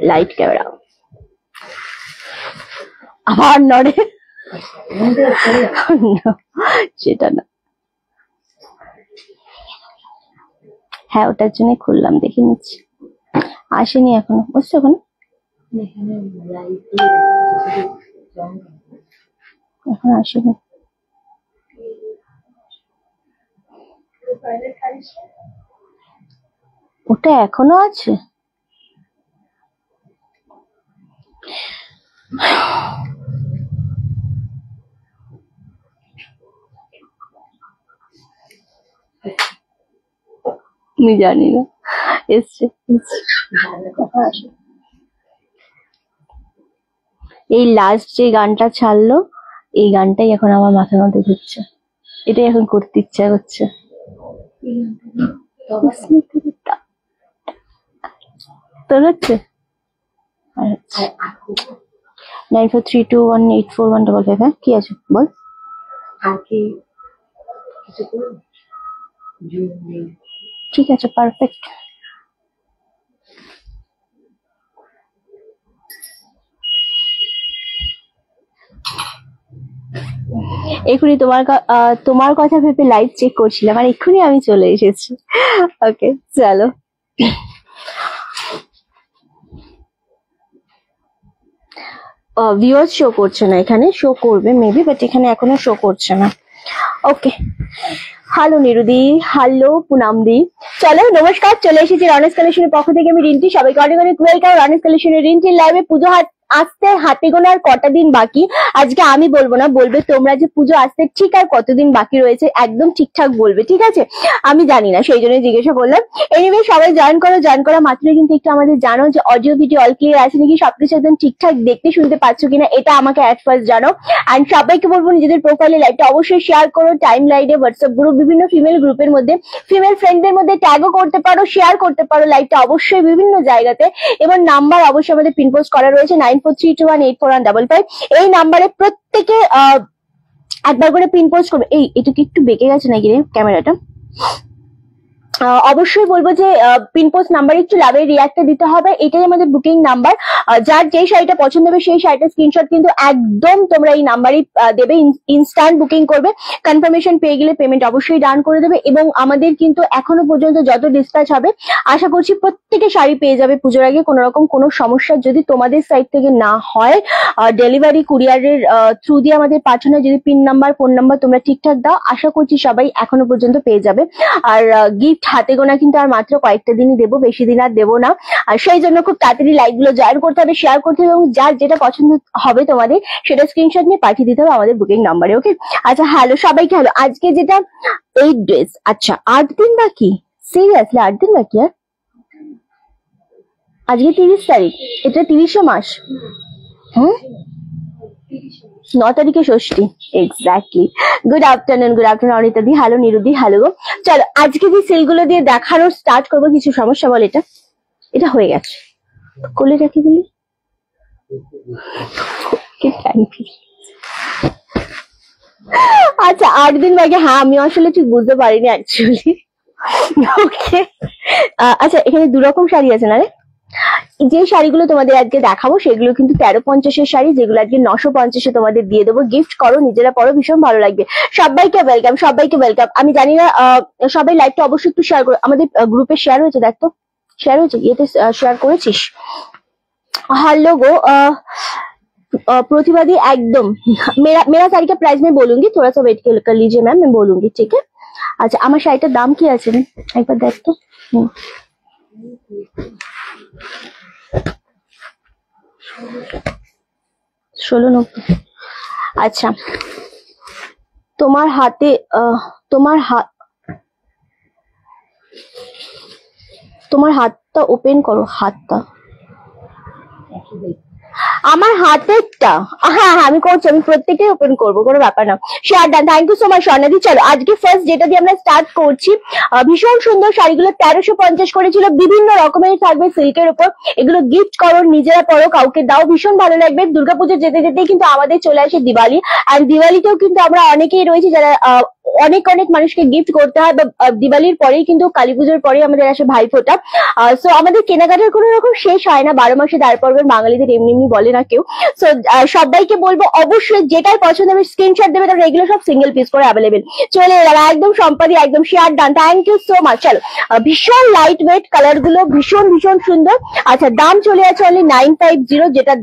Light camera আবার নড়ে, সেটা না। হ্যাঁ ওটার জন্য খুললাম, দেখে নিচ্ছি। আসেনি এখনো, বুঝছো? এখন আসেনি। ওটা এখনো আছে? আমি জানি না, এসছে। এই লাস্ট যে গানটা ছাড়লো, এই গানটাই এখন আমার মাথার মধ্যে ঘুরছে, এটাই এখন করতে ইচ্ছা করছে। তোর হচ্ছে 9432184155। হ্যাঁ কি আছে বল? ঠিক আছে, পারফেক্ট। এক্ষুনি তোমার কথা ভেবে লাইভ চেক করছিলাম, আর এক্ষুনি আমি চলে এসেছি। ওকে চলো। ভিউয়ার্স শো করছে না এখানে, শো করবে মেবি, বাট এখানে এখনো শো করছে না। ওকে, হ্যালো নিরুদি, হ্যালো পুনামদি। চলো নমস্কার, চলে এসেছি রনেস কালেকশনের পক্ষ থেকে, আমি রিন্টি। সবাইকে অনেক অনেক ওয়েলকাম রনেস কালেকশনের রিন্টির লাইভে। পুজো আসতে হাতে গোনার কটা দিন বাকি, আজকে আমি বলবো না, বলবে তোমরা যে পুজো আসতে ঠিক আর কতদিন বাকি রয়েছে, একদম ঠিকঠাক বলবে, ঠিক আছে? আমি জানি না, সেই জন্য জিজ্ঞাসা করলাম। এনিওয়ে সবাই জয়েন করো, জয়েন করা মাত্রই কিন্তু একটু আমাদের জানো যে অডিও ভিডিও অল ক্লিয়ার আছে নাকি, সবকিছু একদম ঠিকঠাক দেখতে শুনতে পাচ্ছ কিনা, এটা আমাকে অ্যাট ফার্স্ট জানো। অ্যান্ড সবাইকে বলবো নিজেদের প্রোফাইলে লাইভটা অবশ্যই শেয়ার করো, টাইম লাইনে, হোয়াটসঅ্যাপ গ্রুপ, বিভিন্ন ফিমেল গ্রুপের মধ্যে, ফিমেল ফ্রেন্ডদের মধ্যে ট্যাগও করতে পারো, শেয়ার করতে পারো লাইভটা অবশ্যই বিভিন্ন জায়গাতে। এবং নাম্বার অবশ্যই আমাদের পিন পোস্ট করা রয়েছে 9432184155। এই নাম্বারে প্রত্যেকে একবার করে পিন পোস্ট করবে। এটা কি একটু বেঁকে গেছে নাকি রে ক্যামেরাটা? অবশ্যই বলবো যে পিন পোস্ট নাম্বার একটু লাভের রিয়াক্টটা দিতে হবে, এটাই আমাদের বুকিং নাম্বার। যার যেই শাড়িটা পছন্দ হবে সেই শাড়িটা স্ক্রিনশট কিন্তু একদম তোমরা এই নাম্বারই দেবে, ইনস্ট্যান্ট বুকিং করবে। কনফার্মেশন পেয়ে গেলে পেমেন্ট অবশ্যই ডান করে দেবে। এবং আমাদের কিন্তু এখনো পর্যন্ত যত ডিসপ্যাচ হবে, আশা করছি প্রত্যেকে শাড়ি পেয়ে যাবে পুজোর আগে। কোনো রকম কোনো সমস্যা যদি তোমাদের সাইড থেকে না হয়, ডেলিভারি কুরিয়ারের থ্রু দিয়ে আমাদের পাঠানো, যদি পিন নাম্বার ফোন নাম্বার তোমরা ঠিকঠাক দাও, আশা করছি সবাই এখনো পর্যন্ত পেয়ে যাবে। আর গিফট হাতে গোনা কিন্তু আর মাত্র কয়েকটা দিনই দেবো, বেশি দিন আর দেবো না। আর সেই জন্য খুব তাড়াতাড়ি লাইক গুলো জয়েন করতে হবে, শেয়ার করতে হবে, এবং যার যেটা পছন্দ হবে তোমাদের সেটা স্ক্রিনশট নিয়ে পাঠিয়ে দিতে হবে আমাদের বুকিং নাম্বারে। ওকে, আচ্ছা হ্যালো সবাইকে, হ্যালো। আজকে যেটা 8 ডেজ, আচ্ছা 8 দিন বাকি, সিরিয়াসলি 8 দিন বাকি? আর আজকে 30 তারিখ, এটা 30শে মাস। 9 তারিখে ষষ্ঠী, এক্স্যাক্টলি। গুড আফটারনুন অনিতা দি, হ্যালো নিরুদি, হ্যালো গো। চলো আজকে যে সেলগুলো দিয়ে দেখানোর স্টার্ট করবো। কিছু সমস্যা বল? এটা হয়ে গেছে, করলে রাখি বলি। আচ্ছা 8 দিন বাকি, হ্যাঁ আমি আসলে ঠিক বুঝতে পারিনি অ্যাকচুয়ালি। ওকে, আচ্ছা এখানে দু রকম শাড়ি আছে না রে? যে শাড়িগুলো তোমাদের আজকে দেখাবো সেগুলো কিন্তু 1350-এর শাড়ি, যেগুলো আজকে 950-এ তোমাদের দিয়ে দেবো। গিফট করো, নিজেরা পরো, ভীষণ ভালো লাগবে। সবাইকে ওয়েলকাম, সবাইকে ওয়েলকাম। আমি জানি না সবাই লাইভটা অবশ্যই একটু শেয়ার করো, আমাদের গ্রুপে শেয়ার হয়েছে, দেখ তো শেয়ার হয়েছে, ইয়েতে শেয়ার করেছিস? হ্যালো গো प्रतिवादी एकदम। मेरा साड़ी का प्राइस मैं बोलूंगी, थोड़ा सा वेट कर लीजिए मैम, मैं बोलूंगी, ठीक है? अच्छा আমার শাড়িটার দাম কি আছে একবার দেখ তো। 1690। আচ্ছা তোমার হাতে তোমার হাতটা ওপেন করো, হাতটা। আমার হাতেরটা, হ্যাঁ হ্যাঁ আমি করছি, আমি প্রত্যেকটাই ওপেন করবো, কোনো ব্যাপার না। Share done, thank you so much স্বর্ণাদি। চলো আজকে ফার্স্ট যেটা দিয়ে আমরা স্টার্ট করছি, ভীষণ সুন্দর শাড়িগুলো 1350 করেছিল, বিভিন্ন রকমের থাকবে সিল্কের উপর। এগুলো গিফট করো, নিজেরা পরো, কাউকে দাও, ভীষণ ভালো লাগবে। দুর্গাপুজো যেতে যেতেই কিন্তু আমাদের চলে আসে দিওয়ালি, আর দিওয়ালিতেও কিন্তু আমরা অনেকেই রয়েছে যারা অনেক অনেক মানুষকে গিফট করতে হয়, বা দিওয়ালির পরেই কিন্তু কালী পুজোর পরেই আমাদের আসে ভাইফোঁটা। সো আমাদের কেনাকাটার কোনো রকম শেষ হয় না, 12 মাসে দাঁড় পড়বেন বাঙালিদের এমনি এমনি বলে না কেউ। সো সবাইকে বলবো অবশ্যই যেটাই পছন্দ হবে স্ক্রিনশট দেবে, তারপরে এগুলো সব সিঙ্গেল পিস করে অ্যাভেলেবেল চলে এলাম একদম সম্পাদি, একদম share done, thank you so much. চলো ভীষণ লাইট ওয়েট কালার গুলো, ভীষণ ভীষণ সুন্দর। আচ্ছা দাম চলে আছে অনলি 950, যেটা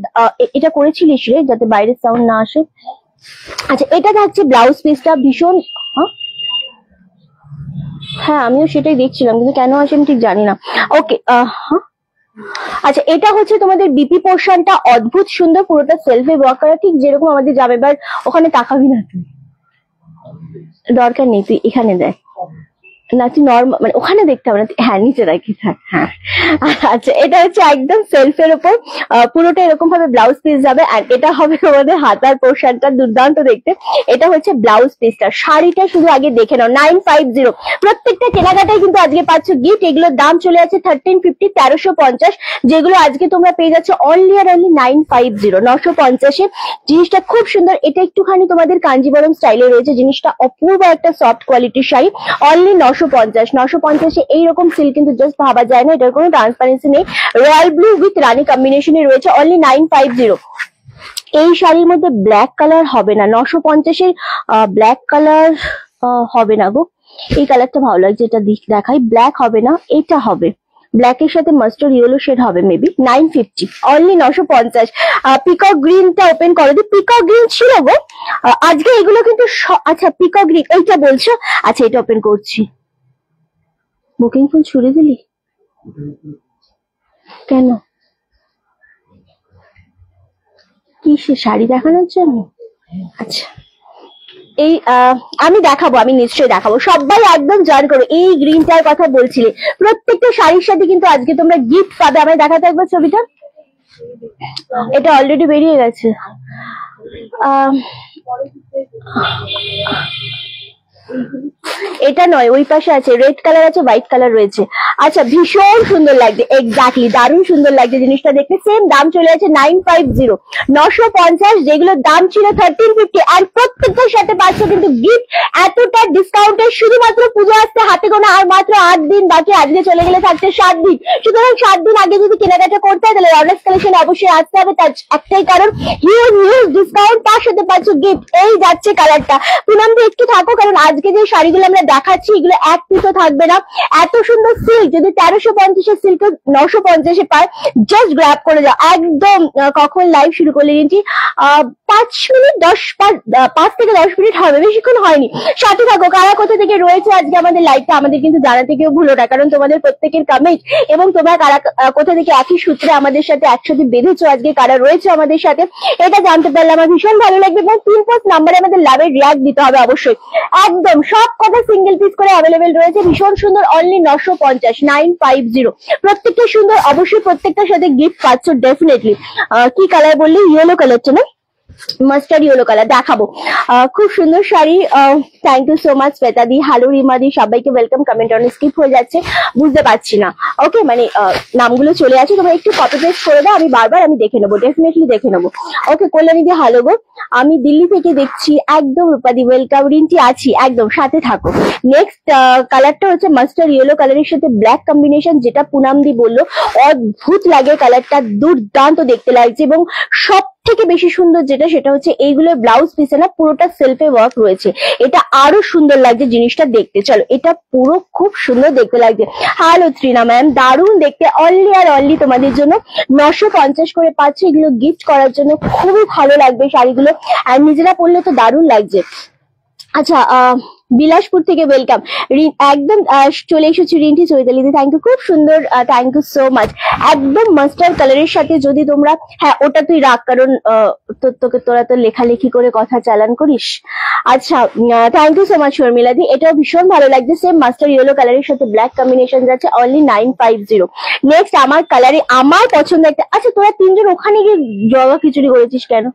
এটা করেছিলিস রে যাতে বাইরের সাউন্ড না আসে। আচ্ছা এটা থাকছে ব্লাউজ পিসটা, ভীষণ হ্যাঁ আমিও সেটাই দেখছিলাম, কিন্তু কেন আসে আমি ঠিক জানি না। ওকে আচ্ছা এটা হচ্ছে তোমাদের বিপি পোর্শনটা, অদ্ভুত সুন্দর, পুরোটা সেলফে ওয়ার্ক করা, ঠিক যেরকম আমাদের যাবে। এবার ওখানে তাকাবি না তুই, দরকার নেই, তুই এখানে দেখ না, তুই নর্মাল মানে ওখানে দেখতে হবে না, হ্যাঁ নিচে রাখি থাক। হ্যাঁ আচ্ছা এটা হচ্ছে একদম সেলফের উপর, পুরোটা এরকম ভাবে ব্লাউজ পিস যাবে, আর এটা হবে আমাদের হাতার পোর্শনটা, দুর্দান্ত দেখতে। এটা হচ্ছে ব্লাউজ পিসটা, শাড়িটা শুধু আগে দেখে নাও, 950। প্রত্যেকটা কেনাকাটায় কিন্তু আজকে পাচ্ছ গিফট। এগুলোর দাম চলে আছে 1350, 1350, যেগুলো আজকে তোমরা পেয়ে যাচ্ছ অনলি আর অনলি 950, 950-এ। জিনিসটা খুব সুন্দর, এটা একটুখানি তোমাদের কাঞ্জিবরম স্টাইলে রয়েছে, জিনিসটা অপূর্ব একটা সফট কোয়ালিটির শাড়ি, অনলি 950-950-এ। এইরকম সিল্ক কিন্তু জাস্ট ভাবা যায় না, এটার কোনো ট্রান্সপারেন্সি নেই। রয়্যাল ব্লু উইথ রানী কম্বিনেশনে রয়েছে, অনলি 950। এই শাড়ির মধ্যে ব্ল্যাক কালার হবে না, 950-এর ব্ল্যাক কালার হবে না গো। এই কালারটা ভালো লাগছে, এটা দেখাই, ব্ল্যাক হবে না, এটা হবে ব্ল্যাকের সাথে মাস্টার্ড ইয়েলো শেড হবে, মেবি 950, অনলি 950। পিকক গ্রিনটা ওপেন করো, দি পিকক গ্রিন ছিল গো আজকে, এগুলো কিন্তু আচ্ছা পিকক গ্রিন এইটা বলছো, আচ্ছা এটা ওপেন করছি। বুকিং ফোন ছুড়ে দিলি কেন? কি সে শাড়ি দেখানোর জন্য? আচ্ছা এই আমি দেখাবো, আমি নিশ্চয়ই দেখাবো, সবাই একদম জয়েন করো। এই গ্রিনটার কথা বলছিলে, প্রত্যেকটা শাড়ির সাথে কিন্তু আজকে তোমরা গিফট পাবে। আমি দেখাতে একবার ছবিটা, এটা অলরেডি বেরিয়ে গেছে। এটা নয়, ওই পাশে আছে, রেড কালার আছে, হোয়াইট কালার রয়েছে। আচ্ছা ভীষণ সুন্দর লাগছে, এক্স্যাক্টলি দারুণ সুন্দর লাগছে জিনিসটা দেখতে। সেম দাম চলে আছে 950, 950, যেগুলোর দাম ছিল 1350, আর প্রত্যেকটার সাথে পাচ্ছ কিন্তু গিফট। এতটা ডিসকাউন্টে শুধুমাত্র পুজো আসতে হাতে গোনা আর মাত্র 8 দিন বাকি, আজকে চলে গেলে থাকছে 7 দিন। সুতরাং 7 দিন আগে যদি কেনাকাটা করতে হয় তাহলে রনেক্স কালেকশন অবশ্যই আসতে হবে, তার একটাই কারণ হিউজ হিউজ ডিসকাউন্ট, তার সাথে পাচ্ছ গিফট। এই যাচ্ছে কালারটা, পুনম একটু থাকো, কারণ আজকে যে শাড়িগুলো আমরা দেখাচ্ছি এগুলো এক পিসও থাকবে না। এত সুন্দর সিল্ক, যদি 1350-এর সিল্ক 950-এ পায়, জাস্ট গ্র্যাব করে যাও একদম। কখন লাইভ শুরু করলে কিন্তু 5 মিনিট 5 থেকে 10 মিনিট হবে, বেশিক্ষণ হয়নি। সাথে থাকো, কারা কোথা থেকে রয়েছে আজকে আমাদের লাইভটা আমাদের কিন্তু জানাতে কেউ ভুলো না, কারণ তোমাদের প্রত্যেকের কমেন্ট এবং তোমরা কারা কোথা থেকে একই সূত্রে আমাদের সাথে একসাথে বেঁধেছো আজকে কারা রয়েছে আমাদের সাথে, এটা জানতে পারলে আমার ভীষণ ভালো লাগবে। এবং 3 পোস্ট নাম্বারে আমাদের লাভের রিয়াক্ট দিতে হবে অবশ্যই, একদম সব কথা সিঙ্গেল পিস করে অ্যাভেলেবেল রয়েছে, ভীষণ সুন্দর, অনলি 950, 950। প্রত্যেকটা সুন্দর, অবশ্যই প্রত্যেকটার সাথে গিফট পাচ্ছ ডেফিনেটলি। কি কালার বললি? ইয়েলো কালারটা না, মাস্টার্ড ইয়েলো কালার দেখাবো। খুব সুন্দর sari, thank you so much Shweta di, hello Rima di, সবাইকে ওয়েলকাম। কমেন্ট অন স্কিপ হয়ে যাচ্ছে, বুঝতে পারছি না। ওকে মানে নামগুলো চলে আছে, তোমরা একটু কপি পেস্ট করে দাও, আমি বারবার আমি দেখে নেবো, ডেফিনেটলি দেখে নেবো। ওকে কল্যাণী দি হ্যালো গো, আমি দিল্লি থেকে দেখছি, একদম রূপাদি ওয়েলকাম, রিন্টি আছি, একদম সাথে থাকো। নেক্সট কালারটা হচ্ছে মাস্টার্ড ইয়েলো কালারের সাথে ব্ল্যাক কম্বিনেশন, যেটা পুনাম দি বললো অদ্ভুত লাগে কালারটা, দুর্দান্ত দেখতে লাগছে। এবং সব থেকে বেশি সুন্দর যেটা, সেটা হচ্ছে এইগুলোর ব্লাউজ পিসে না পুরোটা সেলফে ওয়ার্ক রয়েছে, এটা আরো সুন্দর লাগছে জিনিসটা দেখতে। চলো এটা পুরো খুব সুন্দর দেখতে লাগছে। হ্যালো ত্রিনা ম্যাম, দারুণ দেখতে, অনলি আর অনলি তোমাদের জন্য 950 করে পাচ্ছ। এগুলো গিফট করার জন্য খুবই ভালো লাগবে শাড়িগুলো, আর নিজেরা পরলে তো দারুণ লাগছে। আচ্ছা, বিলাসপুর থেকে ওয়েলকাম। একদম চলে এসেছি রিন্টি চৈতালিদি, থ্যাংক ইউ, খুব সুন্দর, থ্যাংক ইউ সো মাচ। একদম মাস্টার্ড কালারের সাথে যদি তোমরা, হ্যাঁ ওটা তুই রাখ, কারণ তোরা তো লেখালেখি করে কথা চালান করিস। আচ্ছা, থ্যাংক ইউ সো মাচ শর্মিলাদি, এটাও ভীষণ ভালো লাগছে। সেম মাস্টার ইয়েলো কালারের সাথে ব্ল্যাক কম্বিনেশন যাচ্ছে, অনলি 950। নেক্সট আমার কালারে আমার পছন্দ একটা, আচ্ছা তোরা তিনজন ওখানে গিয়ে জগা খিচুড়ি করেছিস কেন?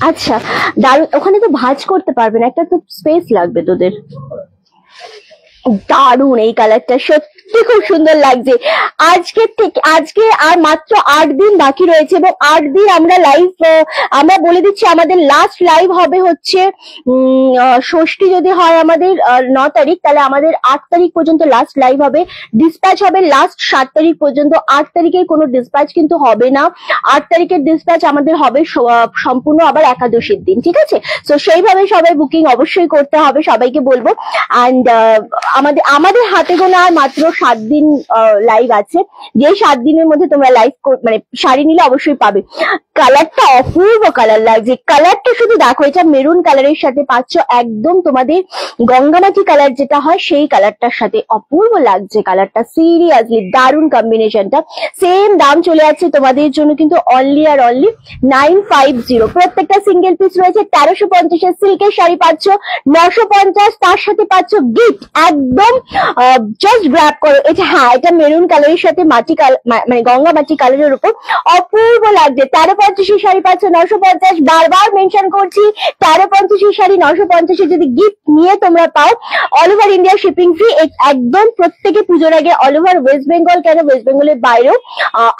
আচ্ছা দারুন, ওখানে তো ভাঁজ করতে পারবে না, একটা তো স্পেস লাগবে তোদের। দারুন, এই কালারটা সত্যি খুব সুন্দর লাগছে। আজকে আর মাত্র 8 দিন বাকি রয়েছে, এবং 8 দিন আমরা লাইভ, আমরা বলে দিচ্ছি আমাদের লাস্ট লাইভ হবে হচ্ছে ষষ্ঠী যদি হয় আমাদের 9 তারিখ, তাহলে আমাদের 8 তারিখ পর্যন্ত লাস্ট লাইভ হবে। ডিসপ্যাচ হবে লাস্ট 7 তারিখ পর্যন্ত। 8 তারিখের কোনো ডিসপ্যাচ কিন্তু হবে না। 8 তারিখের ডিসপ্যাচ আমাদের হবে সম্পূর্ণ আবার একাদশীর দিন, ঠিক আছে? তো সেইভাবে সবাই বুকিং অবশ্যই করতে হবে, সবাইকে বলবো। অ্যান্ড আমাদের হাতে গোনা আর মাত্র 7 দিন লাইভ আছে। যে 7 দিনের মধ্যে তোমরা লাইভ মানে শাড়ি নিলে অবশ্যই পাবে। কালারটা অপূর্ব কালার লাগছে, কালারটা শুধু দেখো, এটা মেরুন কালারের সাথে পাচ্ছ একদম তোমাদের গঙ্গামাটি কালার যেটা হয় সেই কালারটার সাথে, অপূর্ব লাগছে কালারটা, সিরিয়াসলি দারুন কম্বিনেশনটা। সেম দাম চলে যাচ্ছে তোমাদের জন্য কিন্তু অনলি আর অনলি 950। প্রত্যেকটা সিঙ্গেল পিস রয়েছে। 1350 এর সিল্কের শাড়ি পাচ্ছ 950, তার সাথে পাচ্ছ গিফট। একদম জাস্ট গ্র্যাব করো এটা। হ্যাঁ, এটা মেরুন কালারের সাথে মাটি কালার, মানে গঙ্গা মাটি কালারের উপর অপূর্ব লাগছে। 1350 এর শাড়ি পাচ্ছ 950, বারবার মেনশন করছি 1350 এর শাড়ি 950 এ যদি গিফট নিয়ে তোমরা পাও, all over India shipping free. একদম প্রত্যেকে পুজোর আগে অল ওভার ওয়েস্ট বেঙ্গল, কেন ওয়েস্ট বেঙ্গলের বাইরেও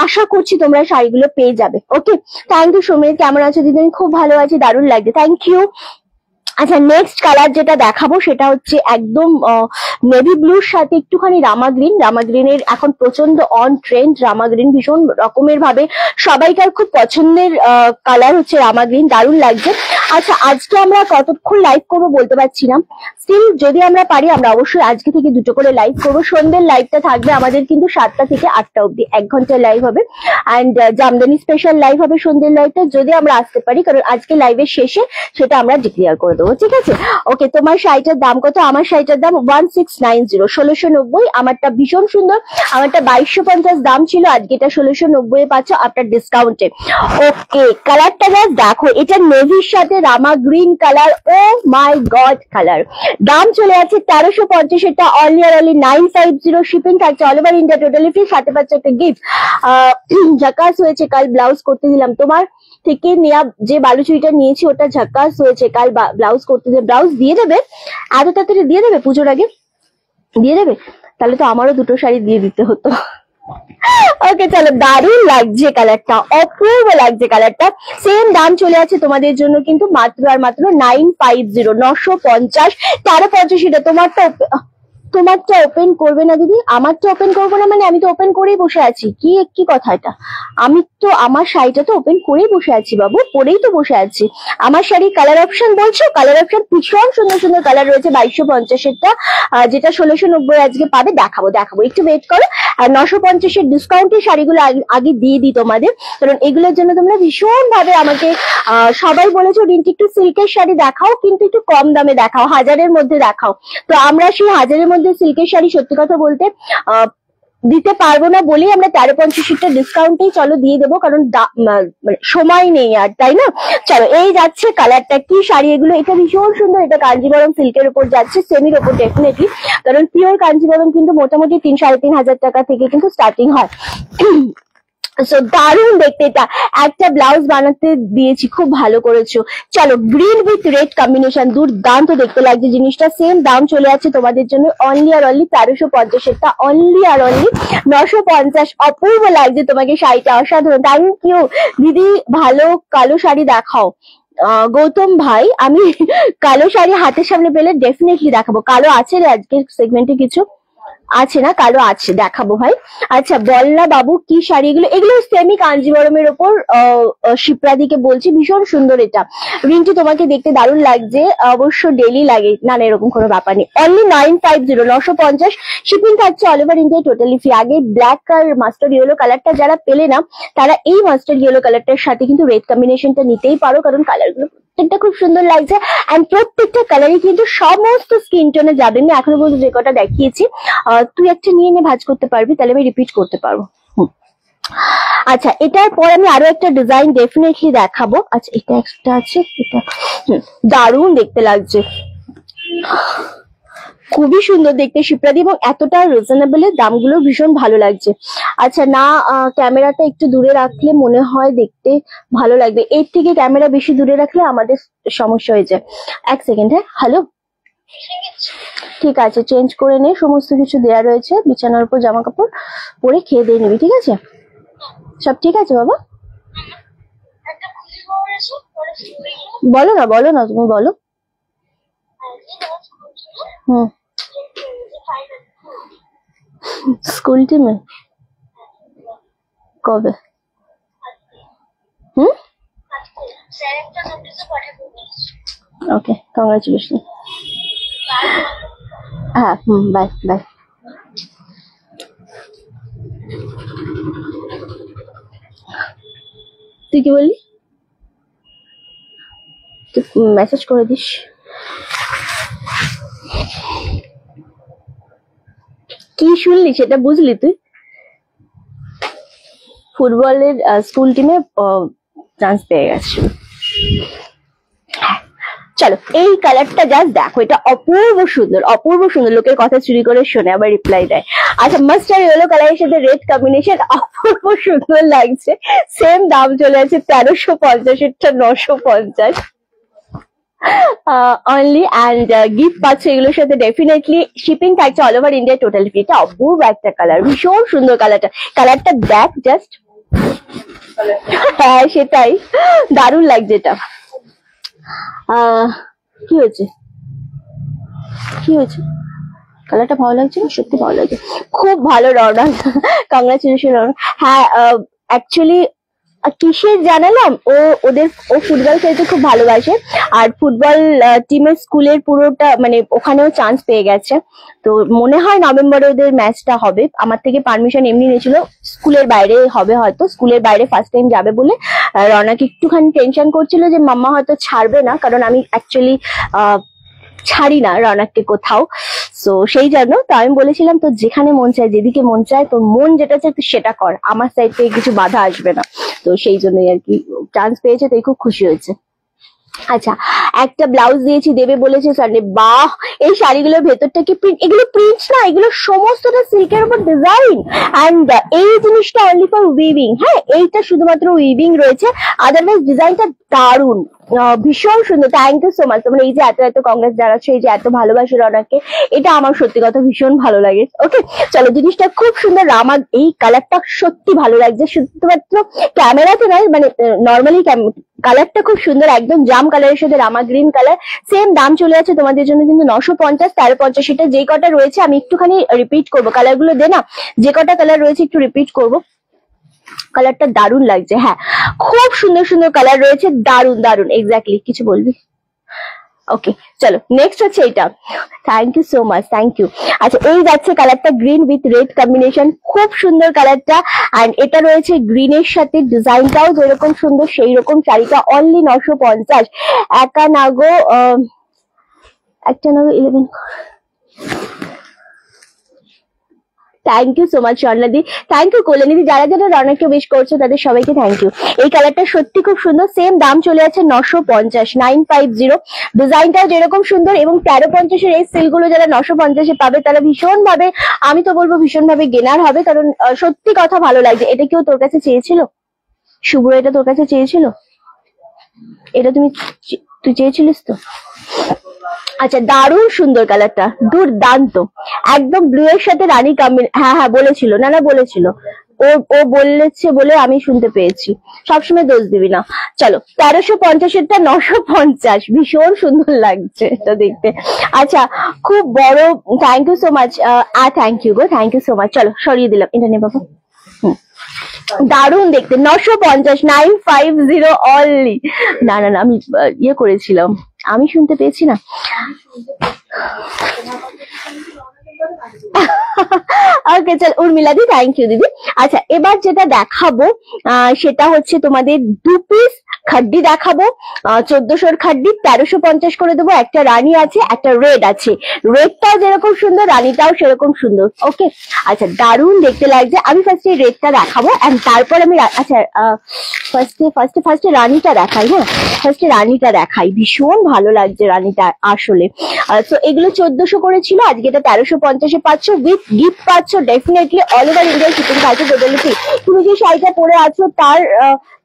আশা করছি তোমরা শাড়িগুলো পেয়ে যাবে। ওকে, থ্যাংক ইউ সুমিত, কেমন আছো দিদি? আমি খুব ভালো আছি, দারুণ লাগছে, থ্যাংক ইউ। আচ্ছা, নেক্সট কালার যেটা দেখাবো সেটা হচ্ছে একদম নেভি ব্লুর সাথে একটুখানি রামা গ্রিন। রামা গ্রিনের এখন প্রচন্ড অন ট্রেন্ড, রামা গ্রিন ভীষণ রকমের ভাবে সবাইকার খুব পছন্দের কালার হচ্ছে রামা গ্রিন, দারুণ লাগছে। আচ্ছা, আজকে আমরা কতক্ষণ লাইভ করবো বলতে পারছি না, স্টিল যদি আমরা পারি আমরা অবশ্যই আজকে থেকে 2টো করে লাইভ করবো। সন্ধ্যের লাইভটা থাকবে আমাদের কিন্তু 7টা থেকে 8টা অব্দি, 1 ঘন্টার লাইভ হবে। অ্যান্ড জামদানি স্পেশাল লাইভ হবে সন্ধ্যের লাইভটা, যদি আমরা আসতে পারি, কারণ আজকে লাইভের শেষে সেটা আমরা ডিক্লেয়ার করে দেবো, ঠিক আছে? ওকে, তোমার শাড়িটার দাম কত? আমার শাড়িটার দাম 1690, 1690। আমারটা ভীষণ সুন্দর, আমারটা 2250 দাম ছিল, আজকে এটা 1690 পাচ্ছ আপনার ডিসকাউন্টে। ওকে, কালারটা জাস্ট দেখো, এটা নেভির সাথে রামা গ্রিন কালার, ও মাই গড কালার। দাম চলে আছে 1350, এটা অনলি আর অনলি 950। শিপিং থাকছে all over India, totally free, সাথে পাচ্ছে একটা গিফট। ঝাকাস হয়েছে, কাল ব্লাউজ করতে দিলাম তোমার থেকে নেওয়া যে বালুচুরিটা নিয়েছি, ওটা ঝাকাস হয়েছে, কাল ব্লাউজ করতে দেবে। ব্লাউজ দিয়ে দেবে এত তাড়াতাড়ি? দিয়ে দেবে পুজোর আগে দিয়ে দেবে? তাহলে তো আমারও 2টো শাড়ি দিয়ে দিতে হতো। ওকে চলো, দারুণ লাগছে কালারটা, অপূর্ব লাগছে কালারটা। সেম দাম চলে আছে তোমাদের জন্য কিন্তু মাত্র আর মাত্র 950, 950। 1350 এটা তোমারটা ওপেন করবে না দিদি? আমারটা ওপেন করবো না মানে? আমি তো ওপেন করেই বসে আছি। কি কথা এটা? আমি তো আমার শাড়িটা তো ওপেন করেই বসে আছি বাবু, পরেই তো বসে আছি। আমার শাড়ির কালার অপশন বলছো? কালার অপশন ভীষণ সুন্দর সুন্দর কালার রয়েছে। 2250 এরটা যেটা 1690 আজকে পাবে, দেখাবো একটু ওয়েট করো। আর 950 এর ডিসকাউন্টের শাড়িগুলো আগে দিয়ে দিই তোমাদের, কারণ এগুলোর জন্য তোমরা ভীষণ ভাবে আমাকে সবাই বলেছো রিন্টি একটু সিল্কের শাড়ি দেখাও, কিন্তু একটু কম দামে দেখাও, 1000-এর মধ্যে দেখাও। তো আমরা সেই 1000-এর মধ্যে সিল্কের শাড়ি সত্যি কথা বলতে দিতে পারবো না বলেই আমরা 1350 ডিসকাউন্টেই চলো দিয়ে দেবো, কারণ সময় নেই আর, তাই না? চলো, এই যাচ্ছে কালারটা, কি শাড়ি এগুলো? এটা ভীষণ সুন্দর, এটা কাঞ্জিবরম সিল্কের উপর যাচ্ছে, সেমির উপর ডেফিনেটলি, কারণ পিওর কাঞ্জিবরম কিন্তু মোটামুটি 3-3.5 টাকা থেকে কিন্তু স্টার্টিং হয়। সো দারুণ দেখতে, এটা একটা ব্লাউজ বানাতে দিয়েছি, খুব ভালো করেছো। চলো, গ্রিন উইথ রেড কম্বিনেশন, দুর্দান্ত দেখতে লাগছে জিনিসটা। সেম দাম চলে যাচ্ছে তোমাদের জন্য অনলি আর অনলি 1350, এটা অনলি আর অনলি 950। অপূর্ব লাগছে তোমাকে শাড়িটা, অসাধারণ, থ্যাংক ইউ দিদি। ভালো কালো শাড়ি দেখাও। গৌতম ভাই, আমি কালো শাড়ি হাতের সামনে পেলে ডেফিনেটলি দেখাবো। কালো আছে রে আজকের সেগমেন্টে? কিছু আছে না? কালো আছে, দেখাবো ভাই। আচ্ছা বল না বাবু, কি শাড়ি এগুলো? এগুলো সেমি কাঞ্জিবরমের ওপর, শিপ্রাদিকে বলছি, ভীষণ সুন্দর এটা। রিন্টি তোমাকে দেখতে দারুণ লাগছে, অবশ্য ডেলি লাগে না, এরকম কোনো ব্যাপার নেই। অনলি 950, 950। শিপিং থাকছে all over India, totally free. আগে ব্ল্যাক আর মাস্টার্ড ইয়েলো কালারটা যারা পেলে না, তারা এই মাস্টার্ড ইয়েলো কালারটার সাথে কিন্তু রেড কম্বিনেশনটা নিতেই পারো, কারণ কালারগুলো প্রত্যেকটা খুব সুন্দর লাগছে এন্ড প্রত্যেকটা কালারই কিন্তু সমস্ত স্কিন টোনে যাবে। আমি এখনো পর্যন্ত যে কটা দেখিয়েছি তুই একটা নিয়ে নিয়ে ভাঁজ করতে পারবি, তাহলে আমি রিপিট করতে পারবো। আচ্ছা, এটার পর আমি আরো একটা ডিজাইন ডেফিনেটলি দেখাবো। আচ্ছা, এটা একটা আছে, এটা দারুণ দেখতে লাগছে, খুবই সুন্দর দেখতে শিপ্রাদি, এবং এতটা রিজনেবল, দামগুলো ভীষণ ভালো লাগছে। আচ্ছা, না ক্যামেরাটা একটু দূরে রাখলে মনে হয় দেখতে ভালো লাগবে, এর থেকে ক্যামেরা বেশি দূরে রাখলে আমাদের সমস্যা হয়ে যায়। এক সেকেন্ড, হ্যাঁ, হ্যালো, ঠিক আছে, চেঞ্জ করে নে, সমস্ত কিছু দেয়া রয়েছে, বিছানার উপর জামা কাপড় পরে খেয়ে দিয়ে নিবি, ঠিক আছে? সব ঠিক আছে বাবা? বলো না, বলো না, তুমি বলো। হুম, স্কুল টিমে কবে? হুম, ওকে, কংগ্রাচুলেশন। হ্যাঁ, হুম, বাই বাই। তুই কি বললি? তুই মেসেজ করে দিস। কি শুনলি সেটা বুঝলি তুই? ফুটবলের স্কুল টিমে চান্স পেয়ে গেছে। চলো, এই কালারটা জাস্ট দেখো, এটা অপূর্ব সুন্দর, অপূর্ব সুন্দর, লোকের কথা চুরি করে শোনে আবার রিপ্লাই দেয়। আচ্ছা, মাস্টার ইয়েলো কালারের সাথে রেড কম্বিনেশন, অপূর্ব সুন্দর লাগছে। সেম দাম চলে আছে 1350, এটা 950 অনলি, অ্যান্ড গিফট পাচ্ছে এগুলোর সাথে ডেফিনেটলি। শিপিং থাকছে all over India, total free. এটা অপূর্ব একটা কালার, ভীষণ সুন্দর কালারটা, কালারটা দেখ জাস্ট। হ্যাঁ, সেটাই, দারুণ লাগছে এটা। কি হয়েছে, কি হয়েছে? কালারটা ভালো লাগছে না? সত্যি ভালো লাগছে, খুব ভালো রওনা, কংগ্রাচুলেশন রওনা। হ্যাঁ, অ্যাকচুয়ালি কিসের জানালাম, ও ফুটবল খেলতে খুব ভালোবাসে, আর ফুটবল টিমের স্কুলের পুরোটা মানে ওখানেও চান্স পেয়ে গেছে। তো মনে হয় নভেম্বরে ওদের ম্যাচটা হবে। আমার থেকে পারমিশন এমনি নিয়েছিল, স্কুলের বাইরে হবে হয়তো, স্কুলের বাইরে ফার্স্ট টাইম যাবে বলে। রওনাকে একটুখানি টেনশন করছিল যে মাম্মা হয়তো ছাড়বে না, কারণ আমি অ্যাকচুয়ালি ছাড়ি না রওনাককে কোথাও, সো সেই জন্য। তো আমি বলেছিলাম তোর যেখানে মন চায়, যেদিকে মন চায়, তোর মন যেটা চায় তুই সেটা কর, আমার সাইড থেকে কিছু বাধা আসবে না। তো সেই জন্যই আর কি, চান্স পেয়েছে তাই খুব খুশি হয়েছে। আচ্ছা, একটা ব্লাউজ দিয়েছি, দেবে বলেছে সানডে। বাহ, এই শাড়িগুলোর ভেতরটা কি প্রিন্ট? এগুলো প্রিন্টস না, এগুলো সমস্তটা সিল্কের উপর ডিজাইন, এন্ড এই জিনিসটা অনলি ফর উইভিং। হ্যাঁ, এইটা শুধুমাত্র উইভিং রয়েছে, আদারওয়াইজ ডিজাইনটা দারুণ, ভীষণ সুন্দর। থ্যাংক ইউ সো মাচ, তোমরা এই যে এত এত কংগ্রেস জানাচ্ছ, এই যে এত ভালোবাসো রওনাকে, এটা আমার সত্যি কথা ভীষণ ভালো লাগে। ওকে, চলো, জিনিসটা খুব সুন্দর, আমার এই কালারটা সত্যি ভালো লাগছে, শুধুমাত্র ক্যামেরাতে নয়, মানে নর্মালি কালারটা খুব সুন্দর, একদম জাম কালারের সাথে রামা গ্রিন কালার। সেম দাম চলে আছে তোমাদের জন্য কিন্তু 950, 1350। এটা যে কটা রয়েছে আমি একটুখানি রিপিট করবো, কালার গুলো দে না, যে কটা কালার রয়েছে একটু রিপিট করবো। কালারটা দারুণ লাগছে, হ্যাঁ, খুব সুন্দর সুন্দর কালার রয়েছে, দারুণ দারুণ। এক্স্যাক্টলি, কিছু বলবি? ওকে, চলো, নেক্সট হচ্ছে এটা। Thank you so much, thank you. আচ্ছা, এই যাচ্ছে কালারটা গ্রিন উইথ রেড কম্বিনেশন, খুব সুন্দর কালারটা, অ্যান্ড এটা রয়েছে গ্রিনের সাথে, ডিজাইনটাও যেরকম সুন্দর সেই রকম। শাড়িটা অনলি 950। একটা নাগো 11। থ্যাংক ইউ সো মাচ স্বর্ণাদি, থ্যাংক ইউ কল্যাণীদি, যারা যারা রওনাকে উইশ করছো তাদের সবাইকে থ্যাংক ইউ। এই কালারটা সত্যি খুব সুন্দর, সেম দাম চলে আছে 950, 950। ডিজাইনটাও যেরকম সুন্দর, এবং 1350-এর এই সিলগুলো যারা 950-এ পাবে তারা ভীষণ ভাবে, আমি তো বলবো ভীষণ ভাবে গেনার হবে, কারণ সত্যি কথা ভালো লাগছে। এটা কেউ তোর কাছে চেয়েছিল শুভ্র? এটা তোর কাছে চেয়েছিল? এটা তুই চেয়েছিলিস তো? আচ্ছা, দারুণ সুন্দর কালারটা, দুর্দান্ত, একদম ব্লু এর সাথে রানী কামিল। হ্যাঁ হ্যাঁ, বলেছিল, না না বলেছিল, ও বলেছে বলে আমি শুনতে পেয়েছি, সবসময় দোষ দিবি না। চলো, 1350-এরটা 950, ভীষণ সুন্দর লাগছে এটা দেখতে। আচ্ছা, খুব বড়, thank you so much. Thank you গো, থ্যাংক ইউ সো মাচ। চলো, সরিয়ে দিলাম এটা, নে বাবা। দারুণ দেখতে, 950, 950 অনলি। না না না, আমি ইয়ে করেছিলাম, আমি শুনতে পেয়েছি না। ওকে, চল, উর্মিলা দি, থ্যাংক ইউ দিদি। আচ্ছা, এবার যেটা দেখাবো সেটা হচ্ছে তোমাদের 2 পিস খাড্ডি দেখাবো, 1400 খাড্ডি 1350 করে দেবো। একটা রানী আছে, একটা রেড আছে, রেডটাও যেরকম সুন্দর রানীটাও সেরকম সুন্দর। ওকে, আচ্ছা দারুণ দেখতে লাগছে। আমি ফার্স্টে রেডটা দেখাবো এন্ড তারপর আমি আচ্ছা ফার্স্টে রানীটা দেখাই। হ্যাঁ, ফার্স্টে রানীটা দেখাই, ভীষণ ভালো লাগছে রানীটা আসলে। তো এগুলো 1400 করে ছিল, আজকে এটা 1350-এ পাচ্ছ, উইথ গিফট পাচ্ছ definitely. All over India shipping থাকছে টোটালিটি। তুমি যে শাড়িটা পরে আছো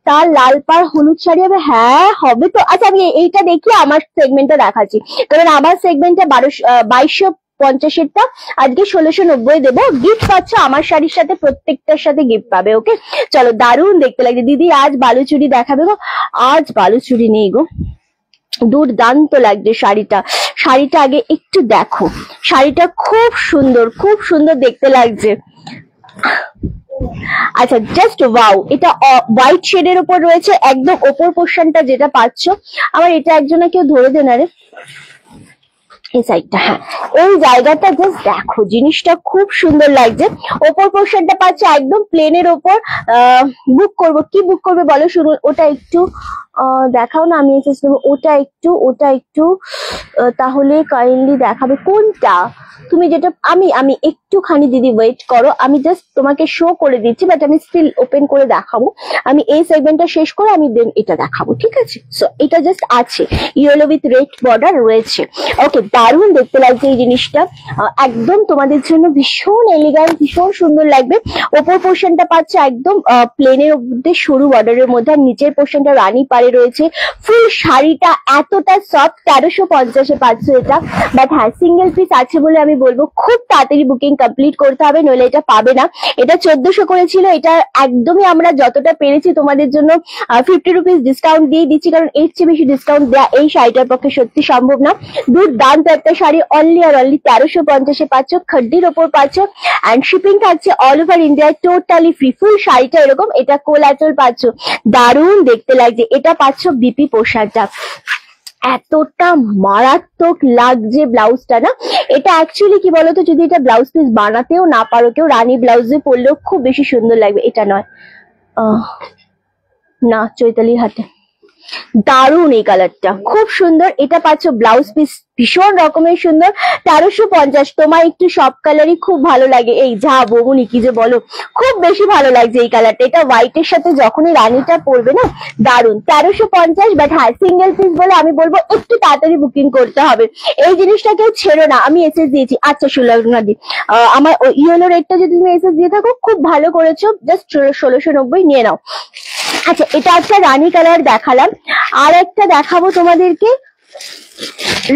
তার লাল পাড় হলুদ শাড়ি হবে? হ্যাঁ হবে তো। আচ্ছা আমি এইটা দেখি, আমার সেগমেন্টটা দেখাচ্ছি, কারণ আমার সেগমেন্টটা 2250-এরটা আজকে 1690 দেবো। গিফট পাচ্ছ আমার শাড়ির সাথে, প্রত্যেকটার সাথে গিফট পাবে। ওকে চলো, দারুণ দেখতে লাগছে। দিদি আজ বালুচুরি দেখাবে গো? আজ বালুচুরি নেই গো। দুর্দান্ত লাগছে শাড়িটা। শাড়িটা আগে একটু দেখো, শাড়িটা খুব সুন্দর, খুব সুন্দর দেখতে লাগছে। আচ্ছা জাস্ট ওয়াও, এটা হোয়াইট শেডের উপর রয়েছে, একদম ওপর পোর্শনটা যেটা পাচ্ছ। আমার এটা একজনে কেউ ধরে দেন, আরে এই সাইডটা, হ্যাঁ এই জায়গাটা জাস্ট দেখো, জিনিসটা খুব সুন্দর লাগছে। ওপর পোর্শনটা পাচ্ছে একদম প্লেনের ওপর। বুক করবো, কি বুক করবে বলো শুরু? ওটা একটু দেখাও না, আমি ওটা একটু তাহলে কাইন্ডলি দেখাবে কোনটা তুমি যেটা। আমি একটুখানি দিদি ওয়েট করো, আমি জাস্ট তোমাকে শো করে দিচ্ছি, বাট আমি স্টিল ওপেন করে দেখাবো। আমি এই সেগমেন্টটা শেষ করে আমি দেন এটা দেখাবো, ঠিক আছে? সো এটা জাস্ট আছে, ইয়েলো উইথ রেড বর্ডার রয়েছে। ওকে, দারুণ দেখতে লাগছে এই জিনিসটা, একদম তোমাদের জন্য ভীষণ এলিগ্যান্ট, ভীষণ সুন্দর লাগবে। ওপর পোর্শনটা পাচ্ছে একদম প্লেনের মধ্যে সরু বর্ডারের মধ্যে, আর নিচের পোর্শনটা রানী পাড়ে রয়েছে। ফুল শাড়িটা এতটা সফট, 1350-এ পাচ্ছ এটা। বাট হ্যাঁ, সিঙ্গেল পিস আছে বলে আমি বলবো খুব তাড়াতাড়ি বুকিং কমপ্লিট করতে হবে, নইলে এটা পাবে না। এটা 1400 করেছিল, এটা একদমই আমরা যতটা পেরেছি তোমাদের জন্য 50 রুপিস ডিসকাউন্ট দিয়ে দিচ্ছি, কারণ এর চেয়ে বেশি ডিসকাউন্ট দেওয়া এই শাড়িটার পক্ষে সত্যি সম্ভব না। দুর্দান্ত একটা শাড়ি, অনলি আর অনলি 1350-এ পাচ্ছ, খাড্ডির ওপর পাচ্ছ, অ্যান্ড শিপিং থাকছে all over India, totally free. Full শাড়িটা এরকম, এটা কোলাচল পাচ্ছ, দারুণ দেখতে লাগছে। এটা পাচ্ছ বিপি পোশাকটা, এতটা মারাত্মক লাগছে ব্লাউজটা না। এটা অ্যাকচুয়ালি কি বলতো, যদি এটা ব্লাউজ পিস বানাতেও না পারো কেউ, রানী ব্লাউজে পরলেও খুব বেশি সুন্দর লাগবে। এটা নয় না, চৈতালির হাতে দারুণ, এই কালারটা খুব সুন্দর। এটা পাচ্ছ ব্লাউজ পিস ভীষণ রকমের সুন্দর, 1350। তোমার একটু সব কালারই খুব ভালো লাগে, এই যা বৌমনি কি যে বলো, খুব বেশি ভালো লাগছে এই কালারটা। এটা হোয়াইটের সাথে যখনই রানীটা পরবে না, দারুণ, 1350। বাট হ্যাঁ, সিঙ্গেল পিস বলে আমি বলবো একটু তাড়াতাড়ি বুকিং করতে হবে। এই জিনিসটা কেউ ছেড়ো না, আমি এসএস দিয়েছি। আচ্ছা সুলগ্নাদি, আমার ইয়েলো রেডটা যদি তুমি এসএস দিয়ে থাকো, খুব ভালো করেছো, জাস্ট 1690 নিয়ে নাও। আচ্ছা, এটা একটা রানী কালার দেখালাম, আর একটা দেখাবো তোমাদেরকে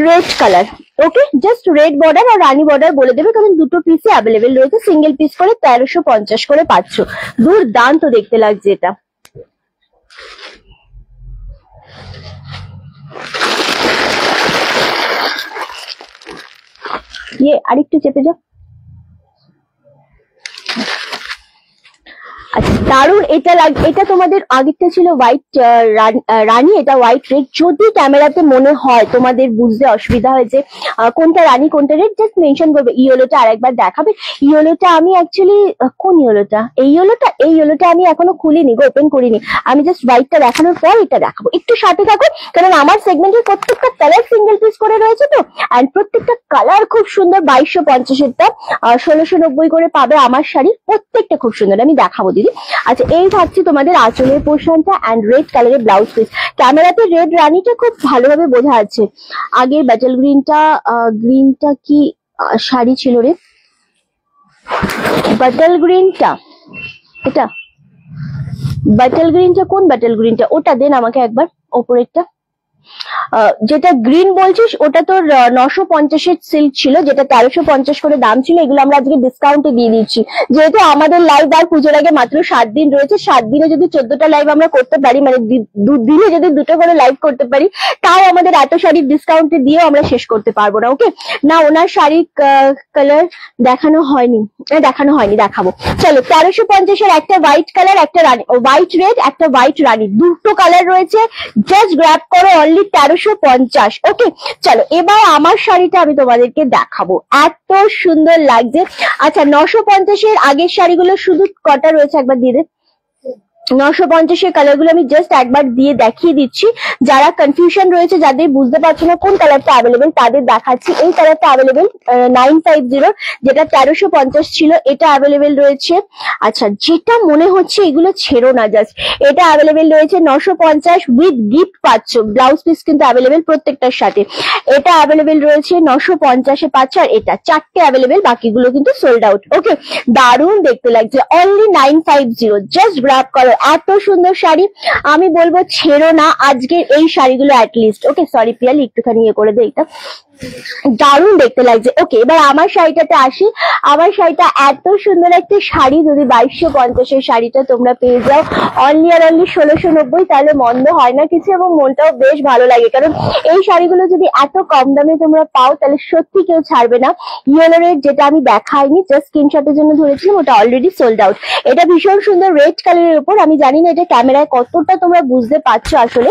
রেড কালার। ওকে, জাস্ট রেড বর্ডার আর রানী বর্ডার বলে দেবে, কারণ দুটো পিসে অ্যাভেলেবেল রয়েছে। সিঙ্গেল পিস করে 1350 করে পাচ্ছ, দুর্দান্ত দেখতে লাগছে এটা। আরেকটু চেপে যাও। আচ্ছা দারুণ এটা এটা তোমাদের আগেরটা ছিল হোয়াইট রানী, এটা হোয়াইট রেড। যদি ক্যামেরাতে মনে হয় তোমাদের বুঝতে অসুবিধা হয়েছে কোনটা রানী কোনটা রেড, জাস্ট মেনশন করবে। ইয়েলোটা আরেকবার দেখাবে। ইয়েলোটা আমি অ্যাকচুয়ালি কোন ইয়েলোটা, এই ইয়েলোটা আমি এখনো খুলিনি গো, ওপেন করিনি। আমি জাস্ট হোয়াইটটা দেখানোর পর এটা দেখাবো, একটু সাথে থাকো, কারণ আমার সেগমেন্টের প্রত্যেকটা কালার সিঙ্গেল পিস করে রয়েছে তো, অ্যান্ড প্রত্যেকটা কালার খুব সুন্দর। 2250-এরটা 1690 করে পাবে আমার শাড়ি, প্রত্যেকটা খুব সুন্দর, আমি দেখাবো দিদি। আচ্ছা, এই থাকছে তোমাদের আঁচলের পোর্শনটা অ্যান্ড রেড কালারের ব্লাউজ পিস। ক্যামেরাতে রেড রানীটা খুব ভালোভাবে বোঝা যাচ্ছে। আগের ব্যাটেল গ্রিনটা কি শাড়ি ছিল রে? ব্যাটেল গ্রিনটা, এটা ব্যাটেল গ্রিনটা কোন ব্যাটেল গ্রিনটা? ওটা দেন আমাকে একবার, ওপরেরটা। যেটা গ্রিন বলছিস ওটা তোর 950-এর সিল্ক ছিল, যেটা 1350 করে দাম ছিল। এগুলো আমরা আজকে ডিসকাউন্টে দিয়ে দিচ্ছি, যেহেতু আমাদের লাইভ আর পুজোর আগে মাত্র 7 দিন রয়েছে। 7 দিনে যদি 14টা লাইভ আমরা করতে পারি, মানে দিনে যদি 2টো করে লাইভ করতে পারি, তাও আমাদের এত শাড়ির ডিসকাউন্টে দিয়েও আমরা শেষ করতে পারবো না। ওকে, না ওনার শাড়ির কালার দেখানো হয়নি, দেখাবো। চলো, 1350-এর একটা হোয়াইট কালার, একটা রানী হোয়াইট রেড, একটা হোয়াইট রানী, দুটো কালার রয়েছে। জাস্ট গ্র্যাব করো, অনলি 1350। ওকে, চলো এবার আমার শাড়িটা আমি তোমাদেরকে দেখাবো, এত সুন্দর লাগছে। আচ্ছা, 950-এর আগের শাড়িগুলো শুধু কটা রয়েছে একবার দিয়ে দে। 950-এর কালার গুলো আমি জাস্ট একবার দিয়ে দেখিয়ে দিচ্ছি, যারা কনফিউশন রয়েছে, যাদের বুঝতে পারছো না কোন কালারটা অ্যাভেলেবেল, তাদের দেখাচ্ছি। এই কালারটা অ্যাভেলেবেল 950, যেটা 1350 ছিল, এটা অ্যাভেলেবেল রয়েছে। আচ্ছা, যেটা মনে হচ্ছে এগুলো ছেড়ো না, জাস্ট এটা অ্যাভেলেবেল রয়েছে 950 উইথ গিফট পাচ্ছ, ব্লাউজ পিস কিন্তু অ্যাভেলেবেল প্রত্যেকটার সাথে। এটা অ্যাভেলেবেল রয়েছে 950-এ পাচ্ছ, আর এটা চারটে অ্যাভেলেবেল, বাকিগুলো কিন্তু সোল্ড আউট। ওকে, দারুণ দেখতে লাগছে, অনলি 950, জাস্ট গ্র্যাব করো। এত সুন্দর শাড়ি, আমি বলবো ছেড়ো না আজকের এই শাড়িগুলো অ্যাটলিস্ট। ওকে, সরি পিয়ালি, একটুখানি ইয়ে করে দে এটা, দারুণ দেখতে লাগছে। ওকে, এবার আমার শাড়িটাতে আসি। আমার শাড়িটা এত সুন্দর একটা শাড়ি, যদি 2250-এর শাড়িটা তোমরা পেয়ে যাও অনলি আর অনলি 1690, তাহলে মন্দ হয় না কিছু, এবং মনটাও বেশ ভালো লাগে। কারণ এই শাড়িগুলো যদি এত কম দামে তোমরা পাও, তাহলে সত্যি কেউ ছাড়বে না। ইয়েলো রেড, যেটা আমি দেখাইনি, জাস্ট স্ক্রিনশটের জন্য ধরেছিলাম, ওটা অলরেডি সোল্ড আউট। এটা ভীষণ সুন্দর রেড কালারের উপর, আমি জানি না এটা ক্যামেরায় কতটা তোমরা বুঝতে পারছো আসলে।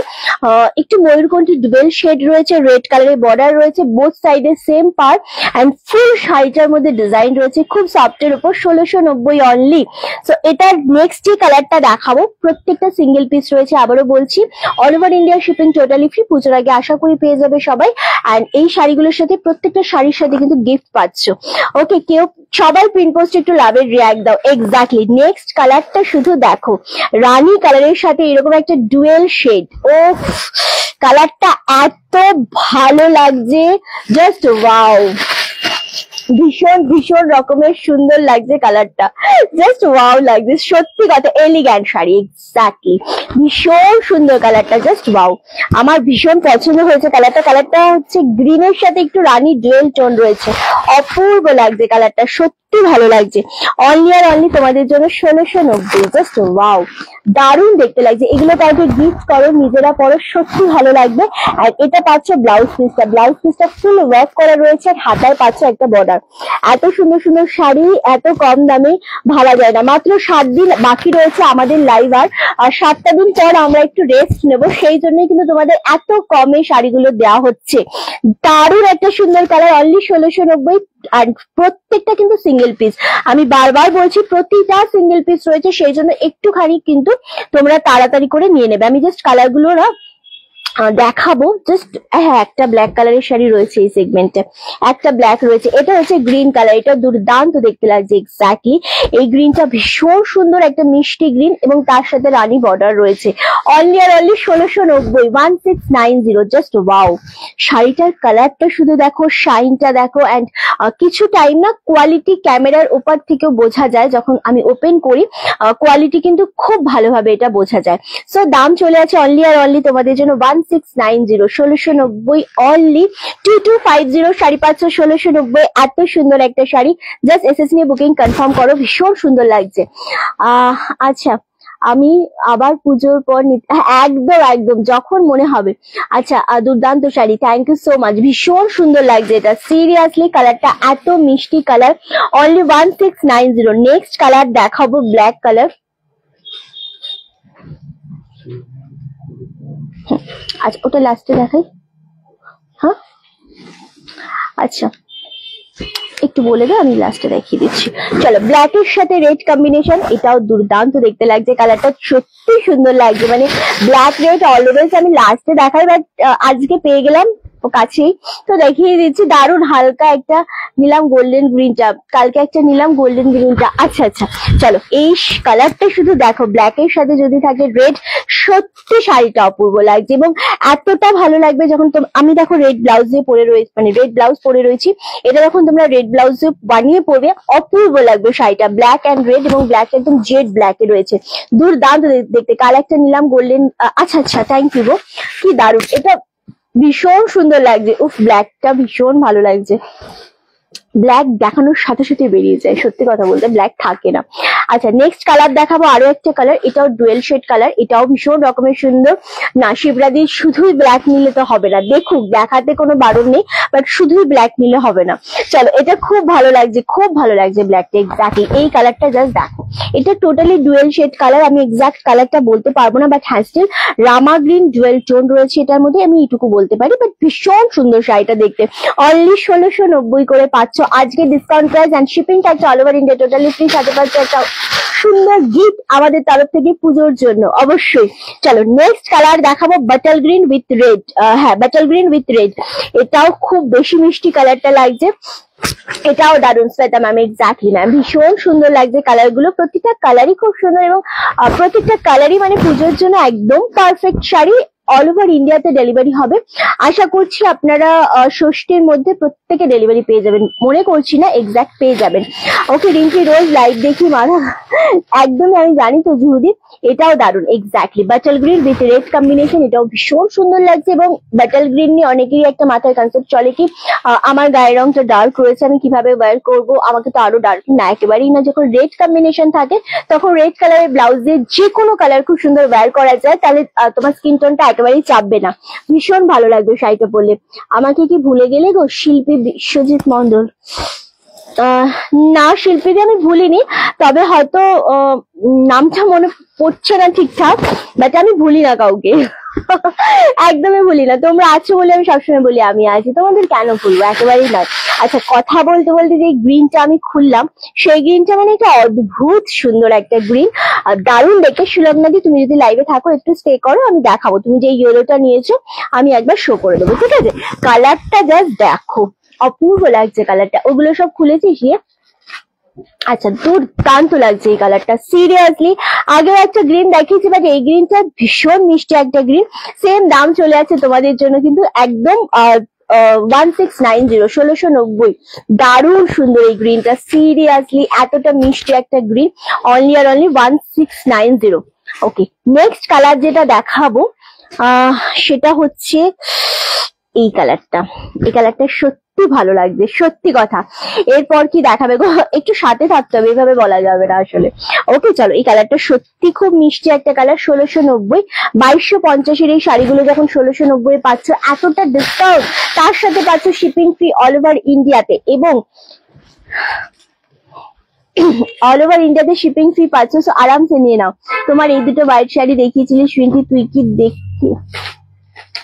একটু ময়ূরকণ্ঠী ডুবেল শেড রয়েছে, রেড কালারের বর্ডার রয়েছে, বোথ সাইডে সেম পার্ট, অ্যান্ড ফুল শাড়িটার মধ্যে ডিজাইন রয়েছে খুব সফটের উপর, 1690 অনলি। সো এটার নেক্সট যে কালারটা দেখাবো, প্রত্যেকটা সিঙ্গেল পিস রয়েছে, আবারও বলছি all over India shipping totally free. পুজোর আগে আশা করি পেয়ে যাবে সবাই, অ্যান্ড এই শাড়িগুলোর সাথে প্রত্যেকটা শাড়ির সাথে কিন্তু গিফট পাচ্ছ। ওকে, কেউ সবাই প্রিন্ট পোস্ট একটু লাভের রিয়াক্ট দাও। এক্স্যাক্টলি, নেক্সট কালারটা শুধু দেখো, রানী কালারের সাথে এরকম একটা ডুয়েল শেড। ও, কালারটা এত ভালো লাগছে, জাস্ট ওয়াও, ভীষণ ভীষণ রকমের সুন্দর লাগছে কালারটা, জাস্ট ওয়াও লাগছে, সত্যি কথা। এলিগ্যান্ট শাড়ি, এক্স্যাক্টলি, ভীষণ সুন্দর কালারটা, জাস্ট ওয়াও, আমার ভীষণ পছন্দ হয়েছে কালারটা। কালারটা হচ্ছে গ্রিনের সাথে একটু রানী ডুয়েল টোন রয়েছে, অপূর্ব লাগছে কালারটা, সত্যি ভালো লাগছে। অনলি আর অনলি তোমাদের জন্য 1690, জাস্ট ওয়াও, দারুণ দেখতে লাগছে। এগুলো কাউকে গিফট করো, নিজেরা পরো, সত্যি ভালো লাগবে। আর এটা পাচ্ছ ব্লাউজ পিসটা, ব্লাউজ পিসটা ফুল ওয়ার্ক করা রয়েছে, আর হাতায় পাচ্ছ একটা বর্ডার। এত সুন্দর সুন্দর শাড়ি এত কম দামে ভাবা যায় না। মাত্র 7 দিন বাকি রয়েছে আমাদের লাইভ, আর 7টা দিন পর আমরা একটু রেস্ট নেব, সেই জন্যই কিন্তু তোমাদের এত কমে শাড়িগুলো দেওয়া হচ্ছে। দারুণ একটা সুন্দর কালার, অনলি 1690, আর প্রত্যেকটা কিন্তু সিঙ্গেল পিস। আমি বারবার বলছি প্রতিটা সিঙ্গেল পিস রয়েছে, সেই জন্য একটুখানি কিন্তু তোমরা তাড়াতাড়ি করে নিয়ে নেবে। আমি জাস্ট কালার গুলো না দেখাবো, জাস্ট হ্যাঁ, একটা ব্ল্যাক কালারের শাড়ি রয়েছে এই সেগমেন্টে, একটা ব্ল্যাক রয়েছে, এটা হচ্ছে গ্রিন কালার, এটা দুর্দান্ত দেখতে লাগছে। এক্স্যাক্টলি, এই গ্রিনটা ভীষণ সুন্দর, একটা মিষ্টি গ্রিন, এবং তার সাথে রানী বর্ডার রয়েছে। অনলি আর অনলি 1690, 1690, জাস্ট ওয়াও। শাড়িটার কালারটা শুধু দেখো, শাইনটা দেখো, অ্যান্ড কিছু টাইম না কোয়ালিটি ক্যামেরার উপর থেকেও বোঝা যায়, যখন আমি ওপেন করি কোয়ালিটি কিন্তু খুব ভালোভাবে এটা বোঝা যায়। সো দাম চলে আছে অনলি আর অনলি তোমাদের জন্য 1690, 1690 অনলি। 2250 শাড়ি পাচ্ছ 1690, এত সুন্দর একটা শাড়ি, জাস্ট এসএস নিয়ে বুকিং কনফার্ম করো, ভীষণ সুন্দর লাগছে। আচ্ছা, আমি আবার পুজোর পর একদম একদম যখন মনে হবে। আচ্ছা, দুর্দান্ত sari, thank you so much, ভীষণ সুন্দর লাগছে এটা, সিরিয়াসলি কালারটা এত মিষ্টি কালার, অনলি 1690। নেক্সট কালার দেখাবো ব্ল্যাক কালার। আচ্ছা, ওটা লাস্টে দেখাই, হ্যাঁ আচ্ছা একটু বলে দাও, আমি লাস্টে দেখিয়ে দিচ্ছি। চলো, ব্ল্যাক এর সাথে রেড কম্বিনেশন, এটাও দুর্দান্ত দেখতে লাগছে, কালারটা সত্যি সুন্দর লাগছে। মানে ব্ল্যাক রেড অলওয়েজ আমি লাস্টে দেখাই, বাট আজকে পেয়ে গেলাম কাছেই, তো দেখিয়ে দিচ্ছি। দারুণ হালকা একটা নিলাম গোল্ডেন গ্রিনটা, কালকে একটা নিলাম গোল্ডেন গ্রিনটা। আচ্ছা আচ্ছা, চলো, এই কালারটা শুধু দেখো, ব্ল্যাক এর সাথে যদি থাকে রেড, সত্যি শাড়িটা অপূর্ব লাগছে, এবং এতটা ভালো লাগবে যখন আমি দেখো রেড ব্লাউজ দিয়ে পরে রয়েছি, মানে রেড ব্লাউজ পরে রয়েছি, এটা যখন তোমরা রেড ব্লাউজ বানিয়ে পরবে, অপূর্ব লাগবে শাড়িটা। ব্ল্যাক অ্যান্ড রেড, এবং ব্ল্যাক একদম জেড ব্ল্যাক এ রয়েছে, দুর্দান্ত দেখতে। কাল একটা নিলাম গোল্ডেন, আচ্ছা আচ্ছা, থ্যাংক ইউ গো, কি দারুণ, এটা ভীষণ সুন্দর লাগছে। উফ, ব্ল্যাকটা ভীষণ ভালো লাগছে। ব্ল্যাক দেখানোর সাথে সাথে বেরিয়ে যায়, সত্যি কথা বলতে ব্ল্যাক থাকে না। আচ্ছা, নেক্সট কালার দেখাবো, আরো একটা কালার, এটাও ডুয়েল শেড কালার, এটাও ভীষণ রকমের সুন্দর। না, শিবরাদি শুধুই ব্ল্যাক নিলে তো হবে না, দেখুক, দেখাতে কোনো বারণ নেই, বাট শুধুই ব্ল্যাক নিলে হবে না। চলো, এটা খুব ভালো লাগছে, খুব ভালো লাগছে ব্ল্যাকটা, এক্স্যাক্টলি এই কালারটা জাস্ট দেখো, এটা টোটালি ডুয়েল শেড কালার, আমি এক্সাক্ট কালারটা বলতে পারবো না, বাট হ্যাঁ স্টিল রামা গ্রিন ডুয়েল টোন রয়েছে এটার মধ্যে, আমি এইটুকু বলতে পারি। বাট ভীষণ সুন্দর শাড়িটা দেখতে, অনলি 1690 করে পাচ্ছ আজকে ডিসকাউন্ট প্রাইস, অ্যান্ড শিপিং থাকছে all over India totally free, সাথে পাচ্ছ একটা সুন্দর গিফট আমাদের তরফ থেকে পুজোর জন্য অবশ্যই। চলো নেক্সট কালার দেখাবো বাটল গ্রিন উইথ রেড, হ্যাঁ বাটল গ্রিন উইথ রেড, এটাও খুব বেশি মিষ্টি কালারটা লাগছে, এটাও দারুন শ্বেতা ম্যাম, এক্স্যাক্টলি ম্যাম, ভীষণ সুন্দর লাগছে কালার গুলো, প্রতিটা কালারই খুব সুন্দর, এবং প্রত্যেকটা কালারই মানে পুজোর জন্য একদম পারফেক্ট শাড়ি। অল ওভার ইন্ডিয়াতে ডেলিভারি হবে, আশা করছি আপনারা ষষ্ঠীর মধ্যে প্রত্যেকে ডেলিভারি পেয়ে যাবেন, মনে করছি না এক্সাক্ট পেয়ে যাবেন। ওকে রিঙ্কি রোজ লাইভ দেখি মারা, একদমই আমি জানি তো জুহুদি, এটাও দারুন exactly bottle green with red combination, এটাও ভীষণ সুন্দর লাগছে। এবং বাটল গ্রিন নিয়ে অনেকেরই একটা মাথায় কনসেপ্ট চলে কি আমার গায়ের রংটা ডার্ক রয়েছে, আমি কিভাবে ওয়্যার করবো, আমাকে তো আরো ডার্ক, না একেবারেই না, যখন রেড কম্বিনেশন থাকে তখন রেড কালারের ব্লাউজ দিয়ে যে কোনো কালার খুব সুন্দর ওয়্যার করা যায়, তাহলে তোমার স্কিন টোনটা একেবারেই চাপবে না, ভীষণ ভালো লাগবে শাড়িটা পরলে। আমাকে কি ভুলে গেলে গো শিল্পী বিশ্বজিৎ মন্ডল? না শিল্পীদি আমি ভুলিনি, তবে হয়তো নামটা মনে পড়ছে না ঠিকঠাক, বাট আমি ভুলি না কাউকে, একদমই ভুলি না, তোমরা আছো বলে আমি সবসময় বলি আমি আছি, তোমাদের কেন ভুলবো, একেবারেই নয়। আচ্ছা কথা বলতে বলতে যে গ্রিনটা আমি খুললাম, সেই গ্রিনটা মানে একটা অদ্ভুত সুন্দর একটা গ্রিন, দারুণ দেখে। সুলগ্নাদি তুমি যদি লাইভে থাকো একটু স্টে করো, আমি দেখাবো, তুমি যে ইয়েলোটা নিয়েছো আমি একবার শো করে দেবো, ঠিক আছে? কালারটা জাস্ট দেখো, অপূর্ব লাগছে কালারটা, ওগুলো সব খুলেছিস ইয়ে? আচ্ছা দুর্দান্ত লাগছে এই কালারটা, সিরিয়াসলি আগেও একটা গ্রিন দেখিয়েছি, বাট এই গ্রিনটা ভীষণ মিষ্টি একটা গ্রিন, সেম দাম চলে আছে তোমাদের জন্য কিন্তু একদম 1690, 1690, দারুণ সুন্দর এই গ্রিনটা, সিরিয়াসলি এতটা মিষ্টি একটা গ্রিন, অনলি আর অনলি 1690। ওকে নেক্সট কালার যেটা দেখাবো সেটা হচ্ছে এই কালারটা, এই কালারটা সত্যি ভালো লাগছে, সত্যি কথা। এরপর কি দেখাবে গো, একটু সাথে থাকতে হবে, এভাবে বলা যাবে না আসলে। ওকে চলো, এই কালারটা সত্যি খুব মিষ্টি একটা কালার, 1690, 2250 এই শাড়িগুলো যখন 1690 পাচ্ছ, এতটা ডিসকাউন্ট, তার সাথে পাচ্ছ শিপিং ফ্রি অল ওভার ইন্ডিয়াতে, এবং অল ওভার ইন্ডিয়াতে শিপিং ফ্রি পাচ্ছ, সো আরামসে নিয়ে নাও। তোমার এই দুটো হোয়াইট শাড়ি দেখিয়েছিলি সুইন্টি, তুই কি দেখি?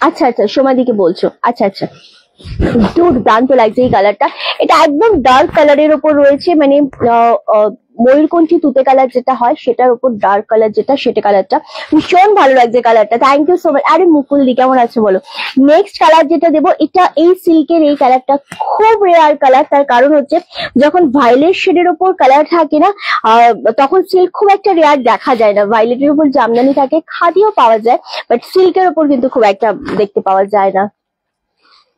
আচ্ছা আচ্ছা সোমাদিকে বলছো, আচ্ছা আচ্ছা, দুর্দান্ত লাগছে এই কালারটা, এটা একদম ডার্ক কালারের ওপর রয়েছে, মানে ময়ূরকণ্ঠী তুতে কালার যেটা হয় সেটার উপর ডার্ক কালার যেটা, সেটা কালারটা ভীষণ ভালো লাগছে কালারটা, থ্যাংক ইউ সো মাচ। আরে মুকুল দি কেমন আছে বলো? নেক্সট কালার যেটা দেবো, এটা এই সিল্কের এই কালারটা খুব রেয়ার কালার, তার কারণ হচ্ছে যখন ভায়োলেট শেডের ওপর কালার থাকে না তখন সিল্ক খুব একটা রেয়ার দেখা যায় না, ভায়োলেটের উপর জামদানি থাকে, খাদিও পাওয়া যায়, বাট সিল্কের ওপর কিন্তু খুব একটা দেখতে পাওয়া যায় না।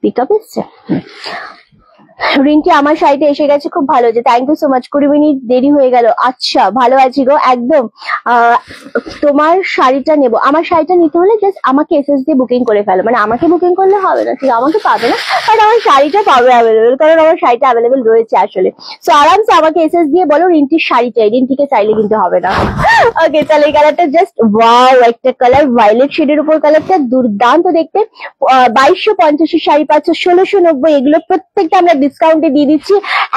পিক আপ এসছে রিঙ্কি, আমার শাড়িটা এসে গেছে, খুব ভালো হয়েছে, thank you so much, 20 minute দেরি হয়ে গেল। আচ্ছা ভালো আছি গো একদম। তোমার শাড়িটা নেবো, আমার শাড়িটা নিতে হলে জাস্ট আমাকে এসএস দিয়ে বুকিং করে ফেলো, মানে আমাকে বুকিং করলে হবে না, ঠিক আমাকে পাবে না, বাট আমার শাড়িটা পাবে অ্যাভেলেবেল, কারণ আমার শাড়িটা অ্যাভেলেবেল রয়েছে আসলে। সো আরামসে আমাকে এসএস দিয়ে বলো রিন্টির শাড়ি চাই, রিন্টিকে চাইলে কিন্তু হবে না। ওকে তাহলে এই কালারটা জাস্ট ওয়াও একটা কালার, ভায়োলেট শেডের উপর কালারটা দুর্দান্ত দেখতে, 2250 শাড়ি পাচ্ছ 1690, এগুলো প্রত্যেকটা আমরা ডিসকাউন্টে দিয়ে দিচ্ছি,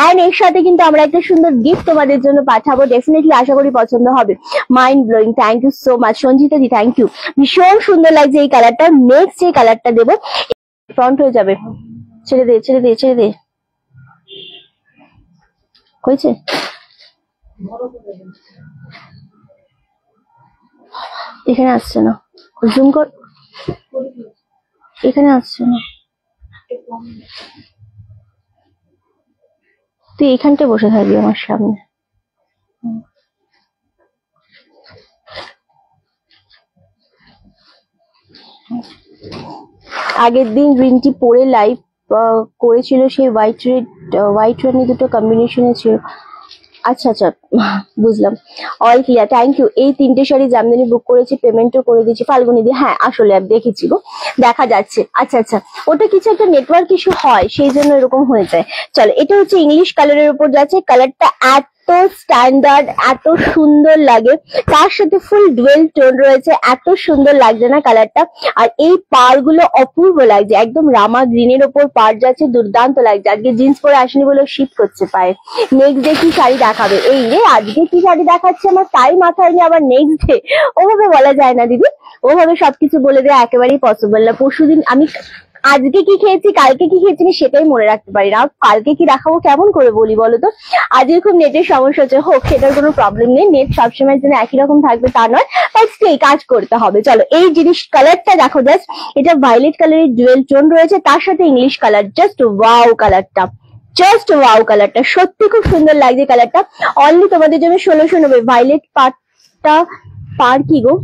এন্ড এর সাথে কিন্তু আমরা একটা সুন্দর গিফট তোমাদের জন্য পাঠাবো, ডেফিনেটলি আশা করি পছন্দ হবে, mind blowing, thank you so much Sanjita দি, থ্যাংক ইউ, ভীষণ সুন্দর লাগছে এই কালারটা। নেক্সট যে কালারটা দেবো, ফ্রন্ট হয়ে যাবে, ছেড়ে দে ছেড়ে দে ছেড়ে দে, হয়েছে এখানে আসছে না, জুম কর, এখানে আসছে না, তুই এখানটায় বসে থাকবি আমার সামনে। আগের দিন রিন্টি পরে লাইভ করেছিল, সেই হোয়াইট রানি দুটো কম্বিনেশনে ছিল। আচ্ছা আচ্ছা বুঝলাম, অল ক্লিয়ার, থ্যাংক ইউ। এই তিনটে শাড়ি জামদানি বুক করেছি, পেমেন্টও করে দিয়েছি ফাল্গুনি দি, হ্যাঁ আসলে দেখেছি গো, দেখা যাচ্ছে। আচ্ছা আচ্ছা ওটা কিছু একটা নেটওয়ার্ক ইস্যু হয়, সেই জন্য এরকম হয়ে যায়। চলো এটা হচ্ছে ইংলিশ কালারের উপর যাচ্ছে, কালারটা এত স্ট্যান্ডার্ড, এত সুন্দর লাগে, তার সাথে ফুল ডুয়েল টোন রয়েছে, এত সুন্দর লাগছে না কালারটা। আর এই পাড় গুলো অপূর্ব লাগছে, একদম রামা গ্রিনের ওপর পাড় যাচ্ছে, দুর্দান্ত লাগছে। আজকে জিন্স পরে আসেনি বলে শীত করছে পায়ে। নেক্সট ডে কি শাড়ি দেখাবে? এই রে, আজকে কি শাড়ি দেখাচ্ছে আমার তাই মাথায় নিয়ে আবার নেক্সট ডে, ওভাবে বলা যায় না দিদি, ওভাবে সবকিছু বলে দেওয়া একেবারেই পসিবল না। পরশুদিন আমি আজকে কি খেয়েছি কালকে কি খেয়েছি সেটাই মনে রাখতে পারি না, কালকে কি দেখাবো কেমন করে বলি বলো তো। আজকে খুব নেটের সমস্যা হচ্ছে, হোক সেটার কোনো প্রবলেম নেই, নেট সবসময় যেন একই রকম থাকবে তা নয়, বাট স্টিল কাজ করতে হবে। চলো এই জিনিস কালারটা দেখো জাস্ট, এটা ভায়োলেট কালারের ডুয়েল টোন রয়েছে, তার সাথে ইংলিশ কালার, জাস্ট ওয়াও কালারটা, জাস্ট ওয়াও কালারটা, সত্যি খুব সুন্দর লাগছে কালারটা। অনলি তোমাদের জন্য 1690। ভায়োলেট পাড়টা, পাড় কি গো,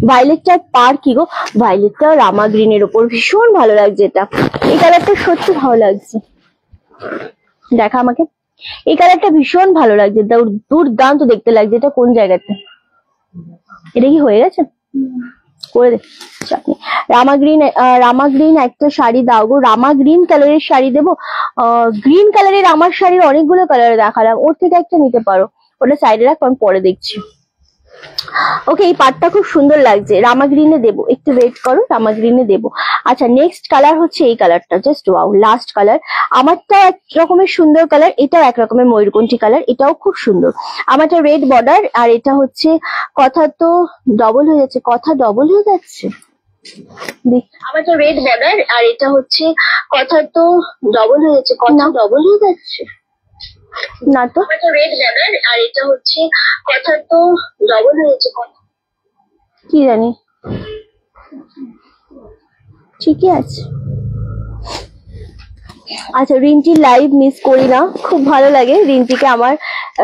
ভায়োলেটটার পার কি গো, ভায়োলেটটা রামা গ্রিনের ওপর ভীষণ ভালো লাগছে। এটা এই কালারটা সত্যি ভালো লাগছে, দেখা আমাকে, এই কালারটা ভীষণ ভালো লাগছে, দুর্দান্ত দেখতে লাগছে। এটা কোন জায়গাতে, এটা কি হয়ে গেছে? করে দে চাটনি। রামা গ্রিন একটা শাড়ি দাও গো, রামা গ্রিন কালারের শাড়ি দেবো। গ্রিন কালারের আমার শাড়ির অনেকগুলো কালার দেখালাম, ওর থেকে একটা নিতে পারো, ওটা সাইডে রাখ, আমি পরে দেখছি। ওকে, এই পাটটা খুব সুন্দর লাগছে, রামা গ্রিনে দেবো, একটু ওয়েট করো, রামা গ্রিনে দেবো। আচ্ছা নেক্সট কালার হচ্ছে এই কালারটা, জাস্ট ওয়াও, লাস্ট কালার। আমারটা এক রকমের সুন্দর কালার, এটাও এক রকমের ময়ূরকণ্ঠী কালার, এটাও খুব সুন্দর। আমারটা রেড বর্ডার, আর এটা হচ্ছে, কথা তো ডবল হয়ে যাচ্ছে, কথা ডবল হয়ে যাচ্ছে, আমারটা রেড বর্ডার, আর এটা হচ্ছে, কথা তো ডবল হয়ে যাচ্ছে, কথা ডবল হয়ে যাচ্ছে না তো, রেড বর্ডার, আর এটা হচ্ছে, কথা তো ডবল হয়েছে, কি জানি, ঠিকই আছে। আচ্ছা রিন্টির লাইভ মিস করি না, খুব ভালো লাগে রিন্টিকে আমার,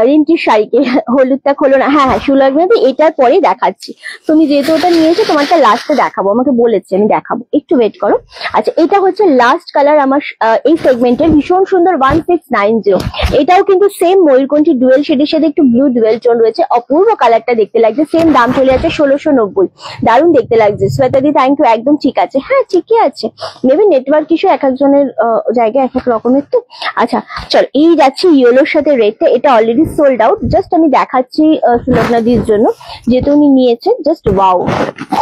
রিন্টির শাড়িকে। হলুদটা খোলো না, হ্যাঁ হ্যাঁ সুলগ্ন, এটার পরে দেখাচ্ছি, তুমি যেহেতু ওটা নিয়েছো তোমারটা লাস্টে দেখাবো, আমাকে বলেছে আমি দেখাবো, একটু ওয়েট করো। আচ্ছা এটা হচ্ছে লাস্ট কালার আমার এই সেগমেন্টের, ভীষণ সুন্দর 1690। এটাও কিন্তু সেম ময়ূরকণ্ঠী ডুয়েল শেডের সাথে একটু ব্লু ডুয়েল টোন রয়েছে, অপূর্ব কালারটা দেখতে লাগছে, সেম দাম চলে যাচ্ছে 1690, দারুণ দেখতে লাগছে। শ্বেতাদি থ্যাংক ইউ, একদম ঠিক আছে, হ্যাঁ ঠিকই আছে, মেবি নেটওয়ার্ক ইস্যু, এক একজনের জায়গায় এক এক রকমের তো। আচ্ছা চল, এই যাচ্ছে ইয়েলোর সাথে রেডটা, এটা অলরেডি সোল্ড আউট, জাস্ট আমি দেখাচ্ছি সুলগ্নাদির জন্য, যেহেতু উনি নিয়েছেন, জাস্ট ওয়াও,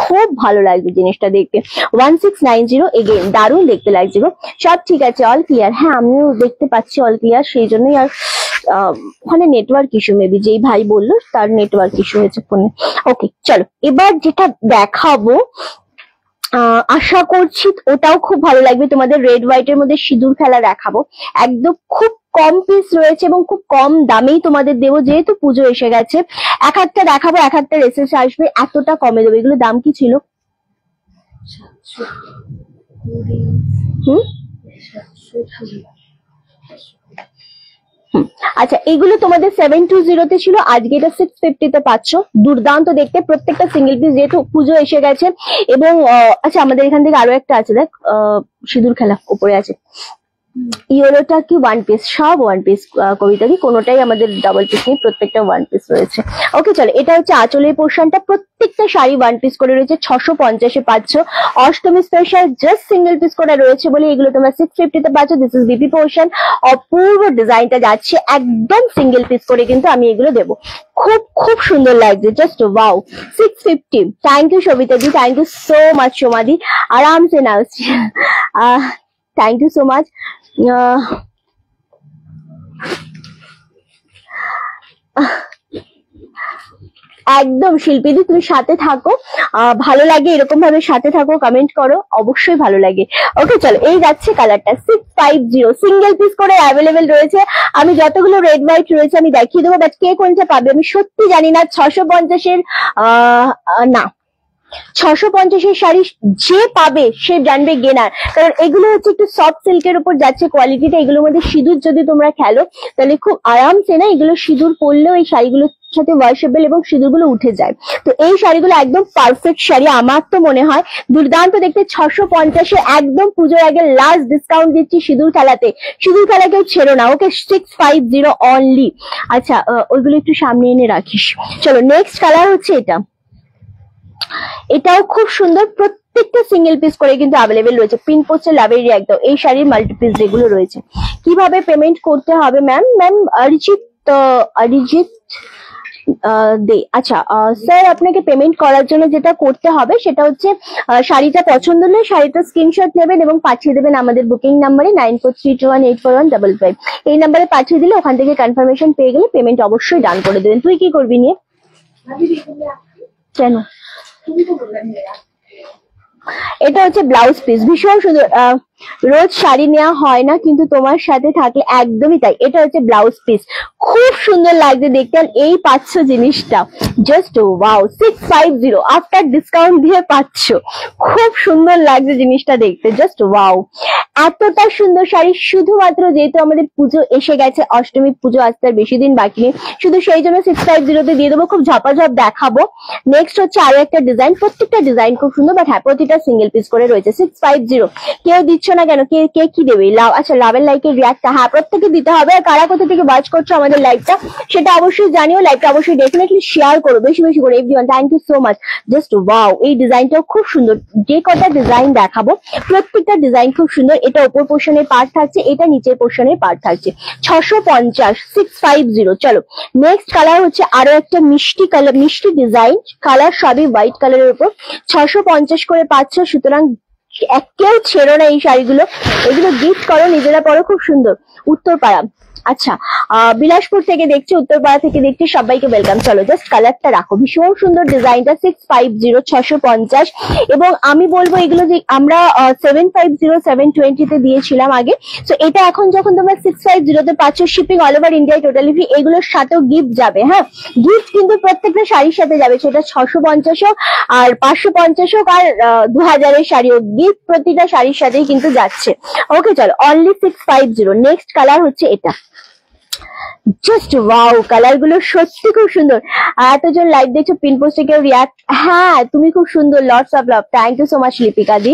খুব ভালো লাগবে জিনিসটা দেখতে। 1690 এগেন, দারুণ দেখতে লাগছে গো। সব ঠিক আছে, অল ক্লিয়ার, হ্যাঁ আমিও দেখতে পাচ্ছি অল ক্লিয়ার, সেই জন্যই আর ওখানে নেটওয়ার্ক ইস্যু, মেবি যেই ভাই বললো তার নেটওয়ার্ক ইস্যু হয়েছে ফোনে। ওকে চলো, এবার যেটা দেখাবো আশা করছি ওটাও খুব ভালো লাগবে তোমাদের, রেড হোয়াইট এর মধ্যে সিঁদুর খেলা দেখাবো, একদম খুব কম পিস রয়েছে এবং খুব কম দামেই তোমাদের দেবো, যেহেতু পুজো এসে গেছে, এক একটা দেখাবো, এক একটা রেসেস আসবে, এতটা কমে দেবো। এগুলো দাম কি ছিল? আচ্ছা এগুলো তোমাদের 720 তে ছিল, আজকে এটা 650 তে পাচ্ছ, দুর্দান্ত দেখতে, প্রত্যেকটা সিঙ্গেল পিস, যেহেতু পুজো এসে গেছে। এবং আচ্ছা আমাদের এখান থেকে আরো একটা আছে, দেখ সিঁদুর খেলা উপরে আছে, ইয়েলোটা কি ওয়ান পিস, সব ওয়ান পিস কবিতা কি, কোনোটাই আমাদের ডাবল পিস নেই, প্রত্যেকটা ওয়ান পিস রয়েছে। ওকে চলো, এটা হচ্ছে আঁচলের পোর্শনটা, প্রত্যেকটা শাড়ি ওয়ান পিস করে রয়েছে, 650-এ পাচ্ছ। Ashtami special just single piece করে রয়েছে বলে এগুলো তোমরা 650 তে পাচ্ছ। দিস ইজ বিপি পোর্শন, অপূর্ব ডিজাইনটা যাচ্ছে, একদম সিঙ্গেল পিস করে কিন্তু আমি এগুলো দেবো, খুব খুব সুন্দর লাগছে, just wow. 650, thank you Sabita di, thank you so much সোমাদি, আরামসে নাও, থ্যাংক ইউ সো মাচ। একদম শিল্পীদি, তুমি সাথে থাকো, ভালো লাগে এরকম ভাবে সাথে থাকো, কমেন্ট করো, অবশ্যই ভালো লাগে। ওকে চলো, এই যাচ্ছে কালারটা 650, সিঙ্গেল পিস করে অ্যাভেলেবেল রয়েছে, আমি যতগুলো রেড হোয়াইট রয়েছে আমি দেখিয়ে দেবো, বাট কে কোনটা পাবে আমি সত্যি জানি না। 650-এর না, 650-এর শাড়ি যে পাবে সে জানবে গেনার, কারণ এগুলো হচ্ছে একটু সফট সিল্কের উপর যাচ্ছে কোয়ালিটিটা, এগুলোর মধ্যে সিঁদুর যদি তোমরা খেলো তাহলে খুব আরামসে না, এগুলো সিঁদুর পরলেও এই শাড়িগুলোর সাথে ওয়াশেবল এবং সিঁদুরগুলো উঠে যায়, তো এই শাড়িগুলো একদম পারফেক্ট শাড়ি, আমার তো মনে হয় দুর্দান্ত দেখতে। 650-এ একদম পুজোর আগে লাস্ট ডিসকাউন্ট দিচ্ছি সিঁদুর খেলাতে, সিঁদুর খেলা কেউ ছেড়ো না। ওকে 650 অনলি। আচ্ছা ওইগুলো একটু সামনে এনে রাখিস। চলো নেক্সট কালার হচ্ছে এটা, এটাও খুব সুন্দর, প্রত্যেকটা সিঙ্গেল পিস করে কিন্তু অ্যাভেলেবেল রয়েছে, পিন পোস্টে লাভের একদম। এই শাড়ির মাল্টি পিস যেগুলো রয়েছে, কিভাবে পেমেন্ট করতে হবে ম্যাম? রিচিভ তো অরিজিৎ দে। আচ্ছা স্যার, আপনাকে পেমেন্ট করার জন্য যেটা করতে হবে সেটা হচ্ছে শাড়িটা পছন্দ হলে শাড়িটা স্ক্রিনশট নেবেন এবং পাঠিয়ে দেবেন আমাদের বুকিং নাম্বারে 9432184155। এই নাম্বারে পাঠিয়ে দিলে ওখান থেকে কনফার্মেশন পেয়ে গেলে পেমেন্ট অবশ্যই ডান করে দেবেন। তুই কি করবি নিয়ে? কেন? এটা হচ্ছে ব্লাউজ পিস, ভীষণ সুন্দর। রোজ শাড়ি নেওয়া হয় না, কিন্তু তোমার সাথে থাকলে একদমই তাই। এটা হচ্ছে ব্লাউজ পিস, খুব সুন্দর লাগছে দেখতে। এই পাচ্ছ জিনিসটা জাস্ট ওয়াও, 650 আফটার ডিসকাউন্ট দিয়ে পাচ্ছ। খুব সুন্দর লাগছে জিনিসটা দেখতে, জাস্ট ওয়াও। এতটা সুন্দর শাড়ি শুধুমাত্র যেহেতু আমাদের পুজো এসে গেছে, অষ্টমী পুজো আসতে আর বেশি দিন বাকি নেই, শুধু সেই জন্য 650 তে দিয়ে দেবো। খুব ঝপাঝপ দেখাবো। নেক্সট হচ্ছে আরো একটা ডিজাইন, প্রত্যেকটা ডিজাইন খুব সুন্দর, বাট হ্যাঁ প্রতিটা সিঙ্গেল পিস করে রয়েছে। 650 কেউ দিচ্ছ না কেন? কে কি দেবে? লাভ, আচ্ছা লাভের লাইকের রিয়াক্টটা হ্যাঁ প্রত্যেকে দিতে হবে। আর কারা কোথা থেকে ওয়াচ করছো আমাদের লাইভটা সেটা অবশ্যই জানিও। লাইভটা অবশ্যই ডেফিনেটলি শেয়ার করো বেশি বেশি করে। Everyone thank you so much. Just wow, এই ডিজাইনটাও খুব সুন্দর। যে কটা ডিজাইন দেখাবো প্রত্যেকটা ডিজাইন খুব সুন্দর। এটা উপর পোর্শনের পার্ট থাকছে, এটা নিচের পোর্শনের পার্ট থাকছে। 650, 650। চলো নেক্সট কালার হচ্ছে আরো একটা মিষ্টি কালার, মিষ্টি ডিজাইন, কালার সবই হোয়াইট কালারের উপর। 650 করে পাচ্ছ, সুতরাং কেউ ছেড়ো না এই শাড়িগুলো। এগুলো গিফট করো, নিজেরা পরো, খুব সুন্দর। উত্তরপাড়া, আচ্ছা বিলাসপুর থেকে দেখছি, উত্তরপাড়া থেকে দেখছি, সবাইকে ওয়েলকাম। চলো জাস্ট কালারটা রাখো, ভীষণ সুন্দর ডিজাইনটা। 650, 650। এবং আমি বলবো এগুলো যে আমরা 750, 720 তে দিয়েছিলাম আগে। তো এটা এখন যখন তোমরা 650 তে পাচ্ছ, শিপিং অল ওভার ইন্ডিয়ায় টোটালি ফ্রি। এগুলোর সাথেও গিফট যাবে। হ্যাঁ গিফট কিন্তু প্রত্যেকটা শাড়ির সাথে যাবে, সেটা 650 হোক আর 550 হোক আর 2000 এর শাড়ি হোক, গিফট প্রতিটা শাড়ির সাথেই কিন্তু যাচ্ছে। ওকে চলো, অনলি 650। নেক্সট কালার হচ্ছে এটা, জাস্ট ওয়াও, কালার গুলো সত্যি খুব সুন্দর। এতজন লাইভ দেখছো, পিন পোস্টে কেউ রিয়াক্ট, হ্যাঁ তুমি খুব সুন্দর, lots of love, thank you so much Lipika di.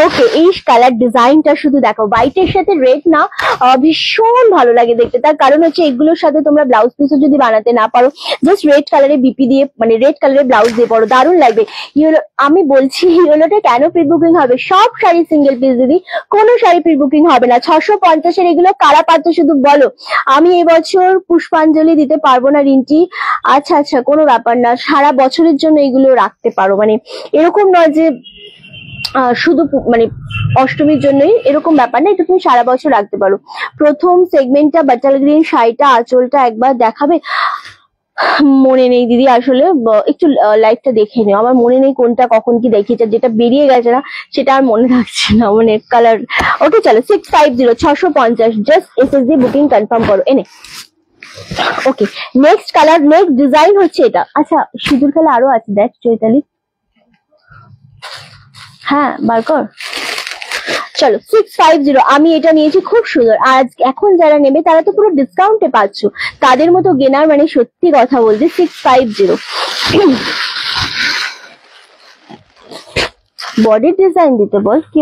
Okay, এই কালার ডিজাইনটা শুধু দেখো, হোয়াইটের সাথে রেড না, ভীষণ ভালো লাগে দেখতে। তার কারণ হচ্ছে এগুলোর সাথে তোমরা ব্লাউজ পিসও যদি বানাতে না পারো, জাস্ট রেড কালারে বিপি দিয়ে, মানে রেড কালারের ব্লাউজ দিয়ে পরো, দারুণ লাগবে। ইয়েলো, আমি বলছি ইয়েলোটা কেন প্রি বুকিং হবে? সব শাড়ি সিঙ্গেল পিস দিদি, কোনো শাড়ি প্রি বুকিং হবে না। 650 এগুলো কারা পাচ্ছ শুধু বলো। আমি এবছর পুষ্পাঞ্জলি দিতে পারবো না রিন্টি। আচ্ছা আচ্ছা, কোনো ব্যাপার না, সারা বছরের জন্য এগুলো রাখতে পারো। মানে এরকম নয় যে শুধু মানে অষ্টমীর জন্যই, এরকম ব্যাপার না, এটা তুমি সারা বছর রাখতে পারো। প্রথম সেগমেন্টটা বাটাল গ্রিন শাড়িটা, আঁচলটা একবার দেখাবে। মনে নেই দিদি, আসলে একটু লাইভটা দেখে নিও, আমার মনে নেই কোনটা কখন কি দেখিয়েছে, যেটা বেরিয়ে গেছে না সেটা আর মনে রাখছে না, মানে কালার। ওকে চলো, 650, 650, জাস্ট এসএসডি বুকিং কনফার্ম করো এনে। Okay next colour, next design হচ্ছে এটা। আচ্ছা সিঁদুর খেলা আরো আছে, দেখ চৈতালি, হ্যাঁ বার কর। চলো 650, আমি এটা নিয়েছি, খুব সুন্দর। আর এখন যারা নেবে তারা তো পুরো ডিসকাউন্টে পাচ্ছ, তাদের মতো গেনার, মানে সত্যি কথা বলছি। 650। বডির ডিজাইন দিতে বল, কি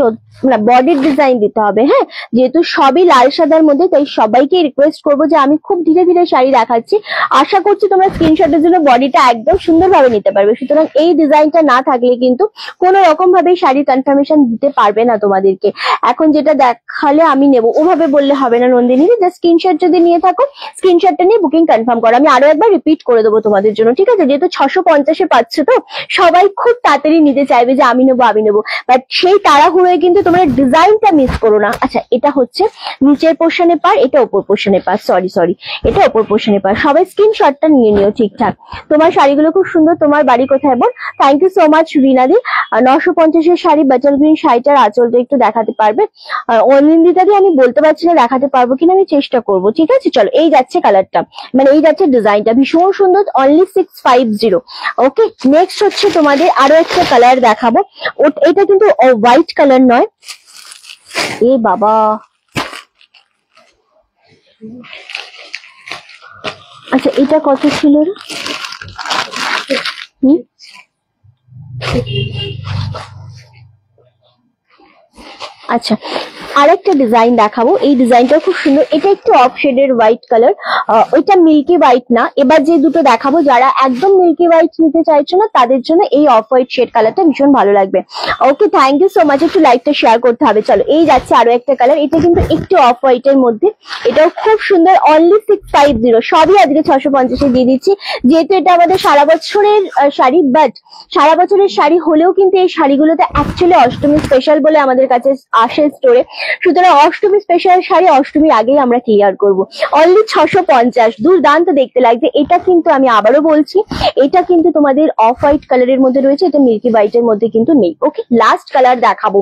না বডির ডিজাইন দিতে হবে। হ্যাঁ যেহেতু সবই লাল সাদার মধ্যে, তাই সবাইকে রিকোয়েস্ট করবো যে আমি খুব ধীরে ধীরে শাড়ি দেখাচ্ছি, আশা করছি তোমরা স্ক্রিনশটের জন্য বডিটা একদম সুন্দরভাবে নিতে পারবে। সুতরাং এই ডিজাইনটা না থাকলে কিন্তু কোনো রকম ভাবে শাড়ির কনফার্মেশন দিতে পারবে না তোমাদেরকে। এখন যেটা দেখালে আমি নেবো ওভাবে বললে হবে না নন্দিনী, জাস্ট স্ক্রিনশট যদি নিয়ে থাকো, স্ক্রিনশটটা নিয়ে বুকিং কনফার্ম করো। আমি আরো একবার রিপিট করে দেবো তোমাদের জন্য, ঠিক আছে? যেহেতু 650 পাচ্ছ, তো সবাই খুব তাড়াতাড়ি নিতে চাইবে যে আমি নেবো আমি নেবো, বাট সেই তাড়াহুড়োয় কিন্তু তোমরা ডিজাইনটা মিস করো না। আচ্ছা এটা হচ্ছে নিচের পোর্শনে পার, এটা উপর পোর্শনে পার, সরি এটা উপর পোর্শনে পার। সবাই স্ক্রিনশটটা নিয়ে নিও ঠিকঠাক। তোমার শাড়িগুলো খুব সুন্দর। তোমার বাড়ি কোথায় বোন? থ্যাংক ইউ সো মাচ রিনাদি। 950 এর শাড়ি, বাটাল গ্রিন শাড়িটার আঁচলটা একটু দেখাতে পারবে? অনিন্দিতাদি আমি বলতে পারছি না দেখাতে পারবো কিনা, আমি চেষ্টা করবো, ঠিক আছে? চলো এই যাচ্ছে কালারটা, মানে এই যাচ্ছে ডিজাইনটা, ভীষণ সুন্দর, অনলি 650। ওকে নেক্সট হচ্ছে তোমাদের আরো একটা কালার দেখাবো। এটা কিন্তু হোয়াইট কালার নয়, এ বাবা, আচ্ছা এটা কত ছিল রে? আচ্ছা আরেকটা ডিজাইন দেখাবো, এই ডিজাইনটা খুব সুন্দর, এটা একটু অফ শেডের হোয়াইট কালার, ওইটা মিল্কি হোয়াইট না। এবার যে দুটো দেখাবো যারা একদম মিল্কি হোয়াইট নিতে চাইছো না তাদের জন্য এই অফ হোয়াইট শেড কালারটা ভীষণ ভালো লাগবে। ওকে, থ্যাংক ইউ সো মাচ, একটু লাইভটা শেয়ার করতে হবে। চলো এই যাচ্ছে আরো একটা কালার, এটা কিন্তু একটু অফ হোয়াইট এর মধ্যে, এটাও খুব সুন্দর, অনলি 650, সবই আজকে 650 দিয়ে দিচ্ছি। যেহেতু এটা আমাদের সারা বছরের শাড়ি, বাট সারা বছরের শাড়ি হলেও কিন্তু এই শাড়িগুলোতে অ্যাকচুয়ালি অষ্টমী স্পেশাল বলে আমাদের কাছে আসে স্টোরে, সুতরাং অষ্টমী স্পেশাল শাড়ি অষ্টমীর আগেই আমরা ক্লিয়ার করব। অনলি 650, দুর্দান্ত দেখতে লাগছে। এটা কিন্তু আমি আবারও বলছি, এটা কিন্তু তোমাদের অফ হোয়াইট কালারের মধ্যে রয়েছে, এটা মিল্কি হোয়াইটের মধ্যে কিন্তু নেই। ওকে, লাস্ট কালার দেখাবো।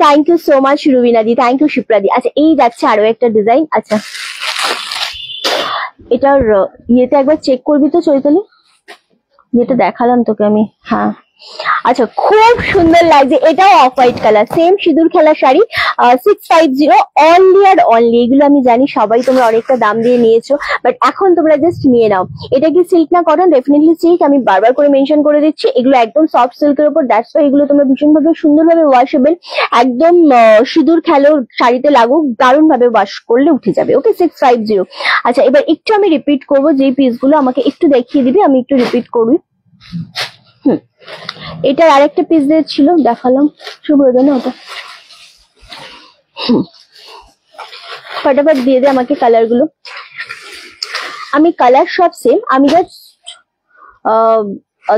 Thank you so much Rubina di, thank you Shipra di. আচ্ছা এই যাচ্ছে আরো একটা ডিজাইন। আচ্ছা এটার ইয়েতে একবার চেক করবি তো চৈতালি, যেটা দেখালাম তোকে আমি। হ্যাঁ আচ্ছা, খুব সুন্দর লাগছে, এটাও অফ হোয়াইট কালার, সেম সিঁদুর খেলা শাড়ি, 650 অনলি আর অনলি। এগুলো আমি জানি সবাই তোমরা অনেকটা দাম দিয়ে নিয়েছো, বাট এখন তোমরা জাস্ট নিয়ে নাও। এটা কি সিল্ক না কটন? ডেফিনেটলি সিল্ক, আমি বারবার করে মেনশন করে দিচ্ছি, এগুলো একদম সফট সিল্কের উপর, দ্যাটস ওয়াই এগুলো তোমরা ভীষণভাবে সুন্দরভাবে ওয়াশেবল, একদম সিঁদুর খেলো শাড়িতে লাগুক, দারুণ ভাবে ওয়াশ করলে উঠে যাবে। ওকে, 650। আচ্ছা এবার একটু আমি রিপিট করবো, যে পিসগুলো আমাকে একটু দেখিয়ে দিবি, আমি একটু রিপিট করবি। এটার আরেকটা পিস দিয়ে ছিল, দেখালাম সুব্রত না ওটা, ফটাফট দিয়ে দে আমাকে কালার গুলো। আমি কালার সব সেম, আমি জাস্ট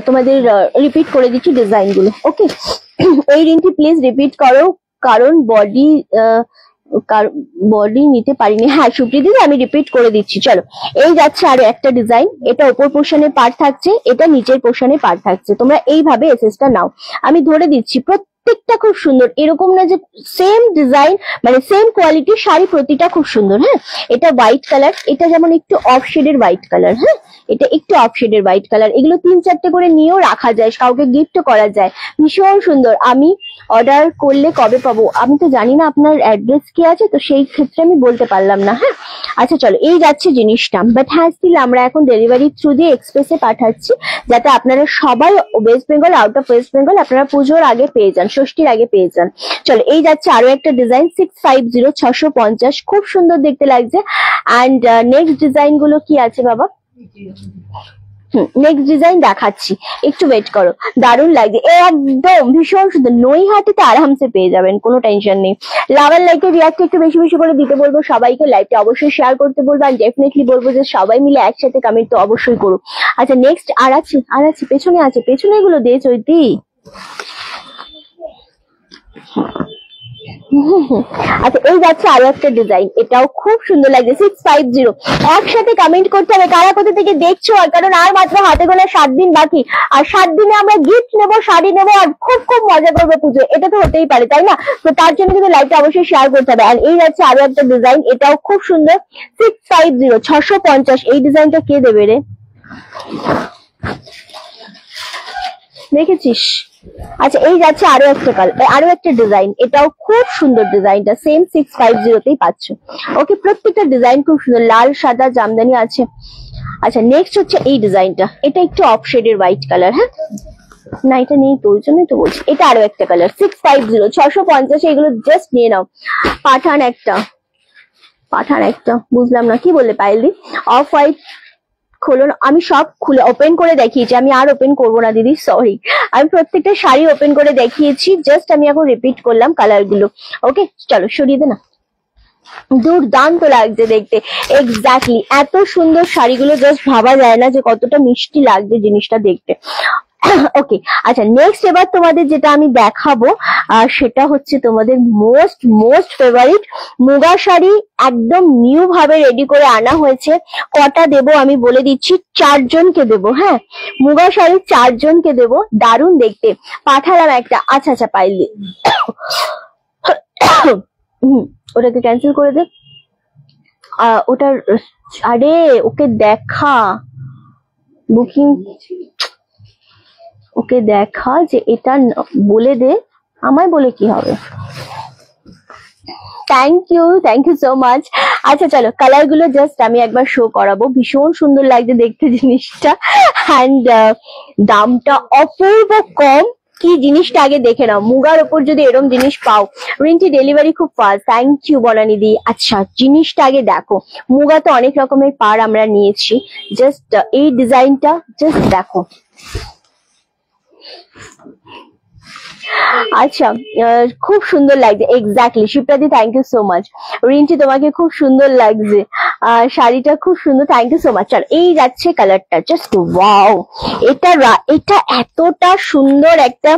তোমাদের রিপিট করে দিচ্ছি ডিজাইন গুলো। ওকে, এই রিংটি প্লিজ রিপিট করো, কারণ বডি নিতে পারিনি। হ্যাঁ সুপ্রিদি, আমি রিপিট করে দিচ্ছি। চলো এই যাচ্ছে আরো একটা ডিজাইন, এটা উপর পোর্শনে পার্ট থাকছে, এটা নিচের পোর্শনে পার্ট থাকছে। তোমরা এইভাবে এসএসটা নাও, আমি ধরে দিচ্ছি। প্রত্যেকটা খুব সুন্দর, এরকম না যে সেম ডিজাইন মানে সেম কোয়ালিটির শাড়ি, প্রতিটা খুব সুন্দর। হ্যাঁ এটা হোয়াইট কালার, এটা যেমন একটু অফ শেডের হোয়াইট কালার। হ্যাঁ এটা একটু অফ শেডের হোয়াইট কালার, এগুলো 3-4টে করে নিয়েও রাখা যায়, কাউকে গিফট করা যায়, ভীষণ সুন্দর। আমি অর্ডার করলে কবে পাবো? আমি তো জানি না আপনার অ্যাড্রেস কি আছে, তো সেই ক্ষেত্রে আমি বলতে পারলাম না। হ্যাঁ আচ্ছা চলো এই যাচ্ছে জিনিসটা, বাট হ্যাঁ স্টিল আমরা এখন ডেলিভারি থ্রু দিয়ে এক্সপ্রেসে পাঠাচ্ছি, যাতে আপনারা সবাই West Bengal, out of West Bengal আপনারা পুজোর আগে পেয়ে যান, ষষ্ঠীর আগে পেয়ে যান। চলো এই যাচ্ছে আরো একটা ডিজাইন, 650, 650, খুব সুন্দর দেখতে লাগছে। অ্যান্ড নেক্সট ডিজাইন গুলো কি আছে বাবা? নেক্সট ডিজাইন দেখাচ্ছি, একটু ওয়েট করো, দারুণ লাগছে, একদম ভীষণ সুন্দর, নৈহাটিতে আরামসে পেয়ে যাবেন, কোনো টেনশন নেই। লাভার লাইকে রিয়াক্ট একটু বেশি বেশি করে দিতে বলবো সবাইকে, লাইভটা অবশ্যই শেয়ার করতে বলবো, আর ডেফিনেটলি বলবো যে সবাই মিলে একসাথে কমেন্ট তো অবশ্যই করো। আচ্ছা নেক্সট আর আছে পেছনে আছে, পেছনে এগুলো দিয়ে চৈতি। আচ্ছা এই যাচ্ছে আরো একটা ডিজাইন, এটাও খুব সুন্দর লাগছে, 650। একসাথে কমেন্ট করতে হবে কারা কোথা থেকে দেখছো, আর কারণ আর মাত্র হাতে গোনা 7 দিন বাকি, আর 7 দিনে আমরা গিফট নেবো, শাড়ি নেবো, আর খুব খুব মজা করবো পুজো, এটা তো হতেই পারে তাই না? তো তার জন্য কিন্তু লাইভটা অবশ্যই শেয়ার করতে হবে। আর এই যাচ্ছে আরো একটা ডিজাইন, এটাও খুব সুন্দর, 650, 650। এই ডিজাইনটা কে দেবে রে, দেখেছিস? আচ্ছা এই যাচ্ছে আরো একটা কালার, আরো একটা ডিজাইন, এটাও খুব সুন্দর, ডিজাইনটা সেম 650তেই পাচ্ছ। ওকে, প্রত্যেকটা ডিজাইন খুব সুন্দর, লাল সাদা জামদানি আছে। আচ্ছা নেক্সট হচ্ছে এই ডিজাইনটা, এটা একটু অফ শেডের হোয়াইট কালার। হ্যাঁ না এটা নেই, তোর জন্যই তো বলছি। এটা আরো একটা কালার, 650, 650, এগুলো জাস্ট নিয়ে নাও। পাঠান একটা বুঝলাম না কি বললে পায়েলদি, অফ হোয়াইট খোলো না, আমি সব খুলে ওপেন করে দেখিয়েছি, আমি আর ওপেন করবো না দিদি, সরি, আমি প্রত্যেকটা শাড়ি ওপেন করে দেখিয়েছি, জাস্ট আমি এখন রিপিট করলাম কালার গুলো। ওকে চলো সরিয়ে দে না, দুর্দান্ত লাগছে দেখতে, এক্স্যাক্টলি এত সুন্দর শাড়িগুলো জাস্ট ভাবা যায় না যে কতটা মিষ্টি লাগছে জিনিসটা দেখতে। ওকে আচ্ছা নেক্সট এবার তোমাদের যেটা আমি দেখাবো সেটা হচ্ছে তোমাদের মোস্ট ফেভারিট মুগা শাড়ি, একদম নিউ ভাবে রেডি করে আনা হয়েছে। কটা দেবো আমি বলে দিচ্ছি, 4 জনকে দেবো। হ্যাঁ মুগা শাড়ি 4 জনকে দেবো, দারুণ দেখতে। পাঠালাম একটা, আচ্ছা পাইলি, ওটাকে ক্যান্সেল করে দে, ওটার আরে ওকে দেখা বুকিং, ওকে দেখা যে এটা বলে দে, আমায় বলে কি হবে। Thank you so much. আচ্ছা চলো কালার গুলো জাস্ট আমি একবার শো করাবো, ভীষণ সুন্দর লাগছে দেখতে জিনিসটা, অ্যান্ড দামটা অপূর্ব কম, কি জিনিসটা আগে দেখে নাও, মুগার ওপর যদি এরকম জিনিস পাও। রিন্টি ডেলিভারি খুব ফাস্ট, থ্যাংক ইউ বনানিদি। আচ্ছা জিনিসটা আগে দেখো, মুগা তো অনেক রকমের পার আমরা নিয়েছি, জাস্ট এই ডিজাইনটা জাস্ট দেখো। আচ্ছা খুব সুন্দর লাগছে, এক্স্যাক্টলি শিপ্রাদি, thank you so much. Rinti তোমাকে খুব সুন্দর লাগছে, শাড়িটা খুব সুন্দর, থ্যাংক ইউ সো মাচ। চল এই যাচ্ছে কালারটা, জাস্ট ওয়াও, এটা এতটা সুন্দর একটা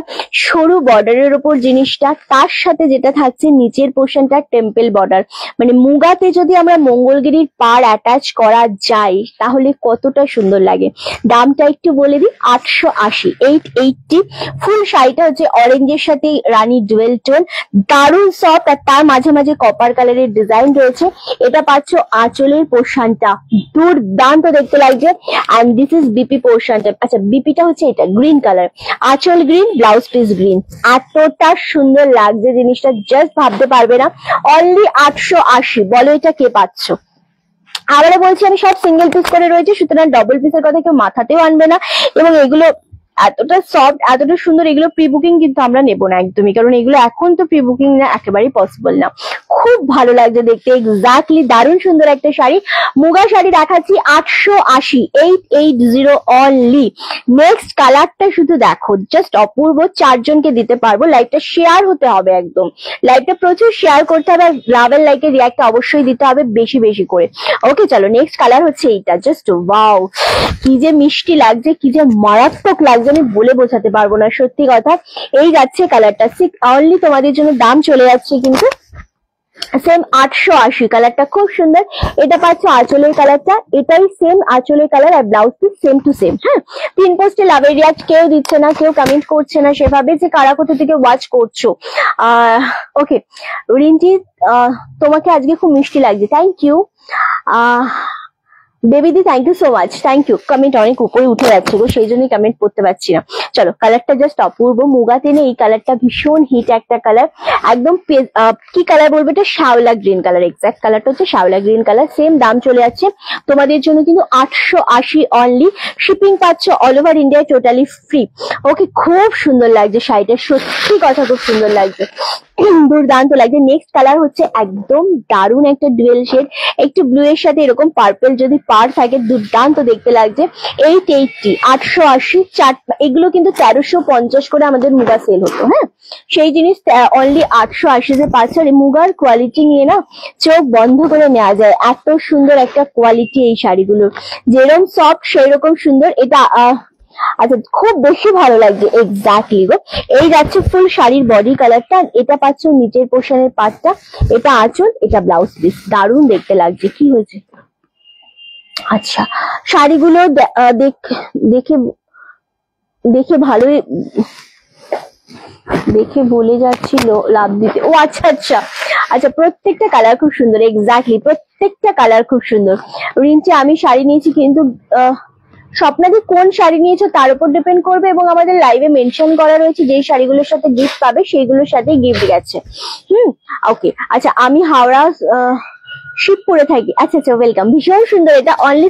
সরু বর্ডারের উপর জিনিসটা, তার সাথে যেটা থাকছে নিচের পোর্শনটা টেম্পল বর্ডার, মানে মুগাতে যদি আমরা মঙ্গলগিরির পাড় অ্যাটাচ করা যায় তাহলে কতটা সুন্দর লাগে। দামটা একটু বলে দিই, 880, 880। ফুল শাড়িটা হচ্ছে অরেঞ্জের সাথে রানী ডুয়েল টোন, দারুণ সফট, আর তার মাঝে মাঝে কপার কালারের ডিজাইন রয়েছে। এটা পাচ্ছ আঁচলের পোর্শনটা, দুর্দান্ত দেখতে লাগছে। এন্ড দিস ইজ বিপি পোর্শনটা। আচ্ছা বিপিটা হচ্ছে এটা গ্রিন কালার, আঁচল গ্রিন, ব্লাউজ পিস গ্রিন, এতটা সুন্দর লাগছে জিনিসটা, জাস্ট ভাবতে পারবে না। অনলি 880, বলো এটা কে পাচ্ছ? আবারও বলছি আমি সব সিঙ্গেল পিস করে রয়েছে, সুতরাং ডবল পিসের কথা কেউ মাথাতেও আনবে না। এবং এগুলো এতটা সফট, এতটা সুন্দর, এগুলো প্রি বুকিং কিন্তু আমরা নেবো না একদমই, কারণ এগুলো এখন তো প্রি বুকিং না একেবারেই পসিবল না। খুব ভালো লাগছে দেখতে, এক্স্যাক্টলি দারুণ সুন্দর একটা শাড়ি। মুগা শাড়ি দেখাচ্ছি 880, 880 অনলি। নেক্সট কালারটা শুধু দেখো, জাস্ট অপূর্ব, 4 জনকে দিতে পারবো। লাইভটা শেয়ার হতে হবে, একদম লাইভটা প্রচুর শেয়ার করতে হবে, আর লাভ এন্ড লাইকে রিয়াক্ট অবশ্যই দিতে হবে বেশি বেশি করে। ওকে চলো নেক্সট কালার হচ্ছে এইটা, জাস্ট ওয়াও, কি যে মিষ্টি লাগছে, কি যে মারাত্মক লাগছে, আমি বলে বোঝাতে পারবো না, সত্যি কথা। এই যাচ্ছে কালারটা, অনলি তোমাদের জন্য দাম চলে যাচ্ছে কিন্তু সেম 880। কালারটা খুব সুন্দর, এটা পাচ্ছ আঁচলের কালারটা, এটাই সেম আঁচলের কালার, আর blouse piece same to same. হ্যাঁ, পিন পোস্টে লাভের রিয়াক্ট কেউ দিচ্ছে না, কেউ কমেন্ট করছে না সেভাবে যে কারা কোথা থেকে ওয়াচ করছো। ওকে রিন্টি, তোমাকে আজকে খুব মিষ্টি লাগছে, থ্যাংক ইউ। বেবিদি thank you so much, thank you. Comment অনেক উপরে উঠে যাচ্ছে গো, সেই জন্যই কমেন্ট করতে পারছি না। চলো কালারটা জাস্ট অপূর্ব, মুগাতে নেই এই কালারটা ভীষণ হিট একটা কালার, একদম কি কালার বলবো এটা, শ্যাওলা গ্রিন কালার, এক্সাক্ট কালারটা হচ্ছে শ্যাওলা গ্রিন কালার। সেম দাম চলে যাচ্ছে তোমাদের জন্য কিন্তু 880 অনলি। শিপিং পাচ্ছ all over India, totally free. Okay খুব সুন্দর লাগছে শাড়িটা, সত্যি কথা খুব সুন্দর লাগছে, দুর্দান্ত লাগছে। নেক্সট কালার হচ্ছে একদম দারুণ একটা ডুয়েল শেড, একটু ব্লু এর সাথে এরকম পার্পল যদি পার থাকে, দুর্দান্ত দেখতে লাগছে। 880, 880, এগুলো কিন্তু 1350 করে আমাদের মুগা সেল হতো। হ্যাঁ, সেই জিনিস অনলি 880 যে পাচ্ছে। আর মুগার কোয়ালিটি নিয়ে না চোখ বন্ধ করে নেওয়া যায়, এত সুন্দর একটা কোয়ালিটি এই শাড়িগুলোর, যেরকম সফট সেই রকম সুন্দর। এটা আচ্ছা খুব বেশি ভালো লাগছে, এক্স্যাক্টলি গো। এই যাচ্ছে ফুল শাড়ির বডি কালারটা, এটা পাচ্ছ নিচের পোর্শনের পার্টটা, এটা আঁচল, এটা ব্লাউজ পিস, দারুণ দেখতে লাগছে। কি হয়েছে? আচ্ছা শাড়িগুলো দেখে দেখে ভালোই, দেখে বলে যাচ্ছিল লাভ দিতে। ও আচ্ছা আচ্ছা আচ্ছা, প্রত্যেকটা কালার খুব সুন্দর, এক্স্যাক্টলি প্রত্যেকটা কালার খুব সুন্দর। রিন্টি আমি শাড়ি নিয়েছি কিন্তু স্বপ্নাদি কোন শাড়ি নিয়েছো তার উপর ডিপেন্ড করবে, এবং আমাদের লাইভে মেনশন করা রয়েছে যেই শাড়িগুলোর সাথে গিফট পাবে সেইগুলোর সাথে গিফট গেছে। ওকে আচ্ছা, আমি হাওড়া শিবপুরে থাকি। আচ্ছা আচ্ছা, ওয়েলকাম, ভীষণ সুন্দর। এটা অনলি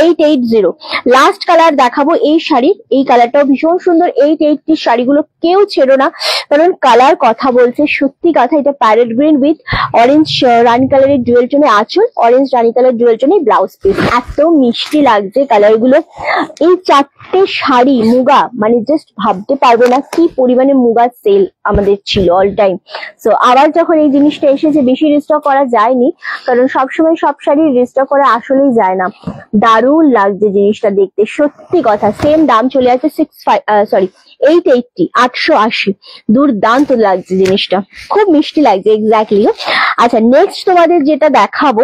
880। লাস্ট কালার দেখাবো এই শাড়ির, এই কালারটাও ভীষণ সুন্দর। 880 শাড়িগুলো কেউ ছেড়ো না, কারণ কালার কথা বলছে, সত্যি কথা। এটা প্যারেট গ্রিন উইথ অরেঞ্জ রানি কালারের ডুয়েল টোনে আঁচল, অরেঞ্জ রানি কালার ডুয়েল টোনে ব্লাউজ পিস, এত মিষ্টি লাগছে কালার গুলো। এই 4টে শাড়ি মুগা, মানে জাস্ট ভাবতে পারবে না কি পরিমাণে মুগা সেল আমাদের ছিল অল টাইম। সো আবার যখন এই জিনিসটা এসেছে, বেশি রিস্টক করা যায়নি, কারণ সবসময় সব শাড়ি রিস্টক করা আসলেই যায় না। দারুণ লাগছে জিনিসটা দেখতে, সত্যি কথা। সেম দাম চলে যাচ্ছে 880, 880, দুর্দান্ত লাগছে জিনিসটা, খুব মিষ্টি লাগছে, এক্স্যাক্টলি। আচ্ছা নেক্সট তোমাদের যেটা দেখাবো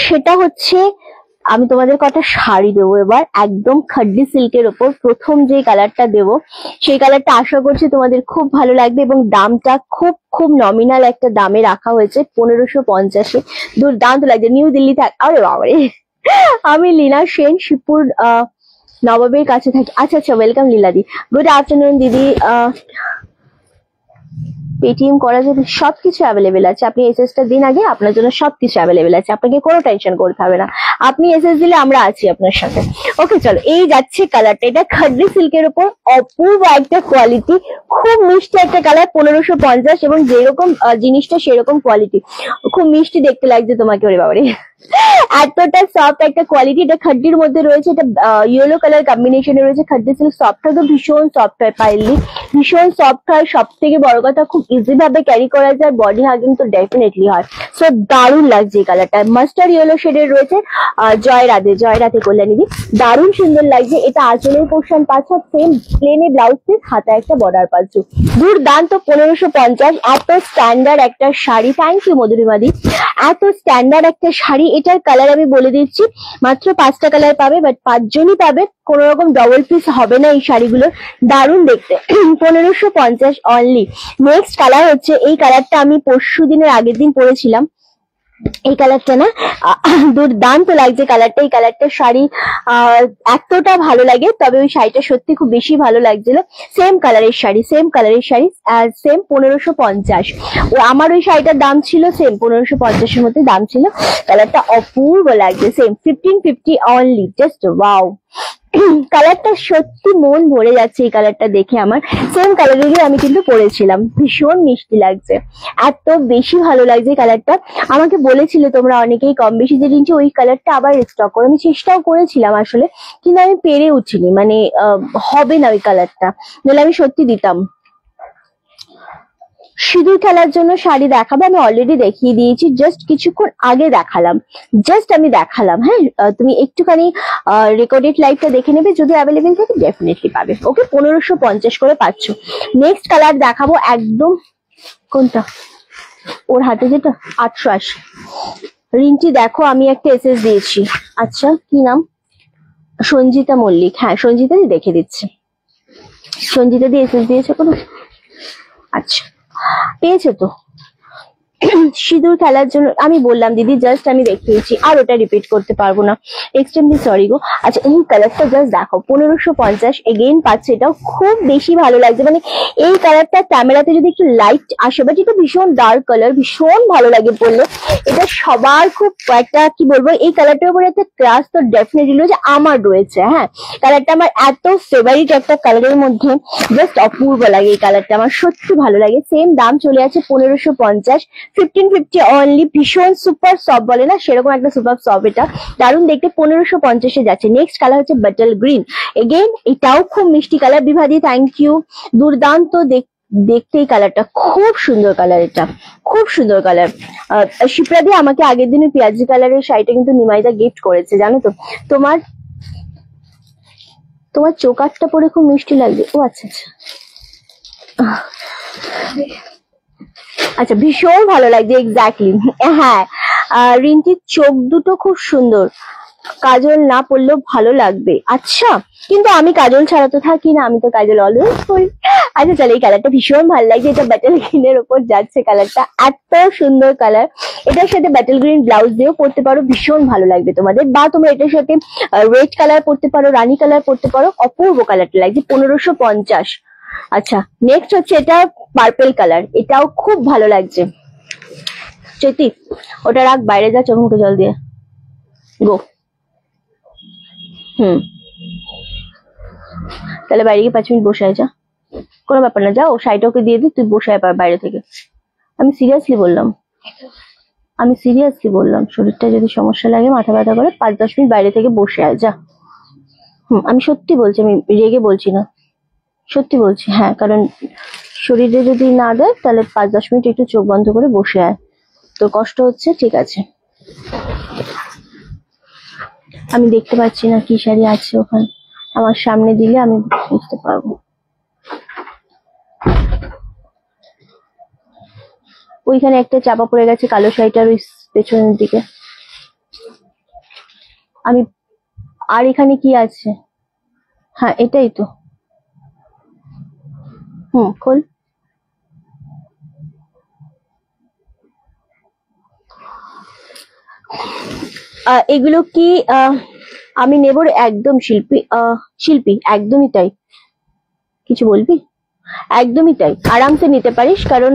সেটা হচ্ছে, আমি তোমাদের কটা শাড়ি দেবো এবার, একদম খাড্ডি সিল্কের ওপর। প্রথম যে কালারটা দেবো সেই কালারটা আশা করছি তোমাদের খুব ভালো লাগবে, এবং দামটা খুব খুব নমিনাল একটা দামে রাখা হয়েছে, 1550। দুর্দান্ত লাগছে। নিউ দিল্লি আরে বাবারে, আমি লীনা সেন, শিবপুর নবাবের কাছে থাকি। আচ্ছা আচ্ছা, ওয়েলকাম লীলাদি, গুড আফটারনুন দিদি। পেটিএম করা যাবে, সবকিছু অ্যাভেলেবেল আছে। আপনি এসএস টা দিন আগে, আপনার জন্য সবকিছু অ্যাভেলেবেল আছে, আপনাকে কোনো টেনশন করতে হবে না। আপনি এসএস দিলে আমরা আছি আপনার সাথে। ওকে চলো, এই যাচ্ছে কালারটা, এটা খাদ্রি সিল্কের উপর অপূর্ব একটা কোয়ালিটি, খুব মিষ্টি একটা কালার, 1550, এবং যেরকম জিনিসটা সেরকম কোয়ালিটি, খুব মিষ্টি দেখতে লাগছে তোমাকে, ওরে বাবারে এতটা সফট একটা কোয়ালিটি। এটা খাড্ডির মধ্যে রয়েছে, এটা ইয়েলো কালার কম্বিনেশনে রয়েছে। খাড্ডি সিল্ক সফট হয় তো ভীষণ সফট হয়, পাইলি ভীষণ সফট হয়। সব থেকে বড় কথা খুব ইজি ভাবে ক্যারি করা যায়, বডি হাগিং তো ডেফিনেটলি হয়। সো দারুণ লাগছে এই কালারটা, মাস্টার্ড ইয়েলো শেডের রয়েছে। জয় রাধে কল্যাণীদি, দারুণ সুন্দর লাগছে। এটা আঁচলের পোর্শন পাচ্ছ সেম প্লেনে ব্লাউজ পিস, হাতে একটা বর্ডার পাচ্ছ, দুর্দান্ত। 1550, এত স্ট্যান্ডার্ড একটা শাড়ি। থ্যাংক ইউ মধুরিমাদি, এত স্ট্যান্ডার্ড একটা শাড়ি। এটার কালার আমি বলে দিচ্ছি, মাত্র 5টা কালার পাবে, বাট 5 জনই পাবে, কোন রকম ডবল পিস হবে না এই শাড়িগুলোর, দারুণ দেখতে। 1550 অনলি। নেক্সট কালার হচ্ছে এই কালারটা, আমি পরশু দিনের আগের দিন পরেছিলাম এই কালারটা না, দুর্দান্ত লাগছে কালারটা। এই কালারটার শাড়ি এতটা ভালো লাগে, তবে ওই শাড়িটা সত্যি খুব বেশি ভালো লাগছিল। সেম কালারের শাড়ি, সেম 1550। আমার ওই শাড়িটার দাম ছিল সেম 1550 এর মধ্যে দাম ছিল। কালারটা অপূর্ব লাগছে, সেম 1550 অনলি, জাস্ট ওয়াও। কালারটা সত্যি মন ভরে যাচ্ছে এই কালারটা দেখে আমার। সেম কালারেরই আমি কিন্তু পরেছিলাম, ভীষণ মিষ্টি লাগছে, এত বেশি ভালো লাগছে কালারটা। আমাকে বলেছিলে তোমরা অনেকেই কম বেশি যে রিঞ্চি ওই কালারটা আবার স্টক করো, আমি চেষ্টাও করেছিলাম আসলে, কিন্তু আমি পেরে উঠিনি, মানে হবে না ওই কালারটা, নাহলে আমি সত্যি দিতাম। সিঁদুর খেলার জন্য শাড়ি দেখাবো, আমি অলরেডি দেখিয়ে দিয়েছি, জাস্ট কিছুক্ষণ আগে দেখালাম, আমি দেখালাম। হ্যাঁ, তুমি একটুখানি রেকর্ডেড লাইভটা দেখে নেবে, যদি অ্যাভেলেবেল থাকে ডেফিনেটলি পাবে। ওকে, 1550 করে পাচ্ছ। নেক্সট কালার দেখাবো, একদম কোনটা ওর হাতে যেটা 880। রিন্টি দেখো, আমি একটা এসএস দিয়েছি। আচ্ছা, কি নাম? সঞ্জিতা মল্লিক। হ্যাঁ, সঞ্জিতা দি দেখে দিচ্ছে। সঞ্জিতা দি এসএস দিয়েছে কোনো? আচ্ছা, পেয়েছে তো। সিঁদুর খেলার জন্য আমি বললাম দিদি, জাস্ট আমি দেখিয়েছি, আর ওটা রিপিট করতে পারবো না, এক্সট্রিমলি সরি গো। আচ্ছা, এই কালারটা জাস্ট দেখো, 1550 এগেইন পাচ্ছে, এটাও খুব বেশি ভালো লাগছে। মানে এই কালারটা ক্যামেরাতে যদি একটু লাইট আসে, বাট এটা ভীষণ ডার্ক কালার, ভীষণ ভালো লাগে পরলে। এটা সবার খুব একটা কি বলবো, এই কালারটার উপরে একটা ক্রাশ তো ডেফিনেটলি রয়েছে, আমার রয়েছে। হ্যাঁ, কালারটা আমার এত ফেভারিট একটা কালারের মধ্যে, জাস্ট অপূর্ব লাগে এই কালারটা, আমার সত্যি ভালো লাগে। সেম দাম চলে আছে 1550, 1550 অনলি। ভীষণ সুপার সফট বলে না, সেরকম একটা সুপার সফট, এটা দারুণ দেখতে। 1550 যাচ্ছে। নেক্সট কালার হচ্ছে বাটল গ্রিন, এগেইন এটাও খুব মিষ্টি কালার। বিভাদি থ্যাংক ইউ, দুর্দান্ত দেখতে এই কালারটা, খুব সুন্দর কালার, এটা খুব সুন্দর কালার। শিপ্রাদি আমাকে আগের দিনে পেঁয়াজি কালারের শাড়িটা কিন্তু নিমাইদা গিফট করেছে, জানো তো। তোমার চোকারটা পরে খুব মিষ্টি লাগবে। ও আচ্ছা আচ্ছা, আচ্ছা, ভীষণ ভালো লাগছে, এক্স্যাক্টলি। হ্যাঁ, রিন্টির চোখ দুটো খুব সুন্দর, কাজল না পরলেও ভালো লাগবে। আচ্ছা, কিন্তু আমি কাজল ছাড়া তো থাকি না, আমি তো কাজল অলওয়েজ পরি। আচ্ছা চলো, এই কালারটা ভীষণ ভালো লাগছে, এটা ব্যাটেল গ্রিনের ওপর যাচ্ছে কালারটা, এত সুন্দর কালার। এটার সাথে ব্যাটেল গ্রিন ব্লাউজ দিয়েও পরতে পারো, ভীষণ ভালো লাগবে তোমাদের। বা তোমরা এটার সাথে রেড কালার পরতে পারো, রানী কালার পরতে পারো, অপূর্ব কালারটা লাগছে। 1550। আচ্ছা, নেক্সট হচ্ছে এটা পার্পেল কালার, এটাও খুব ভালো লাগছে। চৈতি, ওটা রাখ, বাইরে যা, চোখ মুখে জল দিয়ে গো। তাহলে বাইরে গিয়ে 5 মিনিট বসে যা, কোনো ব্যাপার না, যাও শাড়িটা ওকে দিয়ে দি, তুই বসে বাইরে থেকে। আমি সিরিয়াসলি বললাম, শরীরটা যদি সমস্যা লাগে, মাথা ব্যথা করে, 5-10 মিনিট বাইরে থেকে বসে আয় যা। আমি সত্যি বলছি, আমি রেগে বলছি না, সত্যি বলছি। হ্যাঁ, কারণ শরীরে যদি না দেয়, তাহলে 5-10 মিনিট একটু চোখ বন্ধ করে বসে আয়। তোর কষ্ট হচ্ছে, ঠিক আছে। আমি দেখতে পাচ্ছি না কি শাড়ি আছে ওখানে, আমার সামনে দিলে আমি বুঝতে পারবো। ওইখানে একটা চাপা পড়ে গেছে কালো শাড়িটার ওই পেছনের দিকে। আমি আর এখানে কি আছে? হ্যাঁ, এটাই তো। খোল। এগুলো কি আমি নেব? একদম শিল্পী, একদমই তাই। কিছু বলবি? একদমই তাই, আরামসে নিতে পারিস, কারণ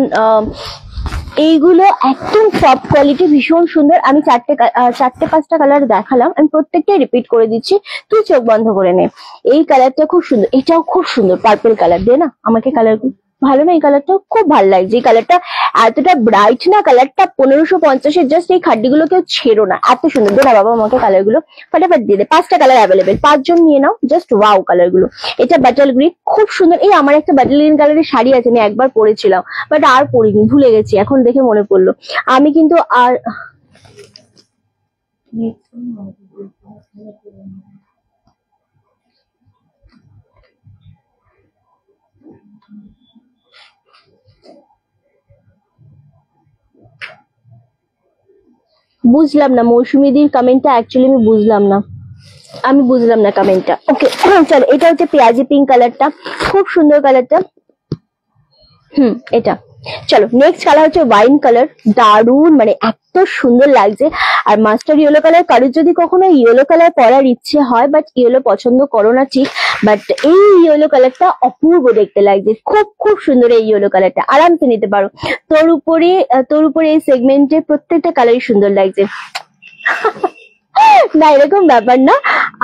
এইগুলো একদম টপ কোয়ালিটি, ভীষণ সুন্দর। আমি চারটে পাঁচটা কালার দেখালাম, আমি প্রত্যেকটাই রিপিট করে দিচ্ছি, তুই চোখ বন্ধ করে নে। এই কালারটা খুব সুন্দর, এটাও খুব সুন্দর, পার্পল কালার। দে না আমাকে কালার, ভালো না? এই কালারটা খুব ভালো লাগছে, এই কালারটা এতটা ব্রাইট না, কালারটা 1550-এর, জাস্ট এই খাড্ডিগুলো কেউ ছেড়ো না, এত সুন্দর। দে না বাবা আমাকে কালার গুলো, ফটাফট দিয়ে দে। 5টা কালার অ্যাভেলেবেল, 5 জন নিয়ে নাও, জাস্ট ওয়াও কালার গুলো। এটা বাটল গ্রিন, খুব সুন্দর। এই আমার একটা বাটল গ্রিন কালারের শাড়ি আছে, আমি একবার পরেছিলাম, বাট আর পরিনি, ভুলে গেছি, এখন দেখে মনে পড়লো। আমি কিন্তু আর বুঝলাম না মৌসুমীদির কমেন্টটা, অ্যাকচুয়ালি আমি বুঝলাম না কমেন্টটা। ওকে চলো, এটা হচ্ছে পেঁয়াজি পিঙ্ক কালারটা, খুব সুন্দর কালারটা। এটা চলো, নেক্সট কালার হচ্ছে ওয়াইন কালার, দারুন, মানে এত সুন্দর লাগছে। আর মাস্টার্ড ইয়েলো কালার, কারোর যদি কখনো ইয়েলো কালার পরার ইচ্ছে হয়, বাট ইয়েলো পছন্দ করো না ঠিক, বাট এই ইয়েলো কালারটা অপূর্ব দেখতে লাগছে, খুব খুব সুন্দর। এই ইয়েলো কালারটা আরামসে নিতে পারো। তোর উপরে এই সেগমেন্টের প্রত্যেকটা কালারই সুন্দর লাগছে। না এরকম ব্যাপার না,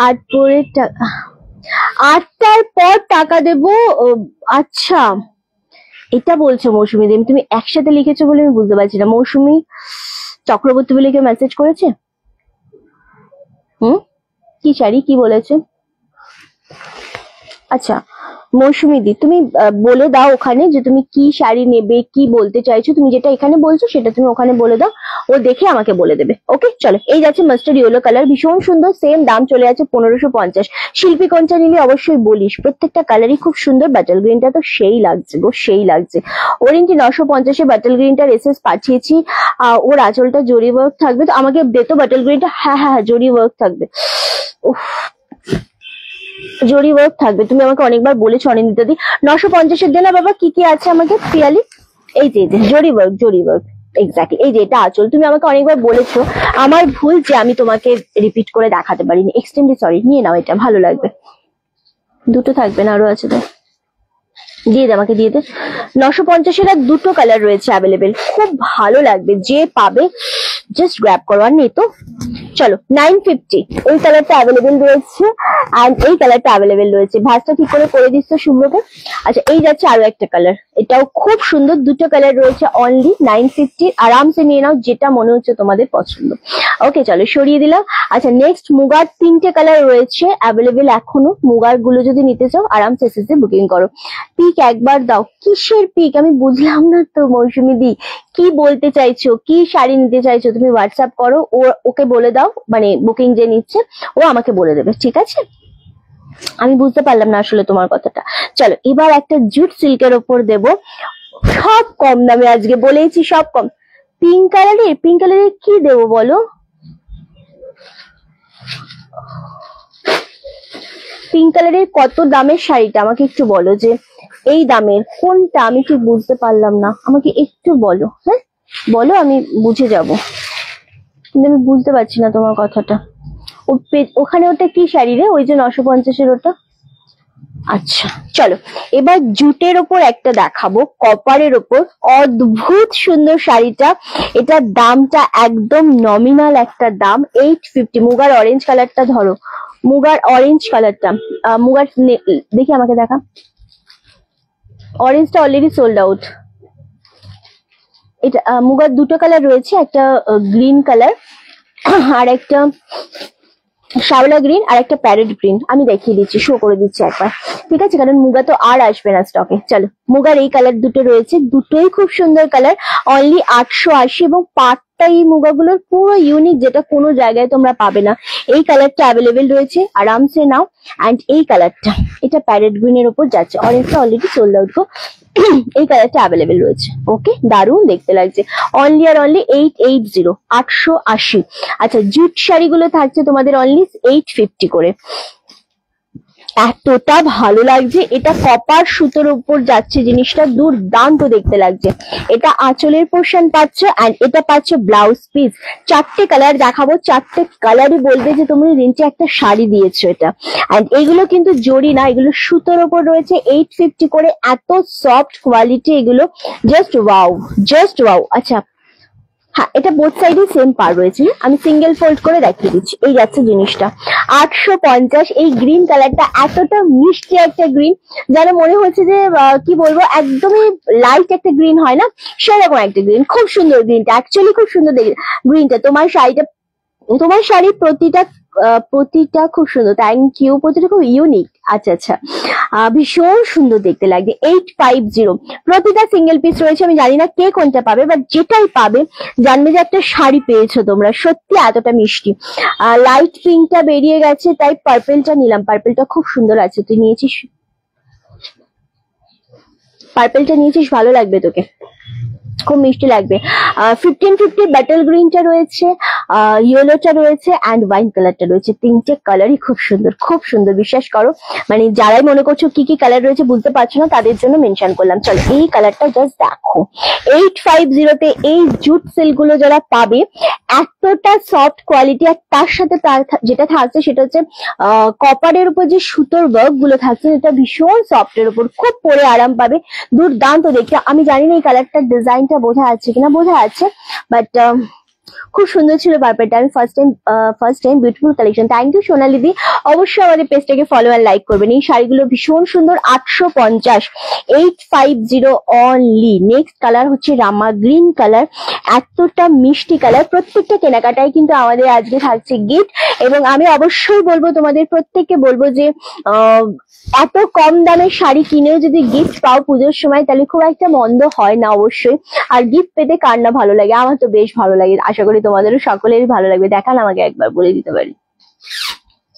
8টার পর টাকা দেবো। আচ্ছা এটা বলছো মৌসুমী দেব, তুমি একসাথে লিখেছো বলে আমি বুঝতে পারছি না। মৌসুমী চক্রবর্তী বলে কেউ মেসেজ করেছে? কি শাড়ি, কি বলেছে? আচ্ছা মৌসুমী দি, তুমি বলে দাও ওখানে যে তুমি কি শাড়ি নেবে, কি বলতে চাইছো। তুমি যেটা এখানে বলছো সেটা তুমি ওখানে বলে দাও, ও দেখে আমাকে বলে দেবে। ওকে চলো, এই যাচ্ছে মাস্টার্ড ইয়েলো কালার, ভীষণ সুন্দর, সেম দাম চলে যাচ্ছে 1550। শিল্পী কোনটা নিলে অবশ্যই বলিস, প্রত্যেকটা কালারই খুব সুন্দর। বাটল গ্রিনটা তো সেই লাগছে গো, সেই লাগছে। অরেঞ্জটি 950-এ, বাটল গ্রিনটার এসএস পাঠিয়েছি। ওর আঁচলটা জরি ওয়ার্ক থাকবে, তো আমাকে দে তো বাটল গ্রিনটা। হ্যাঁ হ্যাঁ হ্যাঁ, জরি ওয়ার্ক থাকবে। উফ, জরি ওয়ার্ক থাকবে, তুমি আমাকে অনেকবার বলেছো অনিন্দিতা দি। 950-এর দে না বাবা, কি কি আছে আমাকে পিয়ালি। এই যে জরি ওয়ার্ক এক্স্যাক্টলি, এই যে এটা আঁচল, তুমি আমাকে অনেকবার বলেছো, আমার ভুল যে আমি তোমাকে রিপিট করে দেখাতে পারিনি, এক্সট্রিমলি সরি। নিয়ে নাও, এটা ভালো লাগবে। দুটো থাকবে না, আরো আছে তো, দিয়ে দে আমাকে, দিয়ে দে। 950-এর আর দুটো কালার রয়েছে অ্যাভেলেবেল, খুব ভালো লাগবে, যে পাবে জাস্ট গ্র্যাব করো। আর নেই তো চলো, 950 এই কালারটা অ্যাভেলেবেল রয়েছে, আর এই কালারটা অ্যাভেলেবেল রয়েছে। ভাঁজটা ঠিক করে দিচ্ছ শুভ্রকে। আচ্ছা এই যাচ্ছে আরো একটা কালার, এটাও খুব সুন্দর, দুটো কালার রয়েছে অনলি 950। আরামসে নিয়ে নাও, যেটা মনে হচ্ছে তোমাদের পছন্দ। ওকে চলো, সরিয়ে দিলাম। আচ্ছা নেক্সট মুগার 3টে কালার রয়েছে অ্যাভেলেবেল এখনো, মুগার গুলো যদি নিতে চাও আরামসে এসএসসি বুকিং করো। পিক একবার দাও, কিসের পিক আমি বুঝলাম না তো মৌসুমী দি, কি বলতে চাইছো, কি শাড়ি নিতে চাইছো? তুমি হোয়াটসঅ্যাপ করো, ওকে বলে দাও, মানে বুকিং যে নিচ্ছে ও আমাকে বলে দেবে, ঠিক আছে? আমি বুঝতে পারলাম না আসলে তোমার কথাটা। চলো এবার একটা জুট সিল্কের ওপর দেব, সব কম দামে, আজকে বলেইছি সব কম। পিঙ্ক কালারের কি দেবো বলো? পিঙ্ক কালারের কত দামের শাড়িটা আমাকে একটু বলো, যে এই দামের কোনটা, আমি ঠিক বুঝতে পারলাম না, আমাকে একটু বলো। হ্যাঁ বলো, আমি বুঝে যাব, কিন্তু আমি বুঝতে পারছি না তোমার কথাটা। ওখানে ওটা কি শাড়ি রে, ওই যে 950-এর ওটা? আচ্ছা চলো, এবার জুটের ওপর একটা দেখাবো, কপারের ওপর, অদ্ভুত সুন্দর শাড়িটা। এটার দামটা একদম নমিনাল একটা দাম, 850। মুগার অরেঞ্জ কালারটা ধরো, মুগার অরেঞ্জ কালারটা, মুগার দেখি আমাকে দেখা, অরেঞ্জটা অলরেডি সোল্ড আউট। এটা মুগার দুটো কালার রয়েছে, একটা গ্রিন কালার আর একটা শ্যাওলা গ্রিন আর একটা প্যারেট গ্রিন। আমি দেখিয়ে দিচ্ছি, শো করে দিচ্ছি একবার, ঠিক আছে? কারণ মুগা তো আর আসবে না স্টকে। চলো, মুগার এই কালার দুটো রয়েছে, দুটোই খুব সুন্দর কালার, অনলি 880। এবং পাটটা এই মুগাগুলোর পুরো ইউনিক, যেটা কোনো জায়গায় তোমরা পাবে না। এই কালারটা অ্যাভেলেবেল রয়েছে, আরামসে নাও। অ্যান্ড এই কালারটা, এটা প্যারেট গ্রিনের ওপর যাচ্ছে, অরেঞ্জটা অলরেডি সোল্ড আউট গো। এই কালারটা অ্যাভেলেবেল রয়েছে। ওকে, দারুণ দেখতে লাগছে, অনলি আর অনলি 880, 880। আচ্ছা জুট শাড়িগুলো থাকছে তোমাদের অনলি 850 করে। এতটা ভালো লাগছে, এটা কপার সুতোর উপর যাচ্ছে, জিনিসটা দুর্দান্ত দেখতে লাগছে। এটা আঁচলের পোর্শন পাচ্ছ এন্ড এটা পাচ্ছ ব্লাউজ পিস। চারটে কালার দেখাবো, চারটে কালারই বলবে যে তুমি রিন্টে একটা শাড়ি দিয়েছো এটা। এন্ড এইগুলো কিন্তু জরি না, এগুলো সুতোর উপর রয়েছে, 850 করে, এত সফট কোয়ালিটি এগুলো, জাস্ট ওয়াও, জাস্ট ওয়াও। আচ্ছা হ্যাঁ, এটা বোথ সাইডে সেম পার রয়েছে, আমি সিঙ্গেল ফোল্ড করে দেখিয়ে দিচ্ছি। এই যাচ্ছে জিনিসটা 850। এই গ্রিন কালারটা এতটা মিষ্টি একটা গ্রিন, যেন মনে হচ্ছে যে কি বলবো, একদমই লাইট একটা গ্রিন হয় না, সেরকম একটা গ্রিন। খুব সুন্দর গ্রিনটা, অ্যাকচুয়ালি খুব সুন্দর গ্রিনটা। তোমার শাড়ির প্রতিটা খুব সুন্দর, থ্যাংক ইউ, প্রতিটা খুব ইউনিক। আচ্ছা আচ্ছা, ভীষণ সুন্দর দেখতে লাগবে। 850, প্রতিটা সিঙ্গেল পিস রয়েছে। আমি জানি না কে কোনটা পাবে, বাট যেটাই পাবে জানবে যে একটা শাড়ি পেয়েছো তোমরা, সত্যি এতটা মিষ্টি। লাইট পিঙ্কটা বেরিয়ে গেছে, তাই পার্পেলটা নিলাম। পার্পেলটা খুব সুন্দর আছে, তুই নিয়েছিস? পার্পেলটা নিয়েছিস, ভালো লাগবে তোকে, খুব মিষ্টি লাগবে। 1550 ব্যাটল গ্রিনটা রয়েছে, ইয়েলোটা রয়েছে এন্ড ওয়াইন কালারটা রয়েছে। তিনটে কালারই খুব সুন্দর, খুব সুন্দর, বিশ্বাস করো। মানে যারাই মনে করছো কি কি কালার রয়েছে বুঝতে পারছো না, তাদের জন্য মেনশন করলাম। চলো এই কালারটা জাস্ট দেখো, 850 তে এই জুট সিল্ক গুলো যারা পাবে, এতটা সফট কোয়ালিটি। আর তার সাথে যেটা থাকছে সেটা হচ্ছে কপারের উপর যে সুতোর ওয়ার্ক গুলো থাকছে, এটা ভীষণ সফটের উপর, খুব পরে আরাম পাবে, দুর্দান্ত দেখতে। আমি জানি না এই কালারটার ডিজাইনটা বোঝা যাচ্ছে কিনা, বোঝা যাচ্ছে, বাট খুব সুন্দর ছিল পার্পেলটা। আমি first time beautiful collection. Thank you Sonali di, অবশ্যই আমাদের পেজটাকে ফলো আর লাইক করবেন। এই শাড়িগুলো ভীষণ সুন্দর। 850, 850 অনলি। নেক্সট কালার হচ্ছে রামা গ্রিন কালার, এতটা মিষ্টি কালার। প্রত্যেকটা কেনাকাটায় কিন্তু আমাদের আজকে থাকছে গিফট, এবং আমি অবশ্যই বলবো তোমাদের প্রত্যেককে বলবো যে এত কম দামের শাড়ি কিনেও যদি গিফট পাও পুজোর সময়, তাহলে খুব একটা মন্দ হয় না অবশ্যই। আর গিফট পেতে কার না ভালো লাগে, আমার তো বেশ ভালো লাগে, আশা করি তোমাদেরও সকলেরই ভালো লাগবে। দেখান আমাকে একবার, বলে দিতে পারি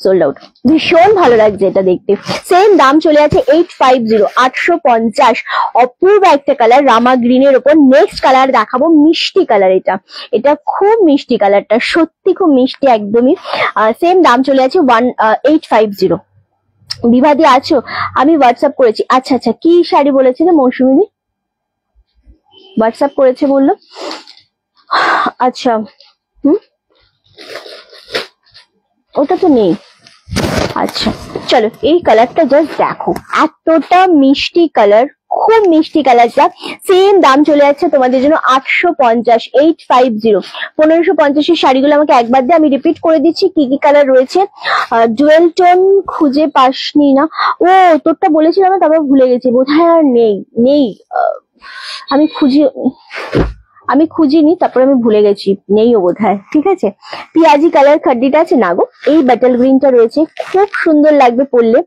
সোল্ড আউট। ভীষণ ভালো লাগছে এটা দেখতে। সেম দাম চলে আছে 850, 850। অপূর্ব একটা কালার রামা গ্রিনের ওপর। নেক্সট কালার দেখাবো, মিষ্টি কালার। এটা খুব মিষ্টি কালারটা, সত্যি খুব মিষ্টি একদমই। সেম দাম চলে আছে 850। বিবাদী আছো? আমি হোয়াটসঅ্যাপ করেছি। আচ্ছা আচ্ছা, কি শাড়ি বলেছিলে মৌসুমী? হোয়াটসঅ্যাপ করেছে বললো, আচ্ছা। ওটা তো নেই। আচ্ছা চলো, এই কালারটা জাস্ট দেখো, এতটা মিষ্টি কালার, খুব মিষ্টি কালারটা। সেম দাম চলে যাচ্ছে তোমাদের জন্য 850, 850। 1550 এর শাড়িগুলো আমাকে একবার দিয়ে আমি রিপিট করে দিচ্ছি কি কি কালার রয়েছে। ডুয়েল টোন খুঁজে পাসনি না? ও তোরটা বলেছিলাম না, তারপর ভুলে গেছি বোধহয়, আর নেই। আমি খুঁজিনি, তারপরে আমি ভুলে গেছি, নেইও বোধহয়। ঠিক আছে, পিয়াজি কালার খাড্ডিটা আছে না গো। এই ব্যাটল গ্রিনটা রয়েছে, খুব সুন্দর লাগবে পরলে।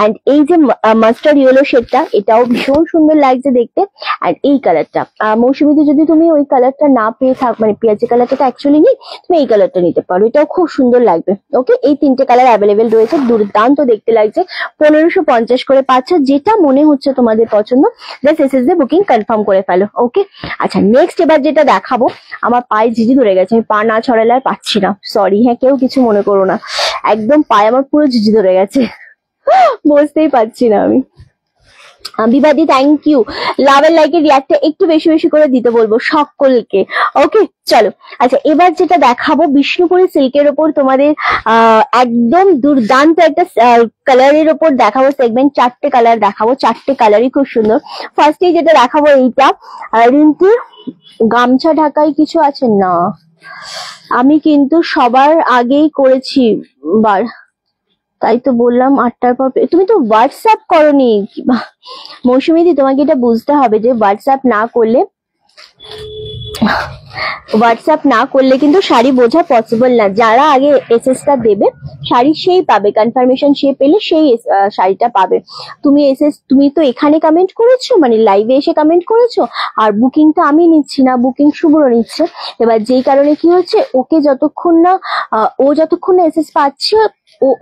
এন্ড এই যে মাস্টার্ড ইয়েলো শেডটা, এটাও ভীষণ সুন্দর লাগছে দেখতে। এন্ড এই কালারটা মৌসুমীতে যদি তুমি ওই কালারটা না পেয়ে থাক, মানে পেঁয়াজি কালারটা তো অ্যাকচুয়ালি নেই, তুমি এই কালারটা নিতে পারো, এটাও খুব সুন্দর লাগবে। ওকে, এই তিনটে কালার অ্যাভেলেবেল রয়েছে, দুর্দান্ত দেখতে লাগছে। 1550 করে পাচ্ছ। যেটা মনে হচ্ছে তোমাদের পছন্দ, জাস্ট এসএসডি বুকিং কনফার্ম করে ফেলো। ওকে, আচ্ছা নেক্সট এবার যেটা দেখাবো, আমার পায়ে ঝিঝি ধরে গেছে, আমি পা না ছড়ালে আর পাচ্ছি না, সরি। হ্যাঁ, কেউ কিছু মনে করো না, একদম পায়ে আমার পুরো ঝিঝি ধরে গেছে, বসতেই পারছি না আমি। বিবাদী থ্যাংক ইউ। লাভ এর লাইকের রিয়াক্টটা একটু বেশি বেশি করে দিতে বলবো সকলকে। ওকে চলো, আচ্ছা এবার যেটা দেখাবো, বিষ্ণুপুরি সিল্কের ওপর তোমাদের একদম দুর্দান্ত একটা কালারের ওপর দেখাবো সেগমেন্ট। 4টে কালার দেখাবো, 4টে কালারই খুব সুন্দর। ফার্স্টে যেটা দেখাবো এইটা, রিন্টির গামছা ঢাকাই কিছু আছে না, আমি কিন্তু সবার আগেই করেছি বার, তাই তো বললাম 8টার পর। তুমি তো হোয়াটসঅ্যাপ করোনি মৌসুমীদি, তোমাকে এটা বুঝতে হবে যে হোয়াটসঅ্যাপ না করলে কিন্তু শাড়ি বোঝা পসিবল না। যারা আগে এসএসটা দেবে শাড়ি, সেই পাবে কনফার্মেশন, সে পেলে সেই শাড়িটা পাবে। তুমি তো এখানে কমেন্ট করেছো, মানে লাইভে এসে কমেন্ট করেছো, আর বুকিং তো আমি নিচ্ছি না, বুকিং শুভ্র নিচ্ছে। এবার যেই কারণে কি হচ্ছে, ও যতক্ষণ না এসএস পাচ্ছে,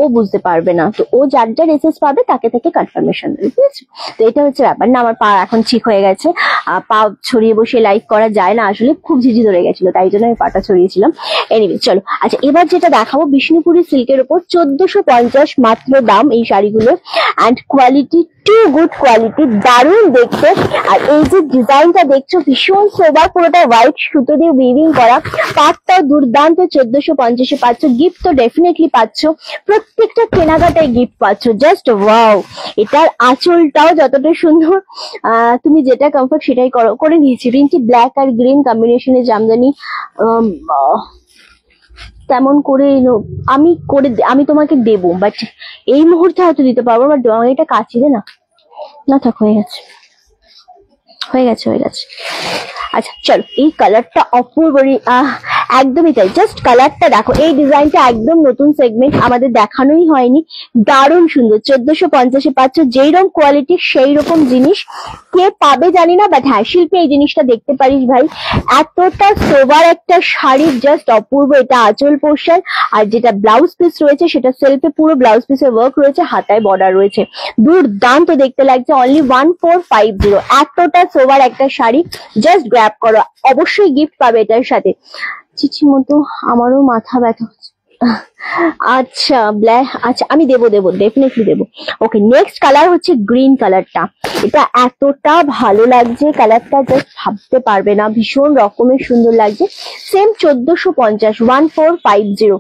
ও বুঝতে পারবে না। তো ও যার এসএস পাবে তাকে কনফার্মেশন দেবে, বুঝেছো? তো এটা হচ্ছে ব্যাপার না। আমার পা এখন ঠিক হয়ে গেছে, পা ছড়িয়ে বসে লাইভ করা যায় না আসলে, খুব ঝিঝি ধরে গেছিল, তাই জন্য আমি পাটা ছড়িয়েছিলাম। এনিওয়ে চলো, আচ্ছা এবার যেটা দেখাবো বিষ্ণুপুরি সিল্কের উপর 1450 মাত্র দাম এই শাড়িগুলো, and quality to good quality, দারুণ দেখতে। আর এই যে ডিজাইনটা দেখছো ভীষণ সোবার, পুরোটা হোয়াইট সুতো দিয়ে উইভিং করা, পাটটাও দুর্দান্ত 1450-এ পাচ্ছ। গিফট তো ডেফিনেটলি পাচ্ছ, প্রত্যেকটা কেনাকাটায় গিফট পাচ্ছ, জাস্ট ওয়াও। এটার আঁচলটাও যতটা সুন্দর, তুমি যেটা কমফর্ট সেটাই করে নিয়েছি। রিঙ্কি ব্ল্যাক আর গ্রিন কম্বিনেশনের জামদানি, তেমন করে আমি তোমাকে দেবো, বাট এই মুহূর্তে হয়তো দিতে পারবো, বাট আমাকে এটা কাচি দে না। না থাক, হয়ে গেছে হয়ে গেছে হয়ে গেছে। আচ্ছা চলো, এই কালারটা অপূর্ব, একদমই তাই, জাস্ট কালারটা দেখো। এই ডিজাইনটা একদম নতুন সেগমেন্ট, আমাদের দেখানোই হয়নি, দারুণ সুন্দর। 1450-এ পাচ্ছ, যেই রকম কোয়ালিটি সেই রকম জিনিস কে পাবে জানি না, বাট হ্যাঁ শিল্পী এই জিনিসটা দেখতে পারিস ভাই, এতটা সোবার একটা শাড়ি, জাস্ট অপূর্ব। এটা আঁচল পোর্শন, আর যেটা ব্লাউজ পিস রয়েছে সেটা সেলফে পুরো ব্লাউজ পিসের ওয়ার্ক রয়েছে, হাতায় বর্ডার রয়েছে, দুর্দান্ত দেখতে লাগছে। অনলি 1450, এতটা সোবার একটা শাড়ি, জাস্ট গ্র্যাব করো, অবশ্যই গিফট পাবে এটার সাথে। চিচি মতো আমারও মাথা ব্যথা হচ্ছে। আচ্ছা আচ্ছা আমি দেবো ডেফিনেটলি দেবো। ওকে, নেক্সট কালার হচ্ছে গ্রিন কালারটা। এটা এতটা ভালো লাগছে কালারটা, জাস্ট ভাবতে পারবে না, ভীষণ রকমের সুন্দর লাগছে। সেম 1450, 1450,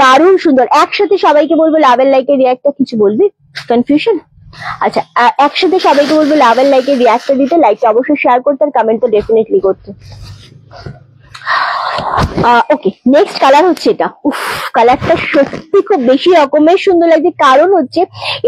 দারুণ সুন্দর। একসাথে সবাইকে বলবো লাভ এন্ড লাইকের রিয়াক্টটা, কিছু বলবি? কনফিউশন? আচ্ছা, একসাথে সবাইকে বলবো লাভ এন্ড লাইকের রিয়াক্টটা দিতে, লাইকটা অবশ্যই শেয়ার করতে, আর কমেন্ট তো ডেফিনেটলি করতে। ওকে, নেক্সট কালার হচ্ছে এটা। উফ, কালারটা সত্যি খুব বেশি রকমের সুন্দর লাগছে, কারণ হচ্ছে